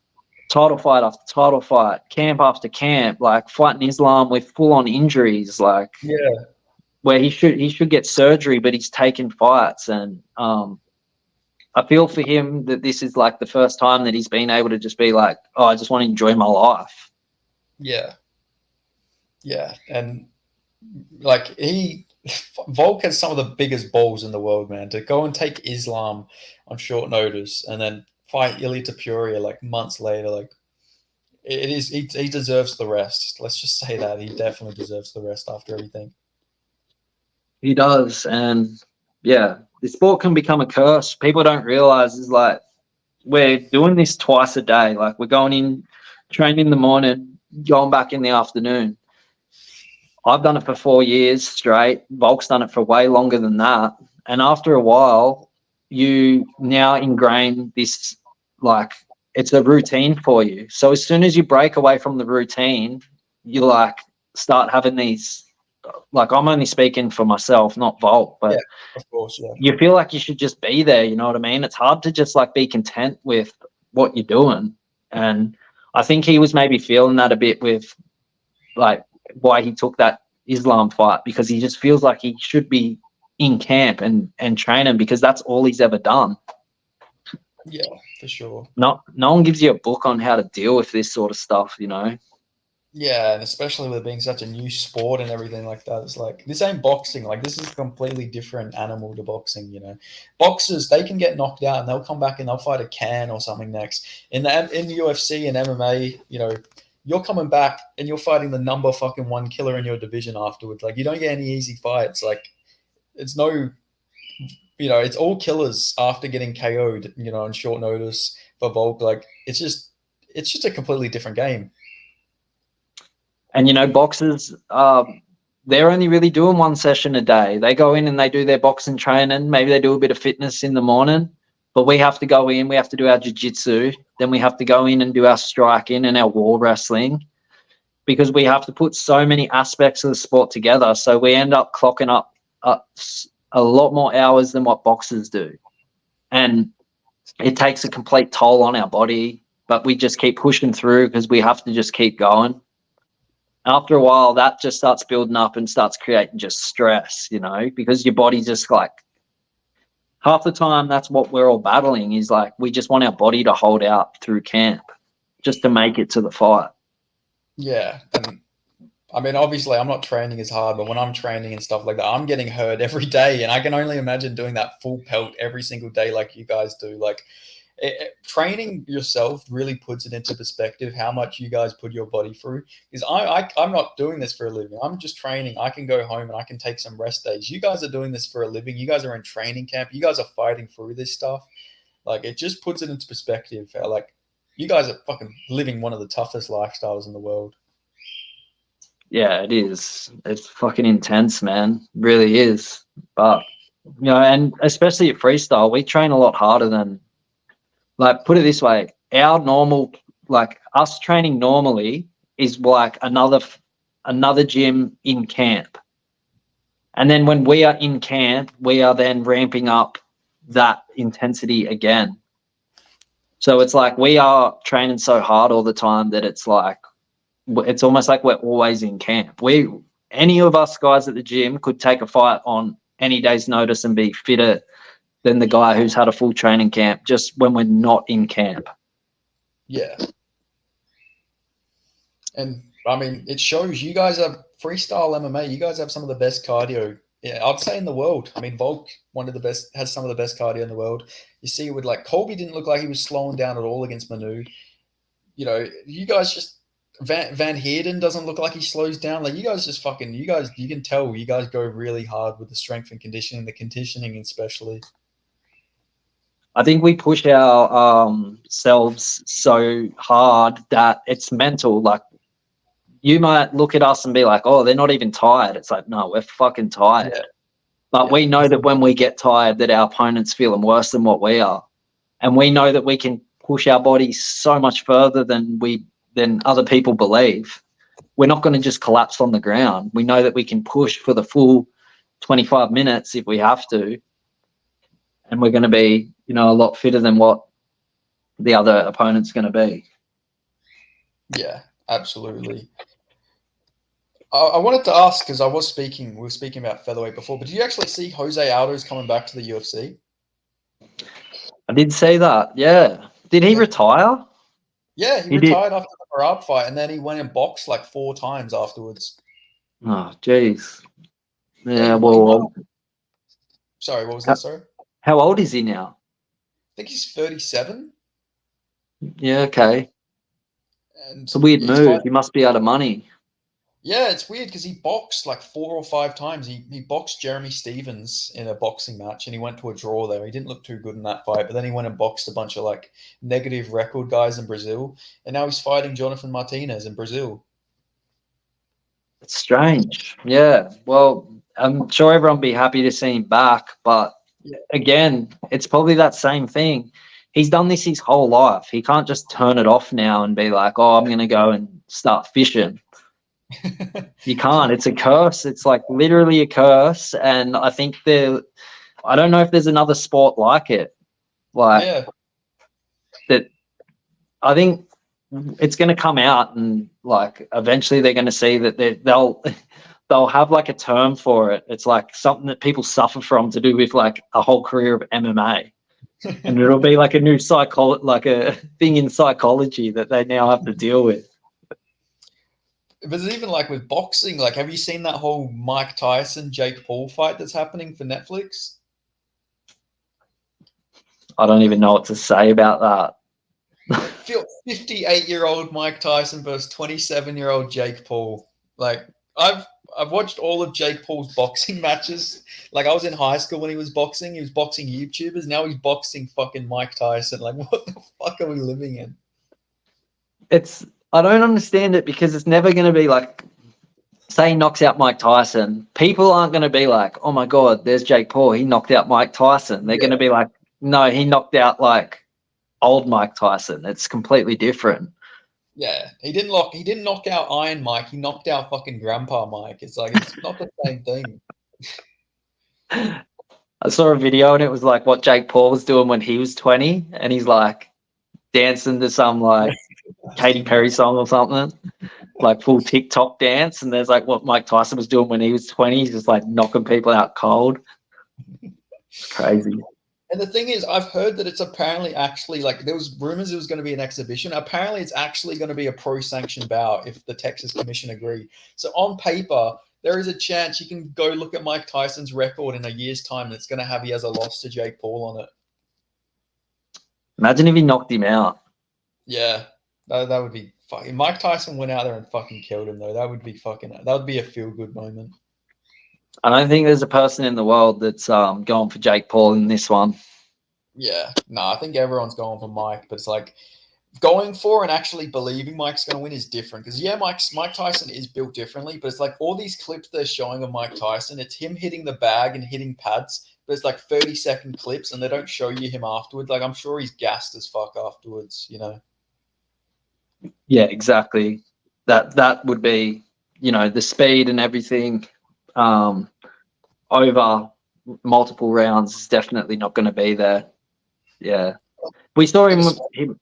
title fight after title fight, camp after camp, like fighting Islam with full on injuries, like where he should get surgery, but he's taken fights. And I feel for him that this is like the first time that he's been able to just be like, oh, I just want to enjoy my life. Yeah. And like Volk has some of the biggest balls in the world, man, to go and take Islam on short notice and then fight Ilia Topuria like months later. Like he deserves the rest. Let's just say that he definitely deserves the rest after everything. He does. And yeah, the sport can become a curse. People don't realize is like we're doing this twice a day. Like we're going in, training in the morning, going back in the afternoon. I've done it for 4 years straight. Volk's done it for way longer than that. And after a while, you now ingrain this, like, it's a routine for you. So as soon as you break away from the routine, you like start having these, like, I'm only speaking for myself, not Volk, Yeah, but of course, yeah. you feel like you should just be there. You know what I mean? It's hard to just like be content with what you're doing. And I think he was maybe feeling that a bit with like why he took that Islam fight, because he just feels like he should be in camp and training, because that's all he's ever done. Yeah, for sure. No one gives you a book on how to deal with this sort of stuff, you know? Yeah, and especially with it being such a new sport and everything like that, it's like this ain't boxing. Like this is a completely different animal to boxing. You know, boxers they can get knocked out and they'll come back and they'll fight a can or something next. In the UFC and MMA, you know, you're coming back and you're fighting the number fucking one killer in your division afterwards. Like you don't get any easy fights. Like it's no, you know, it's all killers after getting KO'd. You know, on short notice for Volk. Like it's just a completely different game. And you know, boxers, they're only really doing one session a day. They go in and they do their boxing training. Maybe they do a bit of fitness in the morning, but we have to go in. We have to do our jiu-jitsu. Then we have to go in and do our striking and our wall wrestling, because we have to put so many aspects of the sport together. So we end up clocking up a lot more hours than what boxers do. And it takes a complete toll on our body, but we just keep pushing through because we have to just keep going. After a while, that just starts building up and starts creating just stress, you know, because your body just like, half the time that's what we're all battling is like, we just want our body to hold out through camp just to make it to the fight. Yeah, and I mean, obviously, I'm not training as hard, but when I'm training and stuff like that, I'm getting hurt every day, and I can only imagine doing that full pelt every single day, like you guys do. Like, training yourself really puts it into perspective how much you guys put your body through. Because I'm not doing this for a living. I'm just training. I can go home and I can take some rest days. You guys are doing this for a living. You guys are in training camp. You guys are fighting through this stuff. Like, it just puts it into perspective. How, like, you guys are fucking living one of the toughest lifestyles in the world. Yeah, it is. It's fucking intense, man. It really is. But, you know, and especially at freestyle, we train a lot harder than, like, put it this way, our normal, like, us training normally is like another gym in camp. And then when we are in camp, we are then ramping up that intensity again. So it's like we are training so hard all the time that it's like, it's almost like we're always in camp. Any of us guys at the gym could take a fight on any day's notice and be fitter than the guy who's had a full training camp just when we're not in camp. Yeah. And I mean, it shows you guys are freestyle MMA. You guys have some of the best cardio. Yeah, I'd say in the world. I mean, Volk, one of the best, has some of the best cardio in the world. You see, with like Colby didn't look like he was slowing down at all against Manu. You know, you guys just Van Heerden doesn't look like he slows down. Like you guys just fucking, you can tell you guys go really hard with the strength and conditioning, the conditioning especially. I think we push our selves so hard that it's mental. Like, you might look at us and be like, oh, they're not even tired. It's like, no, we're fucking tired. Yeah. But we know that when we get tired that our opponent's feeling worse than what we are. And we know that we can push our bodies so much further than other people believe. We're not going to just collapse on the ground. We know that we can push for the full 25 minutes if we have to. And we're going to be, you know, a lot fitter than what the other opponent's going to be. Yeah, absolutely. I wanted to ask, because we were speaking about featherweight before, but do you actually see Jose Aldo's coming back to the UFC? I did see that, yeah. Did he retire? Yeah, he retired after the Marab fight, and then he went and boxed like 4 times afterwards. Oh, jeez. Yeah, sorry, what was that, sorry? How old is he now? I think he's 37. Yeah, okay. And it's a weird move. He must be out of money. Yeah, it's weird because he boxed like 4 or 5 times. He boxed Jeremy Stevens in a boxing match, and he went to a draw there. He didn't look too good in that fight, but then he went and boxed a bunch of like negative record guys in Brazil, and now he's fighting Jonathan Martinez in Brazil. It's strange. Yeah. Well, I'm sure everyone will be happy to see him back, but again, it's probably that same thing. He's done this his whole life. He can't just turn it off now and be like, "Oh, I'm going to go and start fishing." You can't. It's a curse. It's like literally a curse. And I think I don't know if there's another sport like it. Like Yeah. that. I think it's going to come out, and like eventually they're going to see that they'll have like a term for it. It's like something that people suffer from to do with like a whole career of MMA. And it'll be like a new like a thing in psychology that they now have to deal with. But it's even like with boxing, like have you seen that whole Mike Tyson, Jake Paul fight that's happening for Netflix? I don't even know what to say about that. 58-year-old Mike Tyson versus 27-year-old Jake Paul. Like I've watched all of Jake Paul's boxing matches. Like I was in high school when he was boxing. He was boxing YouTubers. Now he's boxing fucking Mike Tyson. Like what the fuck are we living in? I don't understand it, because it's never going to be like, say he knocks out Mike Tyson. People aren't going to be like, "Oh my God, there's Jake Paul. He knocked out Mike Tyson." They're going to be like, "No, he knocked out like old Mike Tyson." It's completely different. Yeah, he didn't knock out Iron Mike. He knocked out fucking Grandpa Mike. It's like it's not the same thing. I saw a video and it was like what Jake Paul was doing when he was 20, and he's like dancing to some like Katy Perry song or something, like full TikTok dance. And there's like what Mike Tyson was doing when he was 20. He's just like knocking people out cold. It's crazy. And the thing is, I've heard that it's apparently actually like there was rumors it was going to be an exhibition. Apparently, it's actually going to be a pro-sanctioned bout if the Texas Commission agree. So on paper, there is a chance you can go look at Mike Tyson's record in a year's time, and it's going to have he has a loss to Jake Paul on it. Imagine if he knocked him out. Yeah, that would be fucking. Mike Tyson went out there and fucking killed him though. That would be fucking. That would be a feel-good moment. I don't think there's a person in the world that's going for Jake Paul in this one. Yeah, no, I think everyone's going for Mike, but it's like going for and actually believing Mike's going to win is different. Because yeah, Mike Tyson is built differently, but it's like all these clips they're showing of Mike Tyson, it's him hitting the bag and hitting pads, but it's like 30-second clips, and they don't show you him afterwards. Like I'm sure he's gassed as fuck afterwards, you know. Yeah, exactly. That would be, the speed and everything over multiple rounds is definitely not going to be there. Yeah. We saw him.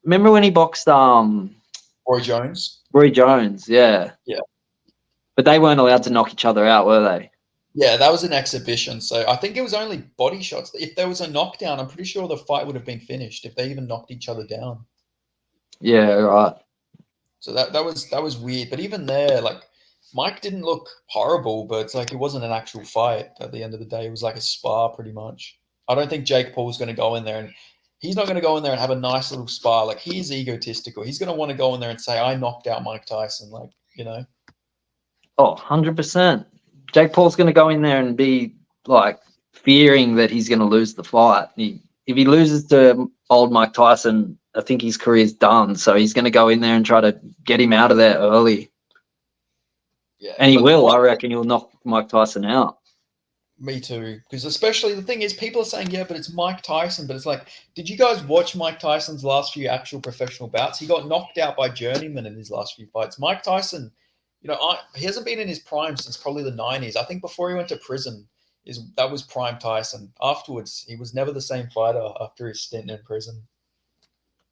Remember when he boxed Roy Jones? Roy Jones, yeah. Yeah. But they weren't allowed to knock each other out, were they? Yeah, that was an exhibition. So I think it was only body shots. If there was a knockdown, I'm pretty sure the fight would have been finished if they even knocked each other down. Yeah, right. So that was weird. But even there, like Mike didn't look horrible, but it's like it wasn't an actual fight at the end of the day. It was like a spar pretty much. I don't think Jake Paul's going to go in there, and he's not going to go in there and have a nice little spar. Like he's egotistical. He's going to want to go in there and say, "I knocked out Mike Tyson." Like, you know. Oh, 100%. Jake Paul's going to go in there and be like fearing that he's going to lose the fight. If he loses to old Mike Tyson, I think his career's done. So he's going to go in there and try to get him out of there early. Yeah, and he will. I reckon he'll knock Mike Tyson out. Me too. Because especially the thing is, people are saying, yeah, but it's Mike Tyson. But it's like, did you guys watch Mike Tyson's last few actual professional bouts? He got knocked out by journeyman in his last few fights. Mike Tyson, he hasn't been in his prime since probably the 90s. I think before he went to prison, that was prime Tyson. Afterwards, he was never the same fighter after his stint in prison.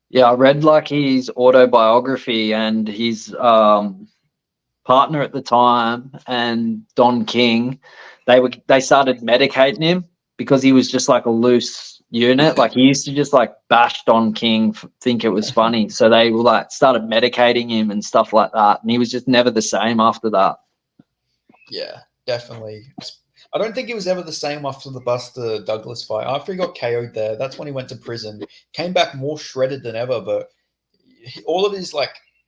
Yeah, I read like his autobiography, and his partner at the time and Don King, they started medicating him because he was just like a loose unit. Like he used to just like bash Don King, think it was funny. So they were like started medicating him and stuff like that. And he was just never the same after that. Yeah, definitely. I don't think he was ever the same after the Buster Douglas fight. After he got KO'd there, that's when he went to prison. Came back more shredded than ever, but all of his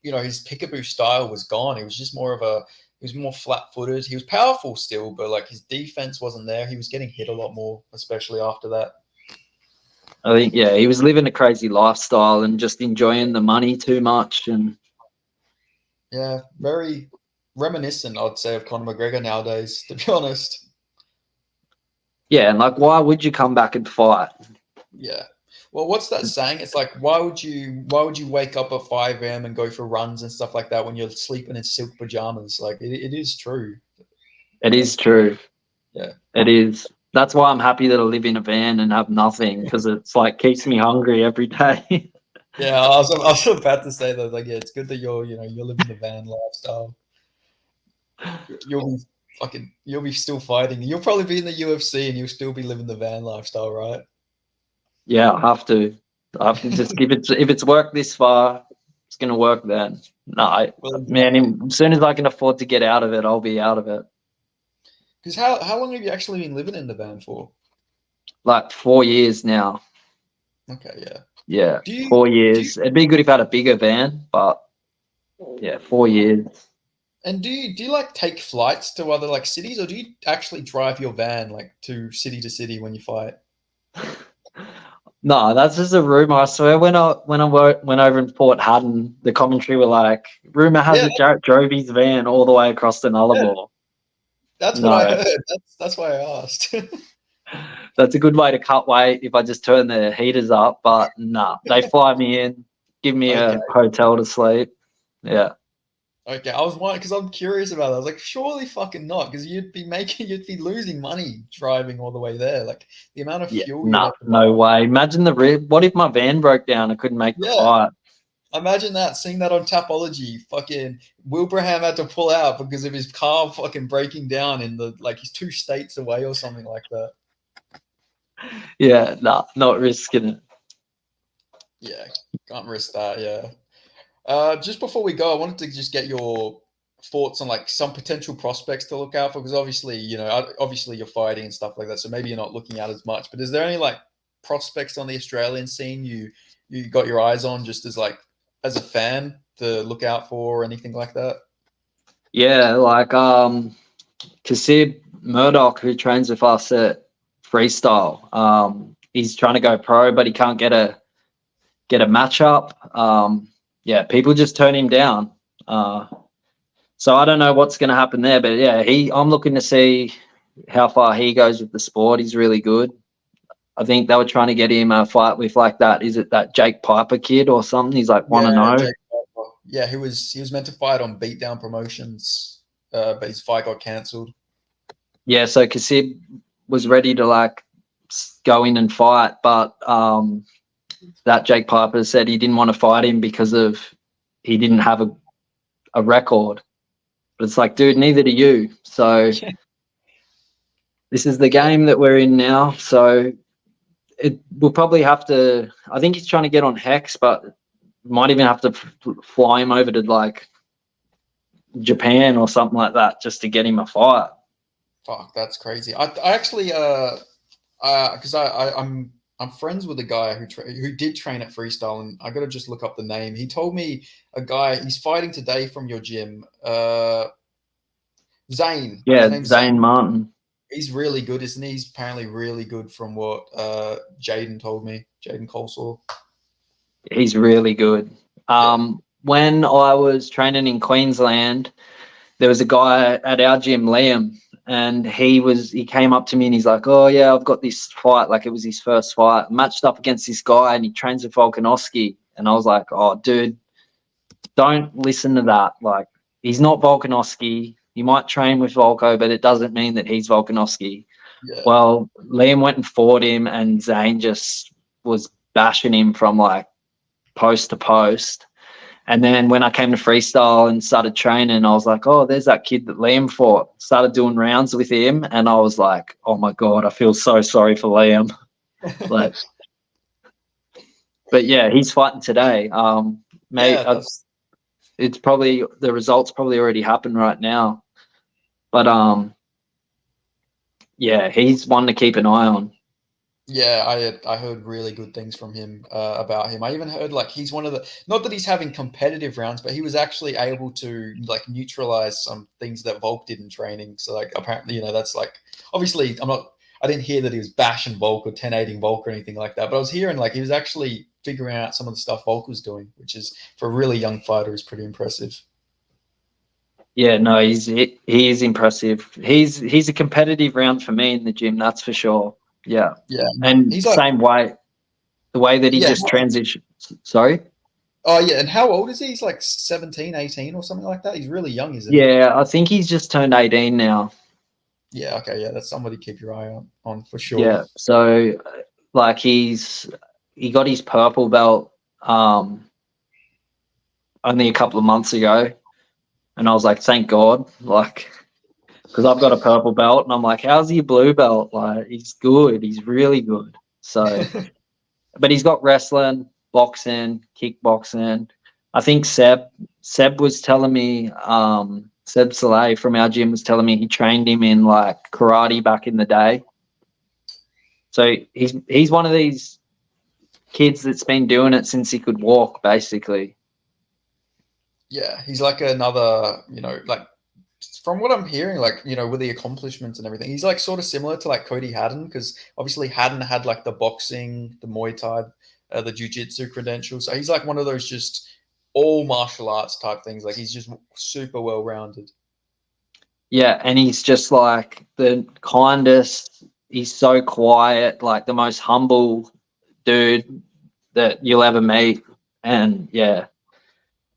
his peekaboo style was gone. He was just he was more flat-footed. He was powerful still, but like his defense wasn't there. He was getting hit a lot more, especially after that. I think, yeah, he was living a crazy lifestyle and just enjoying the money too much. And yeah, very, reminiscent, I'd say, of Conor McGregor nowadays, to be honest. Yeah, and like, why would you come back and fight? Yeah. Well, what's that saying? It's like, why would you wake up at 5 a.m. and go for runs and stuff like that when you're sleeping in silk pajamas? Like, it is true. It is true. Yeah. It is. That's why I'm happy that I live in a van and have nothing, because it's like keeps me hungry every day. Yeah, I was about to say that. Like, yeah, it's good that you're living the van lifestyle. You'll be you'll be still fighting. You'll probably be in the UFC and you'll still be living the van lifestyle, right? Yeah, I have to. I have to just give it. If it's worked this far, it's gonna work then. No, Well, exactly. man. As soon as I can afford to get out of it, I'll be out of it. Because how long have you actually been living in the van for? Like 4 years now. Okay, yeah. Yeah, Do you four do you, years. It'd be good if I had a bigger van, but yeah, 4 years. do you like take flights to other like cities, or do you actually drive your van like to city when you fight? No, that's just a rumor. I swear, went over in Port Hutton, the commentary were like, "Rumor has Yeah, it Jarrett drove his van all the way across the yeah, Nullarbor." that's what I No, heard. That's why I asked. that's a good way to cut weight if I just turn the heaters up. But nah, they fly me in, give me Okay. a hotel to sleep. Yeah, Okay, I was wondering because I'm curious about that. I was like, surely fucking not, because you'd be losing money driving all the way there. Like the amount of yeah, fuel you'd nah, have to buy. no way. Imagine the rib. What if my van broke down? I couldn't make the Yeah, fight. imagine that, seeing that on Tapology. Fucking Wilbraham had to pull out because of his car fucking breaking down in the like he's 2 states away or something like that. Yeah, nah, not risking it. Yeah, can't risk that. Yeah. Just before we go, I wanted to just get your thoughts on like some potential prospects to look out for, because obviously, obviously you're fighting and stuff like that, so maybe you're not looking out as much. But is there any like prospects on the Australian scene you got your eyes on, just as like as a fan to look out for or anything like that? Yeah, like Kasib Murdoch, who trains with us at Freestyle, he's trying to go pro, but he can't get a matchup. Yeah, people just turn him down. So I don't know what's going to happen there, but yeah, I'm looking to see how far he goes with the sport. He's really good. I think they were trying to get him a fight with like that. Is it that Jake Piper kid or something? He's like Yeah, 1-0. Jake Paul. Yeah, he was meant to fight on Beatdown Promotions, but his fight got cancelled. Yeah, so Kasib was ready to like go in and fight, but that Jake Piper said he didn't want to fight him because of he didn't have a record. But it's like, dude, neither do you. So this is the Yeah, game that we're in now. So we'll probably have to. I think he's trying to get on Hex, but might even have to fly him over to like Japan or something like that just to get him a fight. fuck, that's crazy. I actually because I'm friends with a guy who did train at Freestyle, and I got to just look up the name. He told me a guy he's fighting today from your gym. Zane. His Yeah, name's Zane Zane. Martin. He's really good, isn't he? He's apparently really good from what Jaden told me. Jaden Colsaw. He's really good. Yeah. When I was training in Queensland, there was a guy at our gym, Liam, and he came up to me and he's like, "Oh yeah, I've got this fight." Like it was his first fight, matched up against this guy, and he trains with Volkanovski. And I was like, "Oh, dude, don't listen to that. Like he's not Volkanovski. He might train with Volko, but it doesn't mean that he's Volkanovski." Yeah. Well, Liam went and fought him, and Zane just was bashing him from like post to post. And then when I came to freestyle and started training, I was like, oh, there's that kid that Liam fought. Started doing rounds with him, and I was like, oh my God, I feel so sorry for Liam. Like, but yeah, he's fighting today. Mate, Yeah, that's it's probably the results probably already happened right now. But yeah, he's one to keep an eye on. yeah. I heard really good things from him about him. I even heard like he's one of the, not that he's having competitive rounds, but he was actually able to like neutralize some things that Volk did in training. So like apparently, that's like obviously I didn't hear that he was bashing Volk or 10-8ing Volk or anything like that, but I was hearing like he was actually figuring out some of the stuff Volk was doing, which is for a really young fighter is pretty impressive. Yeah, no, he is impressive. He's a competitive round for me in the gym, that's for sure. Yeah. Yeah, And he's like, same way, the way that he yeah. just transitions. Sorry? Oh, yeah. And how old is he? He's like 17, 18 or something like that. He's really young, isn't he? Yeah, I think he's just turned 18 now. Yeah. Okay. Yeah. That's somebody to keep your eye on for sure. Yeah. So like he got his purple belt only a couple of months ago, and I was like, thank God, like, because I've got a purple belt, and I'm like, how's he blue belt? Like, he's good. He's really good. So, but he's got wrestling, boxing, kickboxing. I think Seb was telling me, Seb Saleh from our gym was telling me he trained him in like karate back in the day. So he's one of these kids that's been doing it since he could walk, basically. Yeah. He's like another, like from what I'm hearing, like, with the accomplishments and everything, he's like sort of similar to like Cody Haddon, because obviously Haddon had like the boxing, the Muay Thai, the Jiu-Jitsu credentials. So he's like one of those just all martial arts type things. Like he's just super well rounded. Yeah, and he's just like the kindest. He's so quiet, like the most humble dude that you'll ever meet. And yeah,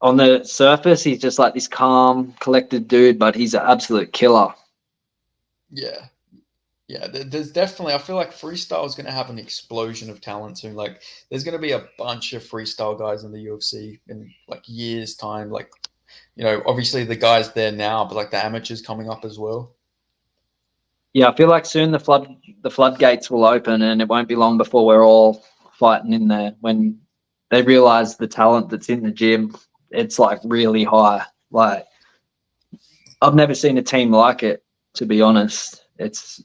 on the surface, he's just like this calm, collected dude, but he's an absolute killer. Yeah. Yeah, there's definitely. I feel like freestyle is going to have an explosion of talent soon. Like, there's going to be a bunch of freestyle guys in the UFC in like years' time. Like, obviously the guys there now, but like the amateurs coming up as well. Yeah, I feel like soon the floodgates will open, and it won't be long before we're all fighting in there. When they realize the talent that's in the gym, it's like really high. Like I've never seen a team like it, to be honest. It's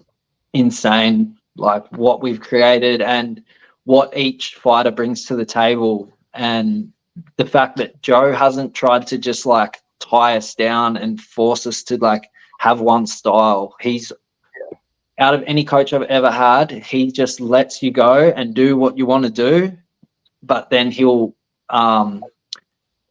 insane, like what we've created and what each fighter brings to the table. And the fact that Joe hasn't tried to just like tie us down and force us to like have one style. He's out of any coach I've ever had, he just lets you go and do what you want to do, but then he'll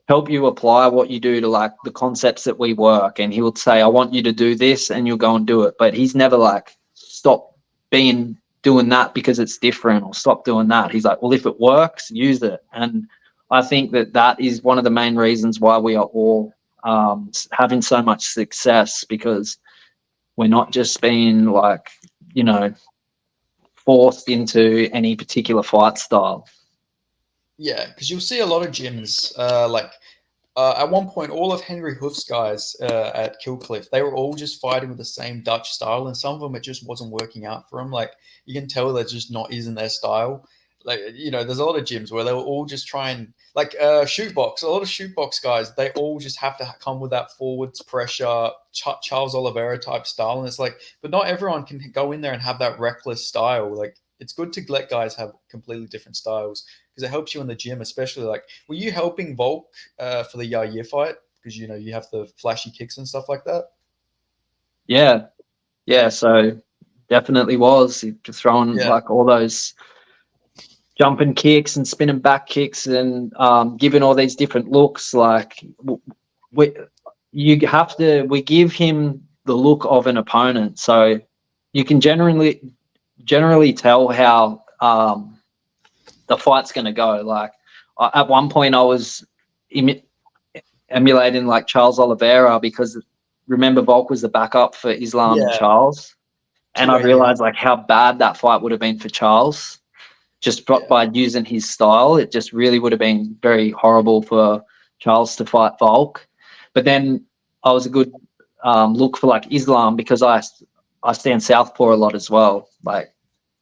help you apply what you do to like the concepts that we work. And he would say, I want you to do this, and you'll go and do it. But he's never like, stop doing that because it's different, or stop doing that. He's like, well, if it works, use it. And I think that is one of the main reasons why we are all having so much success, because we're not just being like, forced into any particular fight style. Yeah, because you'll see a lot of gyms like at one point, all of Henry Hoof's guys at Killcliff, they were all just fighting with the same Dutch style, and some of them it just wasn't working out for them. Like you can tell that just not isn't their style. Like there's a lot of gyms where they will all just try and like shoot box. A lot of shoot box guys, they all just have to come with that forwards pressure, Charles Oliveira type style, and it's like, but not everyone can go in there and have that reckless style. Like it's good to let guys have completely different styles because it helps you in the gym, especially like. Were you helping Volk for the Yair fight because you have the flashy kicks and stuff like that? Yeah. So definitely was throwing Yeah, like all those jumping kicks and spinning back kicks and giving all these different looks. Like we give him the look of an opponent, so you can generally tell how the fight's going to go. Like at one point, I was emulating like Charles Oliveira, because remember Volk was the backup for Islam and yeah, Charles, and I 280. realized like how bad that fight would have been for Charles. Just Yeah, by using his style, it just really would have been very horrible for Charles to fight Volk. But then I was a good look for like Islam, because I stand southpaw a lot as well. Like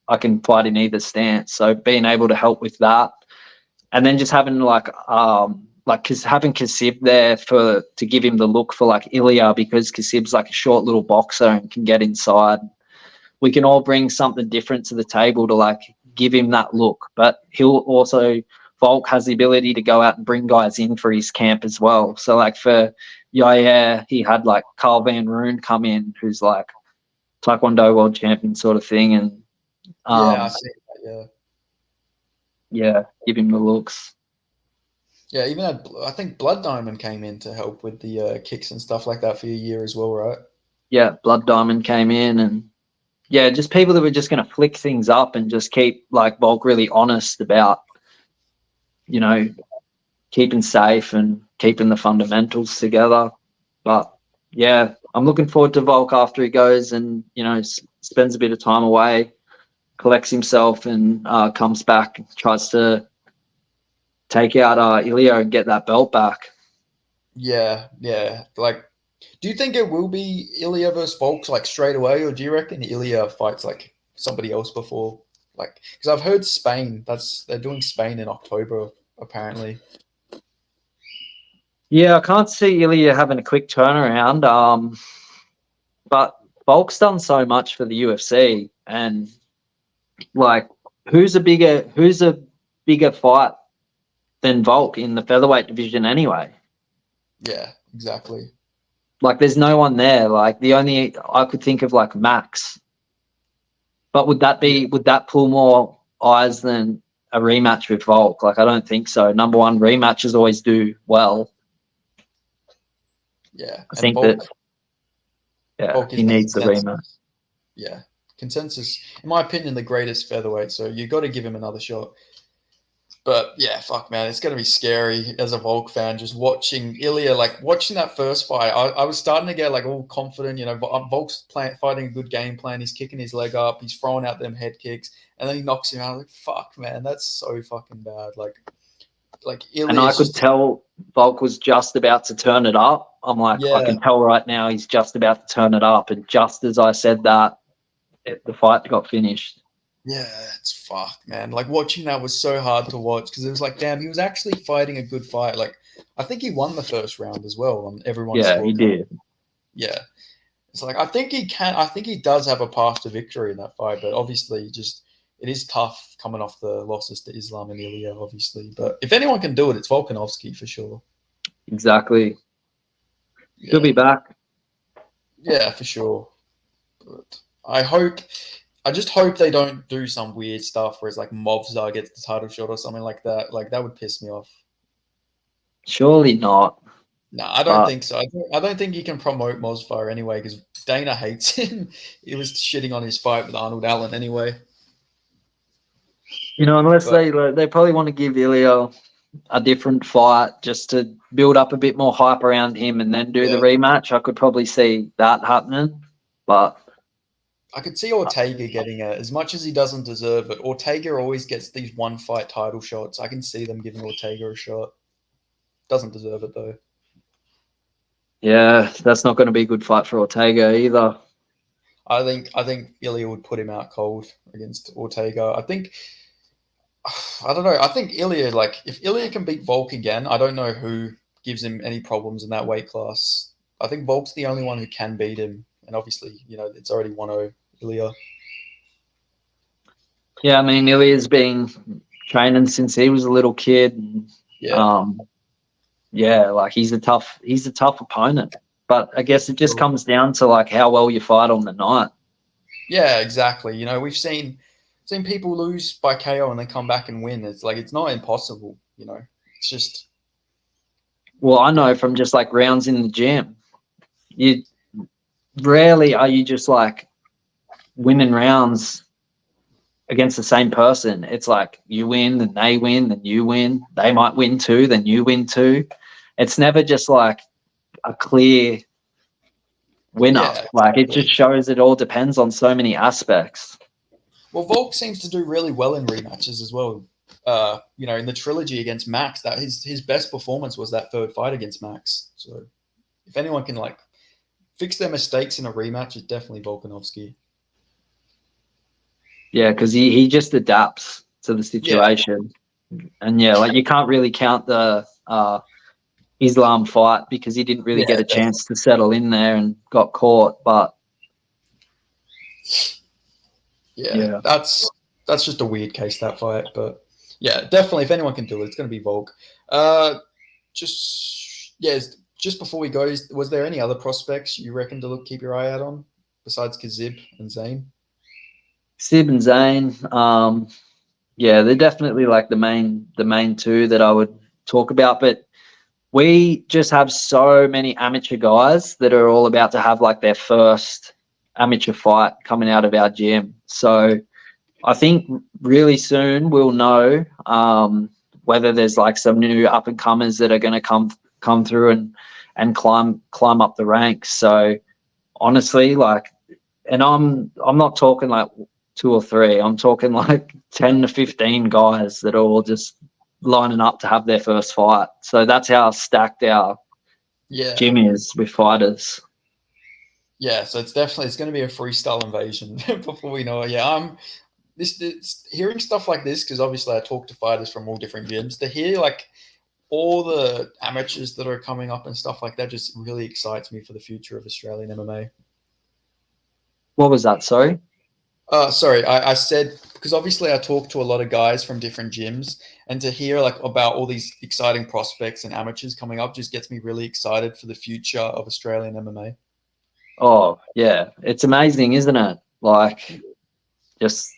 I can fight in either stance, so being able to help with that, and then just having having Kasib there to give him the look for like Ilya, because Kasib's like a short little boxer and can get inside. We can all bring something different to the table to like give him that look. But Volk has the ability to go out and bring guys in for his camp as well. So like for Yair, he had like Carl Van Roon come in, who's like Taekwondo world champion sort of thing, and yeah, I see that. Yeah. yeah, give him the looks. Yeah, even had, I think Blood Diamond came in to help with the kicks and stuff like that for a year as well, right? Yeah, Blood Diamond came in, and yeah, just people that were just going to flick things up and just keep like Volk really honest about, you know, keeping safe and keeping the fundamentals together. But yeah, I'm looking forward to Volk after he goes and, you know, spends a bit of time away, collects himself, and comes back, tries to take out Ilya and get that belt back. Yeah, yeah. Like, do you think it will be Ilya versus Volk like straight away, or do you reckon Ilya fights like somebody else before? Like, because I've heard Spain. They're doing Spain in October apparently. Yeah, I can't see Ilya having a quick turnaround. But Volk's done so much for the UFC, and like, who's a bigger fight than Volk in the featherweight division anyway? Yeah, exactly. Like, there's no one there. Like, the only I could think of like Max, but Yeah, would that pull more eyes than a rematch with Volk? Like, I don't think so. Number one, rematches always do well. yeah. I And think that yeah, Volk he is the needs the rematch. consensus. Yeah, consensus. In my opinion, the greatest featherweight. So you got to give him another shot. But yeah, fuck man, it's gonna be scary as a Volk fan just watching Ilya, like watching that first fight. I was starting to get like all confident, you know. Volk's fighting a good game plan. He's kicking his leg up. He's throwing out them head kicks, and then he knocks him out. I was like, fuck man, that's so fucking bad. Like And I Ilya's could just tell Volk was just about to turn it up. I'm like, I yeah, can tell right now he's just about to turn it up. And just as I said that, the fight got finished. yeah, it's fucked, man. Like watching that was so hard to watch because it was like, damn, he was actually fighting a good fight. Like I think he won the first round as well on everyone's Yeah, he scorecard. did. Yeah. It's like I think he can. I think he does have a path to victory in that fight, but obviously, just it is tough coming off the losses to Islam and Ilya, obviously. But if anyone can do it, it's Volkanovski for sure. Exactly. He'll Yeah, be back. yeah, for sure. But I just hope they don't do some weird stuff where it's like Movzar gets the title shot or something like that. Like that would piss me off. Surely not. No, I don't But think so. I don't think he can promote Mosfire anyway because Dana hates him. He was shitting on his fight with Arnold Allen anyway. unless But they probably want to give Ilya a different fight just to build up a bit more hype around him and then do the yeah, rematch, I could probably see that happening. But I could see Ortega getting it as much as he doesn't deserve it. Ortega always gets these one fight title shots. I can see them giving Ortega a shot. Doesn't deserve it though. yeah, that's not going to be a good fight for Ortega either. I think Ilya would put him out cold against Ortega. I don't know. I think Ilya, like if Ilya can beat Volk again, I don't know who gives him any problems in that weight class. I think Volk's the only one who can beat him, and obviously, it's already 1-0 Ilya. Yeah, I mean, Ilya's been training since he was a little kid. And, Yeah, um, yeah, like he's a tough opponent. But I guess it just sure. comes down to like how well you fight on the night. Yeah, exactly. We've seen people lose by KO and then come back and win. It's like it's not impossible. It's just Well, I yeah, know from just like rounds in the gym, you rarely are you just like winning rounds against the same person. It's like you win, then they win, then you win. They might win too, then you win too. It's never just like a clear winner. yeah, Like it exactly. just shows it all depends on so many aspects. Well, Volk seems to do really well in rematches as well. In the trilogy against Max, that his best performance was that third fight against Max. So if anyone can like fix their mistakes in a rematch, it's definitely Volkanovski. Yeah, because he just adapts to the Yeah, situation. And yeah, like you can't really count the Islam fight because he didn't really yeah, get a definitely. chance to settle in there and got caught. But Yeah, yeah, that's just a weird case, that fight. But yeah, definitely if anyone can do it, it's going to be Volk. Just yeah, just before we go, was there any other prospects you reckon to keep your eye out on besides Kazib and Zayn? Sib and Zane, yeah, they're definitely like the main two that I would talk about, but we just have so many amateur guys that are all about to have like their first amateur fight coming out of our gym. So I think really soon we'll know whether there's like some new up and comers that are going to come through and climb up the ranks. So honestly, like, and I'm not talking like 2 or 3. I'm talking like 10 to 15 guys that are all just lining up to have their first fight. So that's how stacked our gym is with fighters. Yeah, so it's going to be a freestyle invasion before we know it. Yeah, this hearing stuff like this, because obviously I talk to fighters from all different gyms, to hear like all the amateurs that are coming up and stuff like that just really excites me for the future of Australian MMA. What was that? Sorry? Sorry, I said, because obviously I talk to a lot of guys from different gyms, and to hear like about all these exciting prospects and amateurs coming up just gets me really excited for the future of Australian MMA. Oh, yeah. It's amazing, isn't it? Like, just,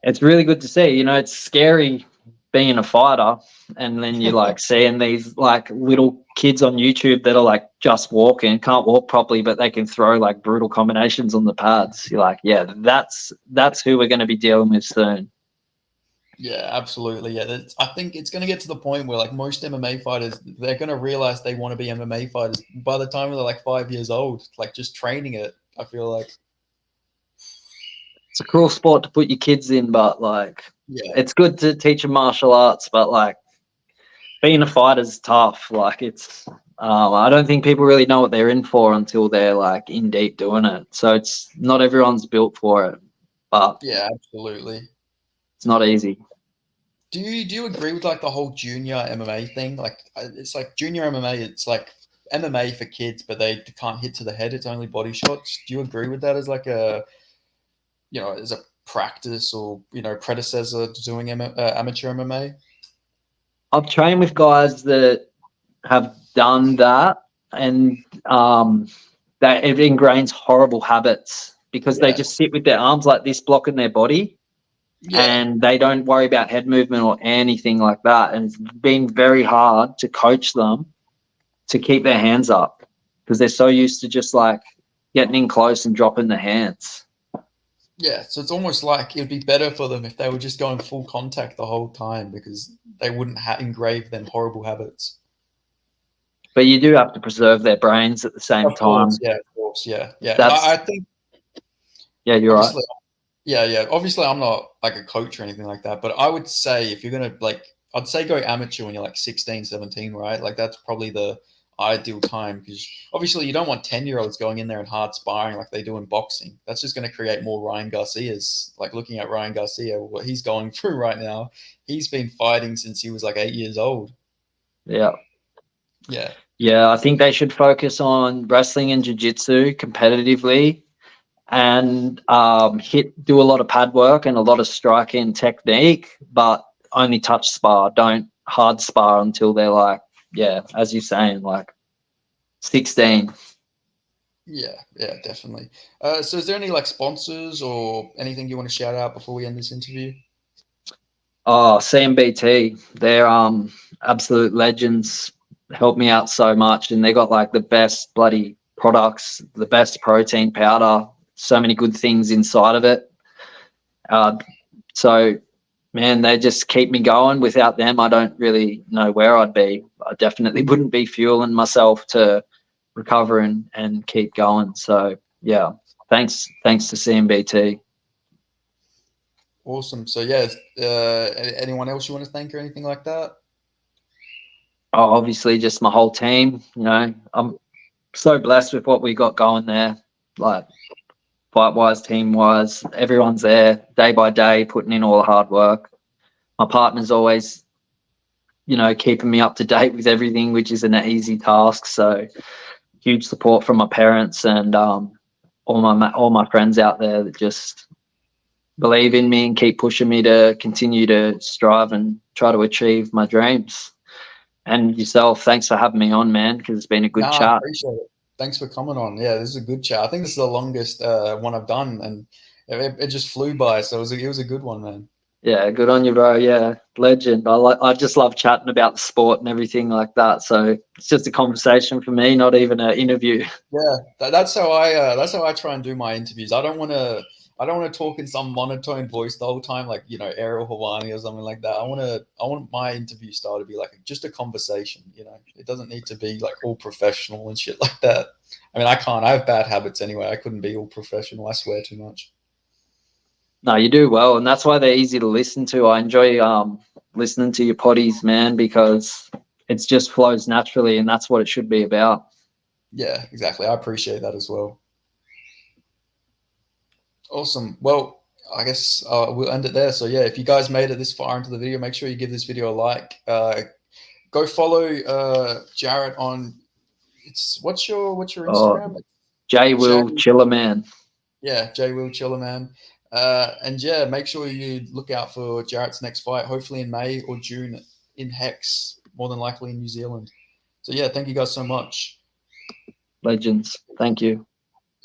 it's really good to see. You know, it's scary being a fighter, and then you're like seeing these like little kids on YouTube that are like just walking, can't walk properly, but they can throw like brutal combinations on the pads. You're like, yeah, that's who we're going to be dealing with soon. Yeah, absolutely. Yeah, I think it's going to get to the point where like most MMA fighters, they're going to realize they want to be MMA fighters by the time they're like 5 years old. Like just training it, I feel like. It's a cruel sport to put your kids in, but like, it's good to teach them martial arts, but like being a fighter is tough. Like it's, I don't think people really know what they're in for until they're like in deep doing it. So it's not everyone's built for it, but yeah, absolutely. It's not easy. Do you agree with like the whole junior MMA thing? Like it's like junior MMA, it's like MMA for kids, but they can't hit to the head. It's only body shots. Do you agree with that as like as a practice or predecessor to doing amateur MMA? I've trained with guys that have done that, and that it ingrains horrible habits because they just sit with their arms like this, blocking their body. Yeah. And they don't worry about head movement or anything like that. And it's been very hard to coach them to keep their hands up because they're so used to just like getting in close and dropping the hands. Yeah, so it's almost like it'd be better for them if they were just going full contact the whole time because they wouldn't engrave them horrible habits. But you do have to preserve their brains at the same time. Yeah, of course, yeah. I think. Yeah, you're right. Yeah. Obviously, I'm not like a coach or anything like that, but I would say if you're gonna I'd say go amateur when you're like 16, 17, right? Like that's probably the ideal time because obviously you don't want 10-year-olds going in there and hard sparring like they do in boxing. That's just going to create more Ryan Garcias. Like looking at Ryan Garcia, what he's going through right now, he's been fighting since he was like 8 years old. Yeah. Yeah. Yeah, I think they should focus on wrestling and jiu-jitsu competitively and do a lot of pad work and a lot of striking technique, but only touch spar. Don't hard spar until they're like, as you're saying, like 16. Yeah, definitely. So is there any like sponsors or anything you want to shout out before we end this interview? Oh, CMBT, they're absolute legends. Helped me out so much, and they got like the best bloody products, the best protein powder, so many good things inside of it. So man, they just keep me going. Without them, I don't really know where I'd be. I definitely wouldn't be fueling myself to recover and keep going. So yeah, thanks to CMBT. Awesome. So yeah, anyone else you want to thank or anything like that? Oh, obviously just my whole team. You know, I'm so blessed with what we got going there. Like fight-wise, team-wise, everyone's there day by day, putting in all the hard work. My partner's always, keeping me up to date with everything, which isn't an easy task. So huge support from my parents and all my friends out there that just believe in me and keep pushing me to continue to strive and try to achieve my dreams. And yourself, thanks for having me on, man, because it's been a good chat. I appreciate it. Thanks for coming on. Yeah, this is a good chat. I think this is the longest one I've done, and it just flew by. So it was a good one, man. Yeah, good on you, bro. Yeah, legend. I just love chatting about the sport and everything like that. So it's just a conversation for me, not even an interview. Yeah, that's how I try and do my interviews. I don't want to talk in some monotone voice the whole time, like Ariel Hawani or something like that. I want my interview style to be like just a conversation. It doesn't need to be like all professional and shit like that. I mean, I can't. I have bad habits anyway. I couldn't be all professional. I swear too much. No, you do well, and that's why they're easy to listen to. I enjoy listening to your potties, man, because it just flows naturally, and that's what it should be about. Yeah, exactly. I appreciate that as well. Awesome. Well, I guess we'll end it there. So yeah, if you guys made it this far into the video, make sure you give this video a like. Go follow Jarrett on. It's what's your Oh, Instagram? Jay Jay, will chiller, man. yeah, Jay Will Chiller Man. And yeah, make sure you look out for Jarrett's next fight, hopefully in May or June in Hex, more than likely in New Zealand. So yeah, thank you guys so much. Legends. Thank you.